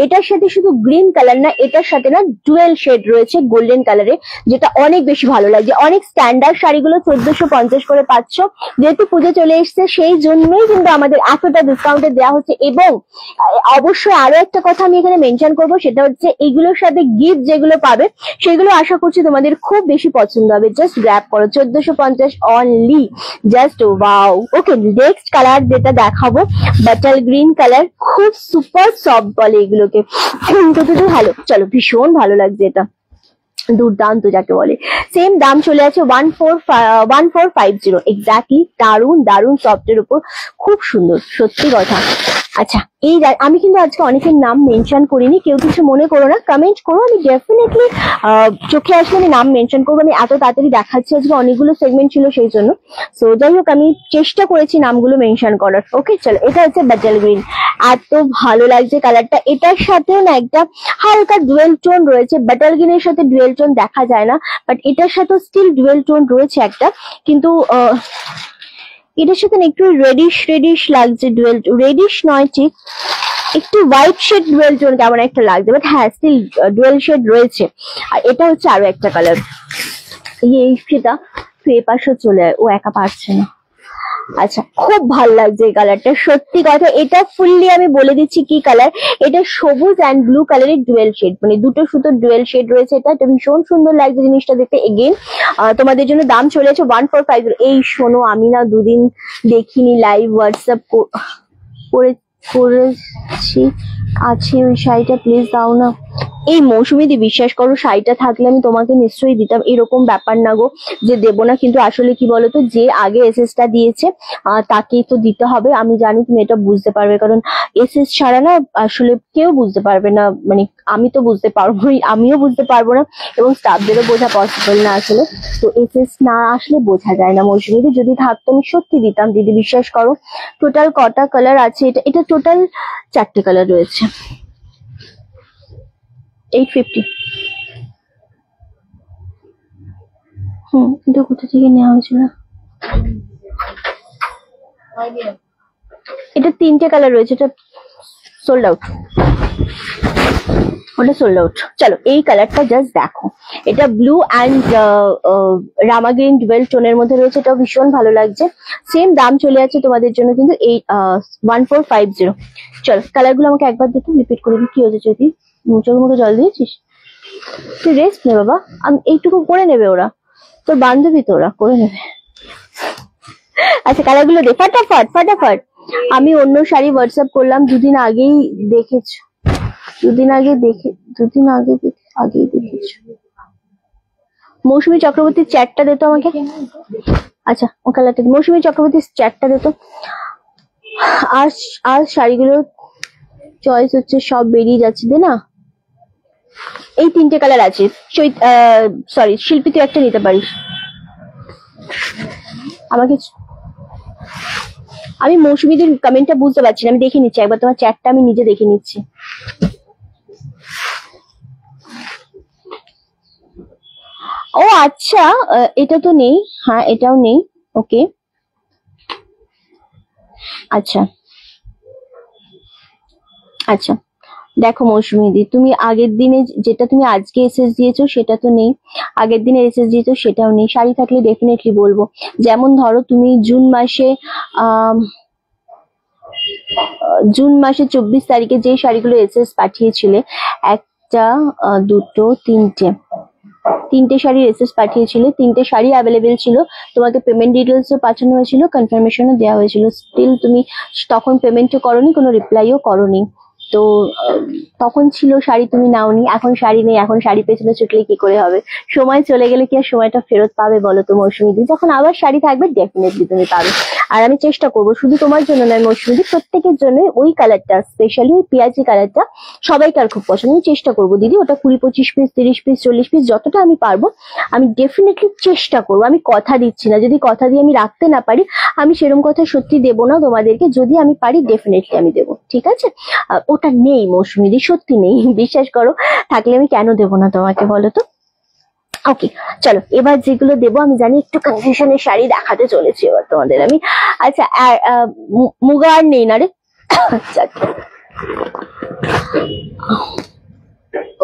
এটার সাথে শুধু গ্রিন কালার না, এটার সাথে না ডুয়েল শেড রয়েছে গোল্ডেন কালারে, যেটা অনেক বেশি ভালো লাগছে। অনেক স্ট্যান্ডার্ড শাড়িগুলো 1450 করে পাচ্ছ, যেহেতু পুজো চলে এসছে সেই জন্যই কিন্তু আমাদের এতটা ডিসকাউন্টে দেওয়া হচ্ছে। এবং অবশ্যই আরো একটা কথা আমি এখানে মেনশন করবো, সেটা হচ্ছে এগুলোর সাথে গিফট যেগুলো পাবে সেগুলো আশা করছি তোমাদের খুব বেশি পছন্দ হবে। জাস্ট গ্র্যাব করো, 1450 অনলি, জাস্ট ওয়াও। ওকে, নেক্সট কালার যেটা দেখাবো বাটাল গ্রিন কালার, খুব সুপার সফট বলে এগুলোকে, ভালো। চলো, ভীষণ ভালো লাগছে এটা, দুর্দান্ত যাকে বলে। সেম দাম চলে আছে 1450, এক্স্যাক্টলি। দারুণ দারুণ সফটের উপর, খুব সুন্দর, সত্যি কথা। আচ্ছা, এই আমি কিন্তু আজকে অনেকের নাম মেনশন করিনি, কেউ কিছু মনে করো না, কমেন্ট করো, আমি ডেফিনেটলি চোখে আসলে আমি নাম মেনশন করবো। আমি এত তাড়াতাড়ি দেখাচ্ছি আজকে, অনেকগুলো সেগমেন্ট ছিল সেই জন্য। সো যাই হোক, আমি চেষ্টা করেছি নামগুলো মেনশন করার। ওকে চলো, এটা হচ্ছে বাটাল গ্রিন, এত ভালো লাগছে কালারটা। এটার সাথেও না একটা হালকা ডুয়েল টোন রয়েছে, বাটাল গ্রিনের সাথে ডুয়েল টোন দেখা যায় না, বাট এটার সাথেও স্টিল ডুয়েল টোন রয়েছে একটা, কিন্তু এটার সাথে একটু রেডিশ লাগছে, রেডিশ নয় ঠিক, একটু হোয়াইট শেড ডুয়েল টোন কেমন একটা লাগছে, বাট হ্যাঁ স্টিল ডুয়েল শেড রয়েছে। আর এটা হচ্ছে আরো একটা কালার, এই সেটা তুই এ পাশে চলে আয়, ও একা পারছে না। আচ্ছা, খুব ভালো লাগছে এই কালারটা, সত্যি কথা। এটা ফুললি আমি বলে দিচ্ছি কি কালার, এটা সবুজ অ্যান্ড ব্লু কালারের ডুয়েল শেড, মানে দুটো সুতোর ডুয়েল শেড রয়েছে। এটা ভীষণ সুন্দর লাগছে জিনিসটা দেখতে। এগেন তোমাদের জন্য দাম চলে আছে 1450। এই শোনো, আমি না দুদিন দেখিনি, লাইভ হোয়াটসঅ্যাপ করেছি, আছে ওই শাড়িটা, প্লিজ দাও না। এই মৌসুমীদি, বিশ্বাস করো, শাড়িটা থাকলে আমি তোমাকে নিশ্চয়ই দিতাম, এরকম ব্যাপার না গো যে দেবো না। কিন্তু আসলে কি বলতো, যে আগে এসএসটা দিয়েছে তাকেই তো দিতে হবে। আমি জানি তুমি এটা বুঝতে পারবে, কারণ এসএস ছাড়া না আসলে কেউ বুঝতে পারবে না, মানে আমি তো বুঝতে পারবোই, আমিও বুঝতে পারবো না, এবং স্টাফদেরও বোঝা পসিবল না আসলে। তো এসএস না আসলে বোঝা যায় না। মৌসুমীদি যদি থাকতো আমি সত্যি দিতাম দিদি, বিশ্বাস করো। টোটাল কটা কালার আছে এটা টোটাল 4টে কালার রয়েছে। 850। এটা কোথা থেকে নেওয়া হয়েছিল? এটা 3টে কালার রয়েছে, এটা সোল্ড আউট, ওটা সোল্ড আউট। চলো, এই কালারটা জাস্ট দেখো, এটা blue and Rama green dual টোনের মধ্যে রয়েছে, এটাও ভীষণ ভালো লাগছে। সেম দাম চলে আছে তোমাদের জন্য কিন্তু এই 1450। চলো, কালার গুলো আমাকে একবার দেখে রিপিট করে দিই। কি হয়েছে যদি চোখের মুখে জল দিয়েছিস? তুই রেস্ট নে বাবা, আমি এইটুকু করে নেবে ওরা, তোর বান্ধবী তো, ওরা করে নেবে। আচ্ছা, কালার গুলো দে ফটাফট। আমি অন্য শাড়ি হোয়াটসঅ্যাপ করলাম, দুদিন আগেই দেখেছো, আগেই দেখেছো। মৌসুমী চক্রবর্তীর চ্যাটটা দে তো আমাকে। আচ্ছা ও কালারটা মৌসুমী চক্রবর্তী চ্যাটটা দে তো। আর আর শাড়িগুলো চয়েস হচ্ছে সব বেরিয়ে যাচ্ছে দে না। এই তিনটে কালার আছে, সরি শিল্পী তুই একটা নিতে পারিস। আমাকে আমি মৌসুমীদের কমেন্টটা বুঝতে পারছি না, আমি দেখে নিচ্ছি একবার, তোমার চ্যাটটা আমি নিজে দেখে নিচ্ছি। ও আচ্ছা এটা তো নেই, হ্যাঁ এটাও নেই, ওকে আচ্ছা আচ্ছা। দেখো মৌসুমীদি, তুমি আগের দিনে যেটা তুমি আজকে এসএস দিয়েছো সেটা তো নেই, আগের দিনে এসএস দিয়েছো সেটাও নেই। শাড়ি থাকলে ডেফিনেটলি বলবো। যেমন ধরো তুমি জুন মাসে 24 তারিখে যে শাড়িগুলো এসএস পাঠিয়েছিলে, একটা দুটো তিনটে শাড়ি এসএস পাঠিয়েছিলে, তিনটে শাড়ি অ্যাভেলেবেল ছিল, তোমাকে পেমেন্ট ডিটেলসও পাঠানো হয়েছিল, কনফার্মেশনও দেওয়া হয়েছিল, স্টিল তুমি তখন পেমেন্টও করোনি, কোনো রিপ্লাইও করোনি। তো তখন ছিল শাড়ি, তুমি নাওনি, এখন শাড়ি নেই, এখন শাড়ি পেছনে ছুটলে কি করে হবে? সময় চলে গেলে কি আর সময়টা ফেরত পাবে বলো তো মৌসুমীদি? যখন আবার শাড়ি থাকবে ডেফিনেটলি তুমি পাবে। আর আমি চেষ্টা করবো শুধু তোমার জন্য নয় মৌসুমীদি, প্রত্যেকের জন্য ওই কালারটা, স্পেশালি ওই পেঁয়াজি কালারটা সবাইকার খুব পছন্দ। আমি চেষ্টা করবো দিদি, ওটা 20-25 পিস, 30 পিস, 40 পিস, যতটা আমি পারবো আমি ডেফিনেটলি চেষ্টা করবো। আমি কথা দিচ্ছি না, যদি কথা দিয়ে আমি রাখতে না পারি আমি সেরকম কথা সত্যি দেবো না তোমাদেরকে, যদি আমি পারি ডেফিনেটলি আমি দেবো, ঠিক আছে? ওটা নেই মৌসুমীদি, সত্যি নেই, বিশ্বাস করো, থাকলে আমি কেন দেবো না তোমাকে বলো তো? ওকে চলো এবার যেগুলো দেবো, আমি জানি একটু কনফিউশনের শাড়ি দেখাতে চলেছি এবার তোমাদের আমি। আচ্ছা মুগা আর নেই না রে? আচ্ছা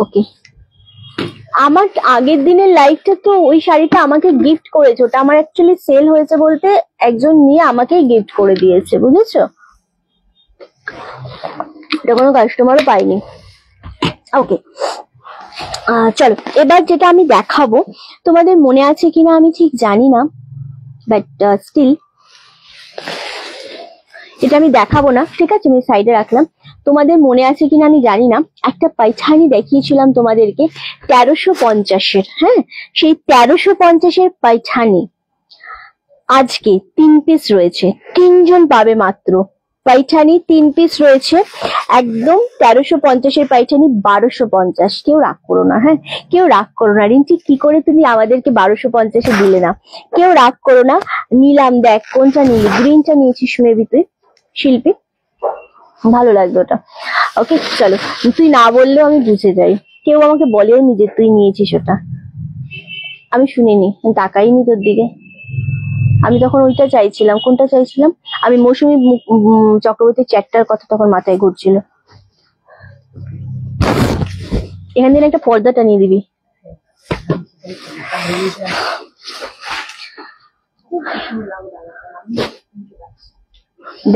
ওকে। আমার আগের দিনের লাইফটা তো ওই শাড়িটা আমাকে গিফট করেছে, ওটা আমার অ্যাকচুয়ালি সেল হয়েছে বলতে একজন নিয়ে আমাকেই গিফট করে দিয়েছে, বুঝেছো? এটা কোনো কাস্টমারও পাইনি। ওকে চলো এবার যেটা আমি দেখাবো, তোমাদের মনে আছে কিনা আমি ঠিক জানি না, বাট স্টিল এটা আমি দেখাবো না, ঠিক আছে, আমি সাইডে রাখলাম। তোমাদের মনে আছে কিনা আমি জানি না, একটা পাইঠানি দেখিয়েছিলাম তোমাদেরকে 1350-এর, হ্যাঁ, সেই 1350-এর পাইঠানি আজকে 3 পিস রয়েছে, 3 জন পাবে মাত্র। পাইঠানি 3 পিস রয়েছে, একদম 1350-এর পাইঠানি 1250। কেউ রাগ করো না, হ্যাঁ কেউ রাগ করো না। রিন্টি কি করে তুমি আমাদেরকে 1250-এ দিলে না? কেউ রাগ করো না, নিলাম। দেখ কোনটা নিলি, গ্রিনটা নিয়েছিস মেবি তুই শিল্পী, ভালো লাগবে ওটা। ওকে চলো, তুই না বললেও আমি বুঝে যাই, কেউ আমাকে বলেও নি যে তুই নিয়েছিস ওটা, আমি শুনিনি, তাকাইনি তোর দিকে। আমি তখন ওইটা চাইছিলাম, কোনটা চাইছিলাম, আমি মৌসুমী চক্রবর্তীর চ্যাটটার কথা তখন মাথায় ঘুরছিল। এখান থেকে একটা পর্দা টানিয়ে দিবি।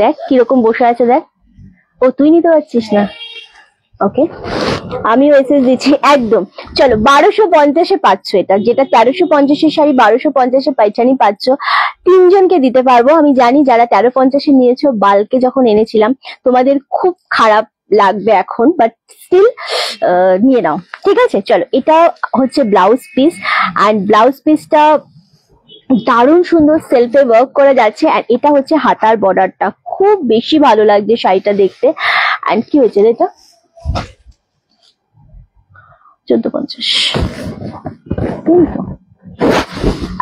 দেখ কিরকম বসে আছে, দেখ। ও তুই নিতে পারছিস না, ওকে আমি মেসেজ দিচ্ছি একদম। চলো 1250-এ পাচ্ছ এটা, যেটা 1350-এর শাড়ি 1250-এ পাইচানি পাচ্ছ। 3 জনকে দিতে পারবো। আমি জানি যারা 1350-এ নিয়েছো, বাল্কে যখন এনেছিলাম তোমাদের খুব খারাপ লাগবে এখন, বাট স্টিল নিয়ে নাও, ঠিক আছে? চলো এটা হচ্ছে ব্লাউজ পিস, অ্যান্ড ব্লাউজ পিসটা দারুণ সুন্দর সেলফে ওয়ার্ক করা যাচ্ছে, আর এটা হচ্ছে হাতার বর্ডারটা, খুব বেশি ভালো লাগছে শাড়িটা দেখতে। অ্যান্ড কি হয়েছে এটা 1450।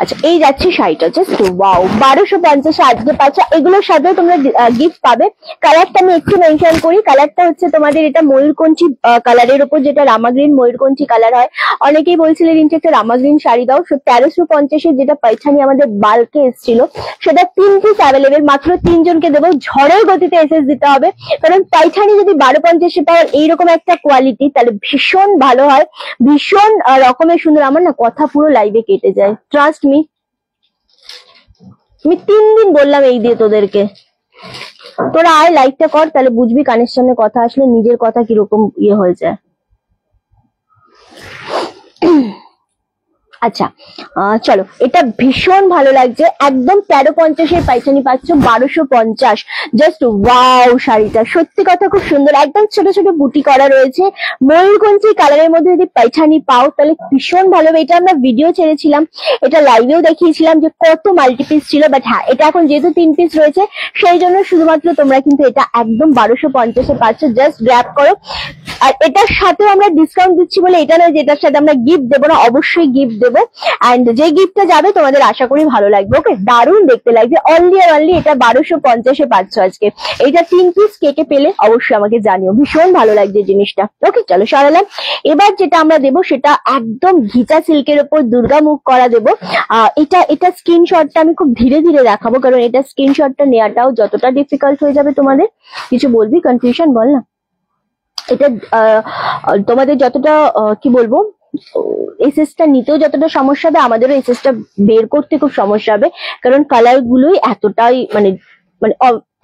আচ্ছা এই যাচ্ছে শাড়িটা, জাস্ট ওয়াও, 1250 আজকে পাচ্ছ। এগুলোর সাথে তোমরা গিফট পাবে। কালারটা আমি একটু মেনশন করি, কালারটা হচ্ছে তোমাদের এটা ময়ূরকঞ্চি কালারের উপর, যেটা রামা গ্রিন ময়ূরকঞ্চি কালার হয়। অনেকেই বলছিলেন রিন্টি একটা রামা গ্রিন শাড়ি দাও। 1350-এর যেটা পাইছানি আমাদের বাল্কে এসেছিল, সেটা 3 পিস অ্যাভেলেবেল, মাত্র 3 জনকে দেবো। ঝড়ের গতিতে এসএস দিতে হবে, কারণ পাইছানি যদি 1250-এ পাওয়ার এইরকম একটা কোয়ালিটি, তাহলে ভীষণ ভালো হয়, ভীষণ রকমের সুন্দর। আমার না কথা পুরো লাইভে কেটে যায়, ট্রাস্ট মি। আমি 3 দিন বললাম এই দিয়ে তোদেরকে, তোরা আয় লাইকটা কর, তাহলে বুঝবি কানের সামনে কথা আসলে নিজের কথা কিরকম ইয়ে হয়ে যায়। আচ্ছা, চলো, এটা ভীষণ ভালো লাগছে, একদম 1350-এর পাইচানি পাচ্ছ 1250। জাস্ট ওয়াও শাড়িটা, সত্যি কথা খুব সুন্দর, একদম ছোট ছোট বুটি করা রয়েছে, ময়ূরকঞ্চি কালারের মধ্যে যদি পাইচানি পাও তাহলে ভীষণ ভালো হবে। এটা আমরা ভিডিও ছেড়েছিলাম, এটা লাইভেও দেখিয়েছিলাম যে কত মাল্টিপিস ছিল, বাট হ্যাঁ এটা এখন যেহেতু 3 পিস রয়েছে সেই জন্য শুধুমাত্র তোমরা কিন্তু এটা একদম 1250-এ পাচ্ছ। জাস্ট গ্র্যাব করো। আর এটার সাথেও আমরা ডিসকাউন্ট দিচ্ছি বলে এটা নয় যে এটার সাথে আমরা গিফট দেবো না, অবশ্যই গিফট দেবো। এন্ড যে গিফটটা যাবে তোমাদের আশা করি ভালো লাগবে। ওকে, দারুণ দেখতে লাগছে, অনলি আর অনলি এটা 1250-এ পাচ্ছ আজকে। এইটা 3 পিস কে কে পেলে অবশ্যই আমাকে জানিও, ভীষণ ভালো লাগছে জিনিসটা। ওকে চলো সরালাম। এবার যেটা আমরা দেবো সেটা একদম ঘিচা সিল্কের উপর দুর্গা মুখ করা দেবো। এটা স্ক্রিনশটটা আমি খুব ধীরে ধীরে দেখাবো, কারণ এটা স্ক্রিনশটটা নেওয়াটাও যতটা ডিফিকাল্ট হয়ে যাবে তোমাদের। কিছু বলবি, কনফিউশন বল না। এটা তোমাদের যতটা কি বলবো, এসএসটা নিতেও যতটা সমস্যা হবে, আমাদেরও এসএসটা বের করতে খুব সমস্যা হবে, কারণ কালার গুলোই এতটাই মানে মানে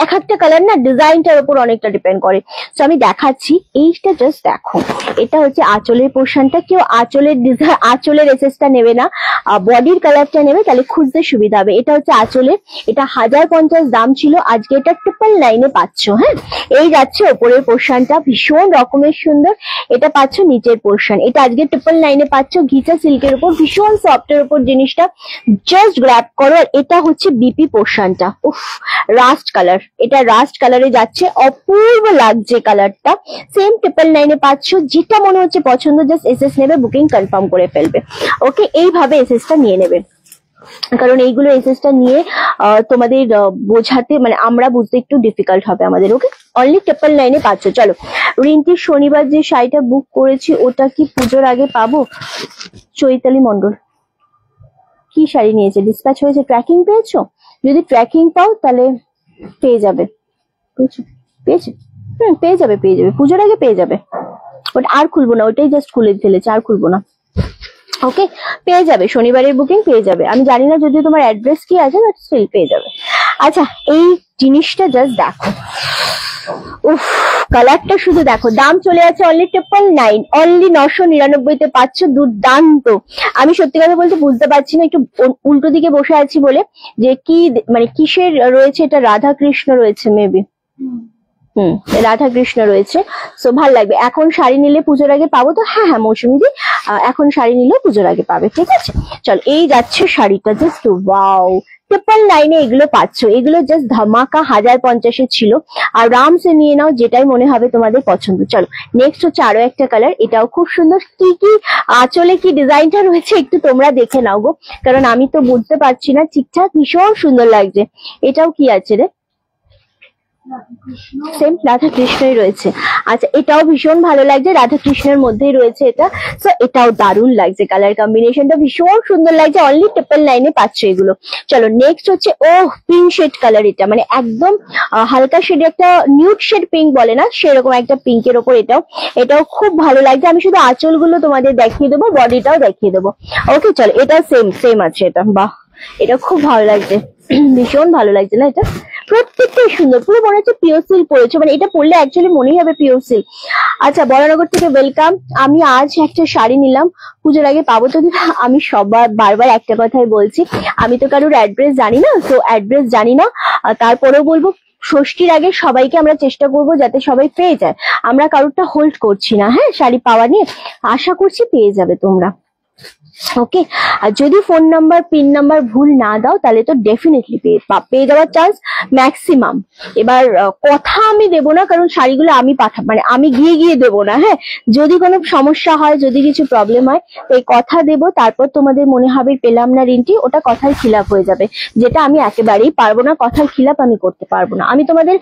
এক একটা কালার না ডিজাইনটার উপর অনেকটা ডিপেন্ড করে। তো আমি দেখাচ্ছি, এইটা জাস্ট দেখো, এটা হচ্ছে আঁচলের পোর্শনটা। কেউ আঁচলের ডিজাইন, আঁচলের এসএসটা নেবে না, বডির কালারটা নেবে, তাহলে খুঁজতে সুবিধা হবে। এটা হচ্ছে আঁচলের, এটা 1050 দাম ছিল, আজকে এটা 999-এ পাচ্ছ। হ্যাঁ, এই যাচ্ছে ওপরের পোর্শনটা, ভীষণ রকমের সুন্দর। এটা পাচ্ছ নিচের পোর্শন, এটা আজকে 999-এ পাচ্ছ, ঘিচা সিল্কের উপর, ভীষণ সফটের উপর জিনিসটা। জাস্ট গ্র্যাব করো। আর এটা হচ্ছে বিপি পোর্শনটা, উফ রাস্ট কালার, এটা রাস্ট কালারে যাচ্ছে, অপূর্ব লাগছে কালারটা। সেম 999-এ পাচ্ছ। যেটা মনে হচ্ছে পছন্দ জাস্ট এসএস নেবে, বুকিং কনফার্ম করে ফেলবে। ওকে, এইভাবে এসএসটা নিয়ে নেবে, কারণ এইগুলো এসএসটা নিয়ে তোমাদের বোঝাতে মানে আমরা বুঝতে একটু ডিফিকাল্ট হবে আমাদের। ওকে, অনলি 999-এ পাচ্ছ। চলো, রিন্টির শনিবার যে শাড়িটা বুক করেছি ওটা কি পুজোর আগে পাবো? চৈতালি মন্ডল কি শাড়ি নিয়েছে, ডিসপ্যাচ হয়েছে, ট্র্যাকিং পেয়েছো? যদি ট্র্যাকিং পাও তাহলে পেয়ে যাবে। পেয়েছে? পেয়ে যাবে, পেয়ে যাবে, পুজোর আগে পেয়ে যাবে। ওটা আর খুলবো না, ওটাই জাস্ট খুলে ফেলেছে, আর খুলবো না। ওকে, পেয়ে যাবে, শনিবারের বুকিং পেয়ে যাবে। আমি জানি না যদি তোমার অ্যাড্রেস কি আছে, বাট স্টিল পেয়ে যাবে। আচ্ছা, এই জিনিসটা জাস্ট দেখো, উফ কালারটা শুধু দেখো। দাম চলে আছে অনলি 999, অনলি 999-তে পাচ্ছ, দুর্দান্ত। আমি সত্যি কথা বলতে বুঝতে পারছি না, একটু উল্টো দিকে বসে আছি বলে, যে কি মানে কিসের রয়েছে এটা, রাধা কৃষ্ণ রয়েছে মেবি, রাধা কৃষ্ণ রয়েছে। সো ভাল লাগবে। এখন শাড়ি নিলে পুজোর আগে পাবো তো? হ্যাঁ হ্যাঁ মৌসুমীদি, এখন শাড়ি নিলেও পুজোর আগে পাবে, ঠিক আছে। চল, এই যাচ্ছে শাড়িটা, জাস্ট ওয়াও, 999-এ এগুলো পাচ্ছ। এগুলো জাস্ট ধামাকা 1050-এ ছিল। আরামসে নিয়ে নাও, যেটাই মনে হবে তোমাদের পছন্দ। চলো, নেক্সট হচ্ছে আরো একটা কালার, এটাও খুব সুন্দর। কি কি আঁচলে কি ডিজাইনটা রয়েছে একটু তোমরা দেখে নাও গো, কারণ আমি তো বুঝতে পারছি না ঠিকঠাক। ভীষণ সুন্দর লাগছে। এটাও কি আছে রে? সেম রাধা কৃষ্ণই রয়েছে। আচ্ছা, এটাও ভীষণ ভালো লাগছে, রাধা কৃষ্ণের মধ্যেই রয়েছে এটা। সো এটাও দারুণ লাগছে, কালার কম্বিনেশনটা ভীষণ সুন্দর লাগছে। অনলি 999-এ পাচ্ছ এগুলো। চলো, নেক্সট হচ্ছে পিঙ্ক শেড কালার। এটা মানে একদম হালকা শেড, একটা নিউড শেড পিঙ্ক বলে না, সেরকম একটা পিঙ্কের ওপর এটাও খুব ভালো লাগছে। আমি শুধু আঁচলগুলো তোমাদের দেখিয়ে দেবো, বডিটাও দেখিয়ে দেবো। ওকে চলো, এটা সেম আছে এটা। বাহ, এটা খুব ভালো লাগছে, ভীষণ ভালো লাগছে না? এটা প্রত্যেকটাই সুন্দর, পুরো মনে হচ্ছে পিওর সিল্ক পরেছো, মানে এটা পরলে অ্যাকচুয়ালি মনেই হবে পিওর সিল্ক। আচ্ছা, বরানগর থেকে ওয়েলকাম। আমি আজ একটা শাড়ি নিলাম, পুজোর আগে পাবো তো? আমি বারবার একটা কথাই বলছি, আমি তো কারোর অ্যাড্রেস জানি না, তো অ্যাড্রেস জানি না, তারপরেও বলবো ষষ্ঠীর আগে সবাইকে আমরা চেষ্টা করব যাতে সবাই পেয়ে যায়। আমরা কারোরটা হোল্ড করছি না, হ্যাঁ, শাড়ি পাওয়া নিয়ে। আশা করছি পেয়ে যাবে তোমরা। ওকে, আর যদি ফোন নাম্বার পিন নাম্বার ভুল না দাও তাহলে তো ডেফিনেটলি পেয়ে যাওয়ার চান্স ম্যাক্সিমাম। এবার কথা আমি দেবো না, কারণ শাড়িগুলো আমি মানে আমি গিয়ে দেবো না। হ্যাঁ, যদি কোনো সমস্যা হয়, যদি কিছু প্রবলেম হয়, তো এই কথা দেবো, তারপর তোমাদের মনে হবে পেলাম না রিন্টি, ওটা কথার খিলাপ হয়ে যাবে, যেটা আমি একেবারেই পারবো না। কথার খিলাপ আমি করতে পারবো না। আমি তোমাদের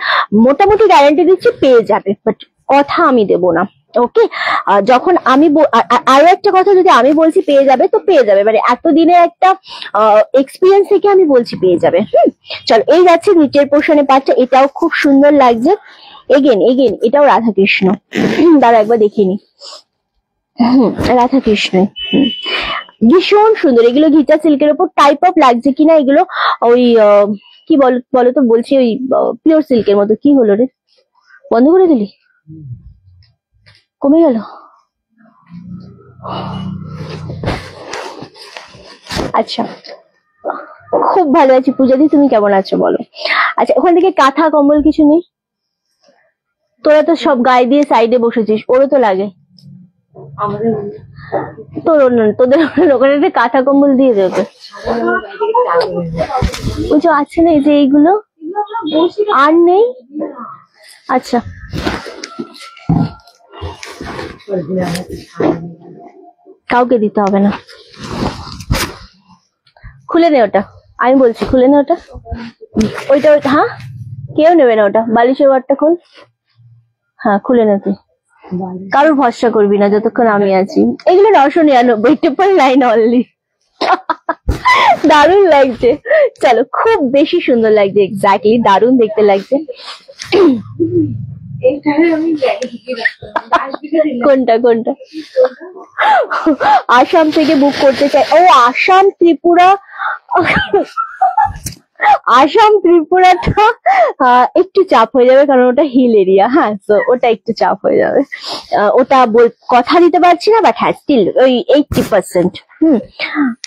মোটামুটি গ্যারান্টি দিচ্ছি পেয়ে যাবে, বাট কথা আমি দেবো না। ওকে, যখন আমি আরো একটা কথা, যদি আমি বলছি পেয়ে যাবে তো পেয়ে যাবে, মানে এতদিনের একটা এক্সপিরিয়েন্স থেকে আমি বলছি পেয়ে যাবে। চলো, এই যাচ্ছে নিচের পোর্শনে পাচ্ছ, এটাও খুব সুন্দর লাগছে। এগেন এটাও রাধাকৃষ্ণ, দাঁড়া একবার দেখিনি। রাধাকৃষ্ণ, ভীষণ সুন্দর। এগুলো ঘিচা সিল্কের উপর টাইপ অফ লাগছে কিনা, এগুলো ওই কি বলো তো, বলছি ওই পিওর সিল্কের মতো। কি হলো রে, বন্ধ করে দিলি? কমে গেল? আচ্ছা, খুব ভালো আছি পূজাদি, তুমি কেমন আছো বলো? আচ্ছা, ওখান থেকে কাঁথা কম্বল কিছু নেই? তোরা তো সব গায়ে দিয়ে সাইডে বসেছিস, ওরও তো লাগে। তোদের ওখানে একটা কাঁথা কম্বল দিয়ে দেবে। ওই যে আছে না, এই যে এইগুলো আর নেই। আচ্ছা, কাউকে দিতে হবে না, খুলে নে ওটা, আমি বলছি খুলে নে ওটা। ওইটা হ্যাঁ, কেউ নেবে না ওটা, বালিশের ঘরটা খোল। হ্যাঁ খুলে নে তুই, কারোর ভরসা করবি না যতক্ষণ আমি আছি। এগুলো 999, 999 অনলি। দারুণ লাগছে, চলো, খুব বেশি সুন্দর লাগছে, এক্স্যাক্টলি দারুণ দেখতে লাগছে। কোনটা কোনটা? আসাম থেকে বুক করতে চাই। ও আসাম ত্রিপুরা, আসাম ত্রিপুরাটা একটু চাপ হয়ে যাবে, কারণ ওটা হিল এরিয়া। হ্যাঁ, তো ওটা একটু চাপ হয়ে যাবে। ওটা কথা দিতে পারছি না, বাট হ্যাঁ স্টিল ওই 80%।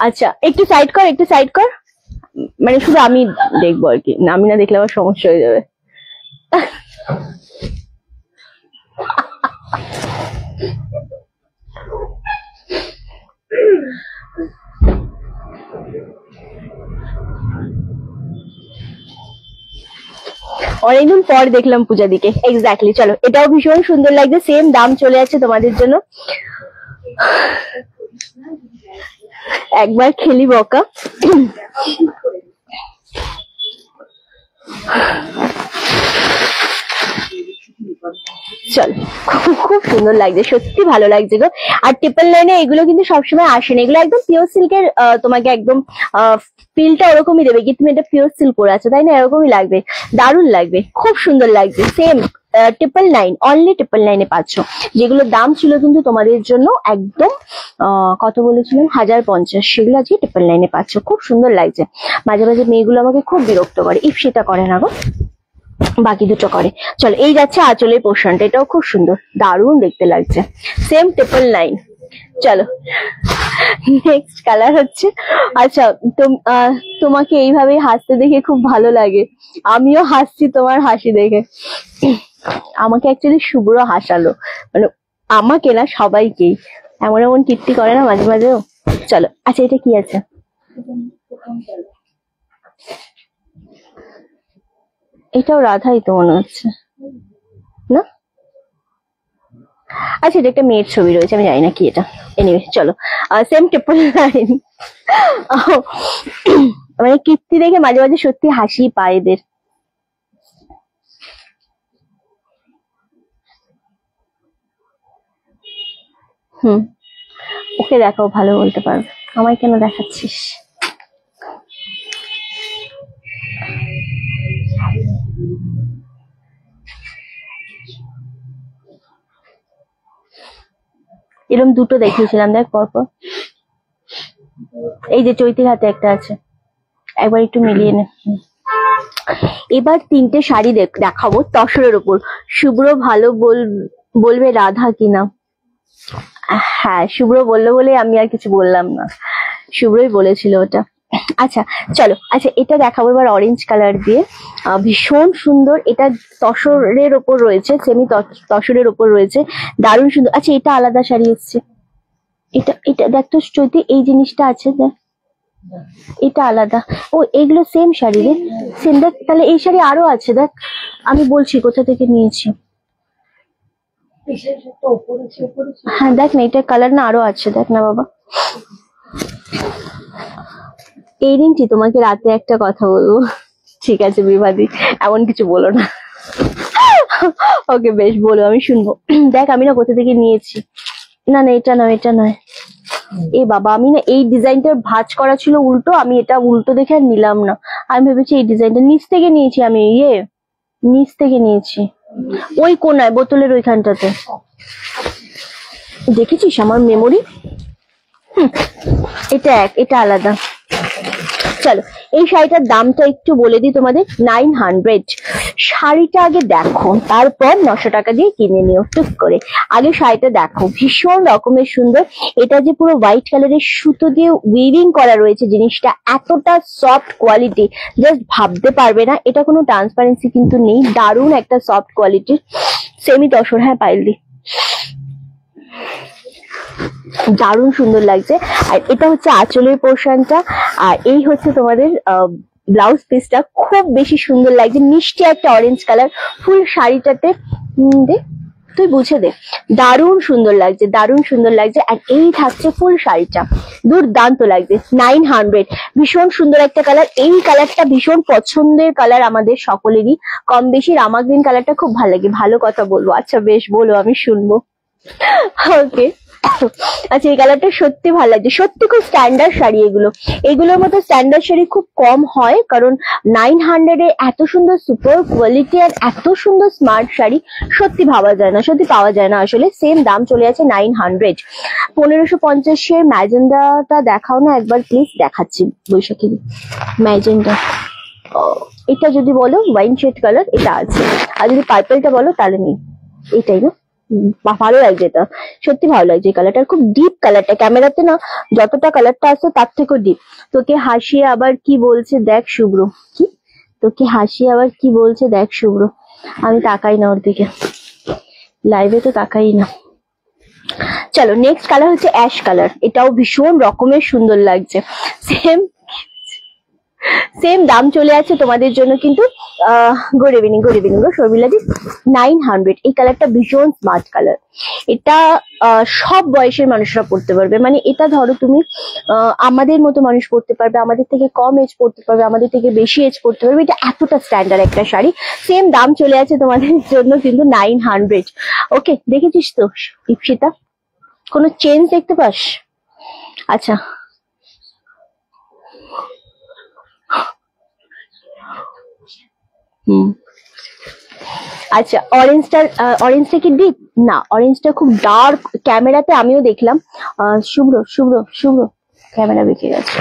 আচ্ছা, একটু সাইড কর, একটু সাইড কর, মানে শুধু আমি দেখবো আর কি, আমি না দেখলে আবার সমস্যা হয়ে যাবে। অনেকদিন পর দেখলাম পূজা দিকে, এক্স্যাক্টলি। চলো, এটাও ভীষণ সুন্দর লাগছে, সেম দাম চলে যাচ্ছে তোমাদের জন্য। একবার খেলি বকা। চল, খুব সুন্দর লাগছে, সত্যি ভালো লাগছে গো। আর 999 এগুলো কিন্তু সবসময় আসে না, এগুলো একদম পিওর সিল্কের। তোমাকে একদম ফিলটা ওরকমই দেবে কি তুমি এটা পিওর সিল্ক পরে আছো, তাই না? এরকমই লাগবে, দারুণ লাগবে, খুব সুন্দর লাগছে। সেম 999, অনলি 999 পাচ্ছ। যেগুলোর দাম ছিল কিন্তু তোমাদের জন্য একদম কত বলেছিলাম, 1050, সেগুলো আজকে 999 পাচ্ছ। খুব সুন্দর লাগছে। মাঝে মাঝে মেয়েগুলো আমাকে খুব বিরক্ত করে, সেটা করে না গো, বাকি দুটো করে। চলো, এই যাচ্ছে আঁচলের পোর্শনটা, এটাও খুব সুন্দর, দারুণ দেখতে লাগছে, সেম 999। চলো, নেক্সট কালার হচ্ছে। আচ্ছা, তোমাকে এইভাবে হাসতে দেখে খুব ভালো লাগে, আমিও হাসছি তোমার হাসি দেখে। আমাকে অ্যাকচুয়ালি শুভ্র হাসালো, মানে আমাকে না, সবাইকেই এমন এমন কীর্তি করে না মাঝে মাঝেও। চলো, আচ্ছা, এটা কি আছে? এটাও রাধাই তো মনে হচ্ছে না? আচ্ছা, এটা একটা মেয়ের ছবি রয়েছে, আমি জানি না কি এটা। এনিওয়ে, চলো, সেম 999। মানে কীর্তি দেখে মাঝে মাঝে সত্যি হাসি পায় এদের। ওকে দেখাও, ভালো বলতে পারবে, আমায় কেন দেখাচ্ছিস? এরকম দুটো দেখিয়েছিলাম, দেখ পরপর। এই যে চৈতির হাতে একটা আছে, একবার একটু মিলিয়ে নে। এবার 3টে শাড়ি দেখাবো তসরের উপর। শুভ্র ভালো বলবে রাধা কিনা? হ্যাঁ, শুভ্র বললো বলে আমি আর কিছু বললাম না, শুভ্রই বলেছিল ওটা। আচ্ছা চলো, আচ্ছা এটা দেখাবো এবার অরেঞ্জ কালার দিয়ে, ভীষণ সুন্দর। এটা তসরের ওপর রয়েছে, সেমি তসরের ওপর রয়েছে, দারুণ সুন্দর। আচ্ছা, এটা আলাদা শাড়ি এসছে, এটা এটা দেখ তো চৈতি, এই জিনিসটা আছে দেখ, এটা আলাদা। ও, এগুলো সেম শাড়ি রে, সেম। দেখ তাহলে এই শাড়ি আরো আছে, দেখ আমি বলছি কোথা থেকে নিয়েছি। হ্যাঁ দেখ না, এটা কালার না আরো আছে, দেখ না বাবা। এই রিন্টি, তোমাকে রাতে একটা কথা বলবো, ঠিক আছে বিভাদি, এমন কিছু বলো না। ওকে বেশ, বলো, আমি শুনবো। দেখ আমি না কোথা থেকে নিয়েছি। না না, এটা নয়, এটা নয়। এ বাবা, আমি না এই ডিজাইনটার ভাঁজ করা ছিল উল্টো, আমি এটা উল্টো দেখে আর নিলাম না। আমি ভেবেছি এই ডিজাইনটা নিচ থেকে নিয়েছি, আমি নিচ থেকে নিয়েছি, ওই কোনায় বোতলের ওইখানটাতে। দেখেছিস আমার মেমোরি। এটা আলাদা। চলো, এই শাড়িটার দামটা একটু বলে দিই তোমাদের, 900। শাড়িটা আগে দেখো, তারপর 900 টাকা দিয়ে কিনে নিও টুক করে। আগে শাড়িটা দেখো, ভীষণ রকমের সুন্দর। এটা যে পুরো হোয়াইট কালারের সুতো দিয়ে উইভিং করা রয়েছে, জিনিসটা এতটা সফট কোয়ালিটি, জাস্ট ভাবতে পারবে না। এটা কোনো ট্রান্সপারেন্সি কিন্তু নেই, দারুণ একটা সফট কোয়ালিটির। সেমি তসর, হ্যাঁ পাইল দি, দারুণ সুন্দর লাগছে। আর এটা হচ্ছে আঁচলের পোর্শনটা, আর এই হচ্ছে তোমাদের ব্লাউজ পিসটা। খুব বেশি সুন্দর লাগছে, মিষ্টি একটা অরেঞ্জ কালার ফুল শাড়িটাতে। দে, তুই বুঝে দে, দারুণ সুন্দর লাগছে, দারুণ সুন্দর লাগছে। আর এই থাকছে ফুল শাড়িটা, দুর্দান্ত লাগছে। 900, ভীষণ সুন্দর একটা কালার। এই কালারটা ভীষণ পছন্দের কালার আমাদের সকলেরই কম বেশি। রামা গ্রিন কালারটা খুব ভালো লাগে। ভালো কথা বলবো, আচ্ছা বেশ বলো, আমি শুনবো। ওকে, আচ্ছা এই কালারটা সত্যি ভালো লাগছে, সত্যি খুব স্ট্যান্ডার্ড শাড়ি এগুলো। এগুলোর মতো স্ট্যান্ডার্ড শাড়ি খুব কম হয়, কারণ 900 এত সুন্দর সুপার কোয়ালিটি আর এত সুন্দর স্মার্ট শাড়ি সত্যি ভাবা যায় না, সত্যি পাওয়া যায় না আসলে। সেম দাম চলে আছে 900। 1550 ম্যাজেন্ডাটা দেখাও না একবার প্লিজ। দেখাচ্ছি বৈশাখী, ম্যাজেন্ডা। এটা যদি বলো ওয়াইন শেড কালার, এটা আছে। আর যদি পার্পলটা বলো তাহলে নেই। এটাই না, ভালো লাগছে, এটা সত্যি ভালো লাগছে। এই কালারটা খুব ডিপ, কালারটা ক্যামেরাতে না যতটা কালারটা আছে তার থেকেও ডিপ। তোকে হাসিয়ে আবার কি বলছে দেখ শুভ্র, কি তোকে হাসিয়ে আবার কি বলছে দেখ শুভ্র। আমি তাকাই না ওর দিকে, লাইভে তো তাকাই না। চলো নেক্সট কালার হচ্ছে অ্যাশ কালার। এটাও ভীষণ রকমের সুন্দর লাগছে। সেম সেম দাম চলে আছে তোমাদের জন্য কিন্তু। গুড ইভিনিং গো শর্মিলা দি। 900। এই কালারটা ভীষণ স্মার্ট কালার। এটা সব বয়সের মানুষরা পড়তে পারবে, মানে এটা ধরো তুমি আমাদের মতো মানুষ পড়তে পারবে, আমাদের থেকে কম এজ পড়তে পারবে, আমাদের থেকে বেশি এজ পড়তে পারবে। এটা এতটা স্ট্যান্ডার্ড একটা শাড়ি। সেম দাম চলে আছে তোমাদের জন্য কিন্তু 900। ওকে, দেখেছিস তো ইপসিতা, কোনো চেঞ্জ দেখতে পাস? আচ্ছা আচ্ছা, অরেঞ্জটা কি ডিপ? না, অরেঞ্জটা খুব ডার্ক। ক্যামেরাতে আমিও দেখলাম। শুভ্র ক্যামেরা বেঁকে গেছে।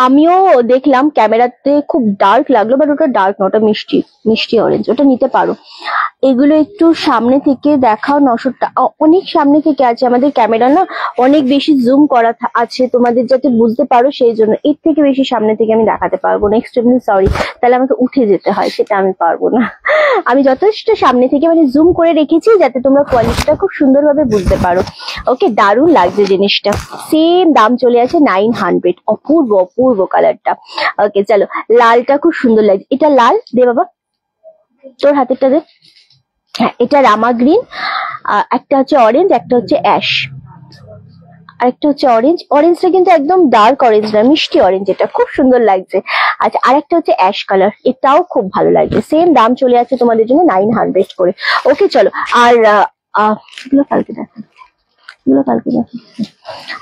আমিও দেখলাম ক্যামেরাতে খুব ডার্ক লাগলো, বাট ওটা ডার্ক না, ওটা মিষ্টি মিষ্টি অরেঞ্জ, ওটা নিতে পারো। এগুলো একটু সামনে থেকে দেখাও। 900 অনেক সামনে থেকে আছে, আমাদের ক্যামেরা না অনেক বেশি জুম করা আছে, তোমাদের যাতে বুঝতে পারো সেই জন্য। এর থেকে বেশি সামনে থেকে আমি দেখাতে পারবো না, এক্সট্রিমলি সরি। তাহলে আমাকে উঠে যেতে হয়, সেটা আমি পারবো না। আমি যথেষ্ট সামনে থেকে মানে জুম করে রেখেছি যাতে তোমরা কোয়ালিটিটা খুব সুন্দরভাবে বুঝতে পারো। ওকে, দারুণ লাগছে জিনিসটা। সেম দাম চলে আছে 900। অপূর্ব অপূর্ব কালারটা। ওকে চলো, লালটা খুব সুন্দর লাগছে। এটা লাল দে বাবা, তোর হাতেরটা দে। হ্যাঁ, এটা রামা গ্রিন, একটা হচ্ছে অরেঞ্জ, একটা হচ্ছে অ্যাশ, আরেকটা হচ্ছে অরেঞ্জ। অরেঞ্জটা কিন্তু একদম ডার্ক অরেঞ্জ না, মিষ্টি অরেঞ্জ, এটা খুব সুন্দর লাগছে। আচ্ছা, আরেকটা হচ্ছে অ্যাশ কালার, এটাও খুব ভালো লাগছে। সেম দাম চলে আছে তোমাদের জন্য 900 করে। ওকে চলো, আর কালকে দেখো,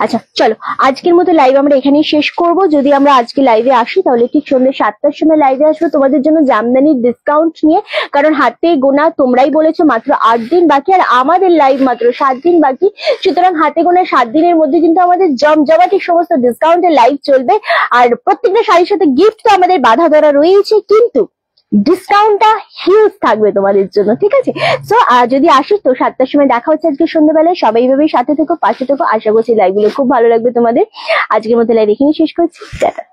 আচ্ছা চলো, আজকের মতো লাইভ আমরা এখানেই শেষ করব। যদি আমরা আজকে লাইভে আসি তাহলে ঠিক সন্ধ্যে 7টার সময় লাইভে আসবো তোমাদের জন্য জামদানির ডিসকাউন্ট নিয়ে, কারণ হাতে গোনা তোমরাই বলেছো মাত্র 8 দিন বাকি, আর আমাদের লাইভ মাত্র 7 দিন বাকি। সুতরাং হাতে গোনা 7 দিনের মধ্যে কিন্তু আমাদের জমজমাটি সমস্ত ডিসকাউন্টের লাইভ চলবে। আর প্রত্যেকটা শাড়ির সাথে গিফট তো আমাদের বাধা ধরা রয়েছে, কিন্তু ডিসকাউন্টটা হিউজ থাকবে তোমাদের জন্য, ঠিক আছে? সো যদি আসিস তো 7টার সময় দেখা হচ্ছে আজকে সন্ধ্যাবেলায়। সবাই এইভাবেই সাথে থেকো, পাশে থেকো। আশা করছি লাইভগুলো খুব ভালো লাগবে তোমাদের। আজকের মতো লাইভ এখানেই শেষ করছি, টাটা।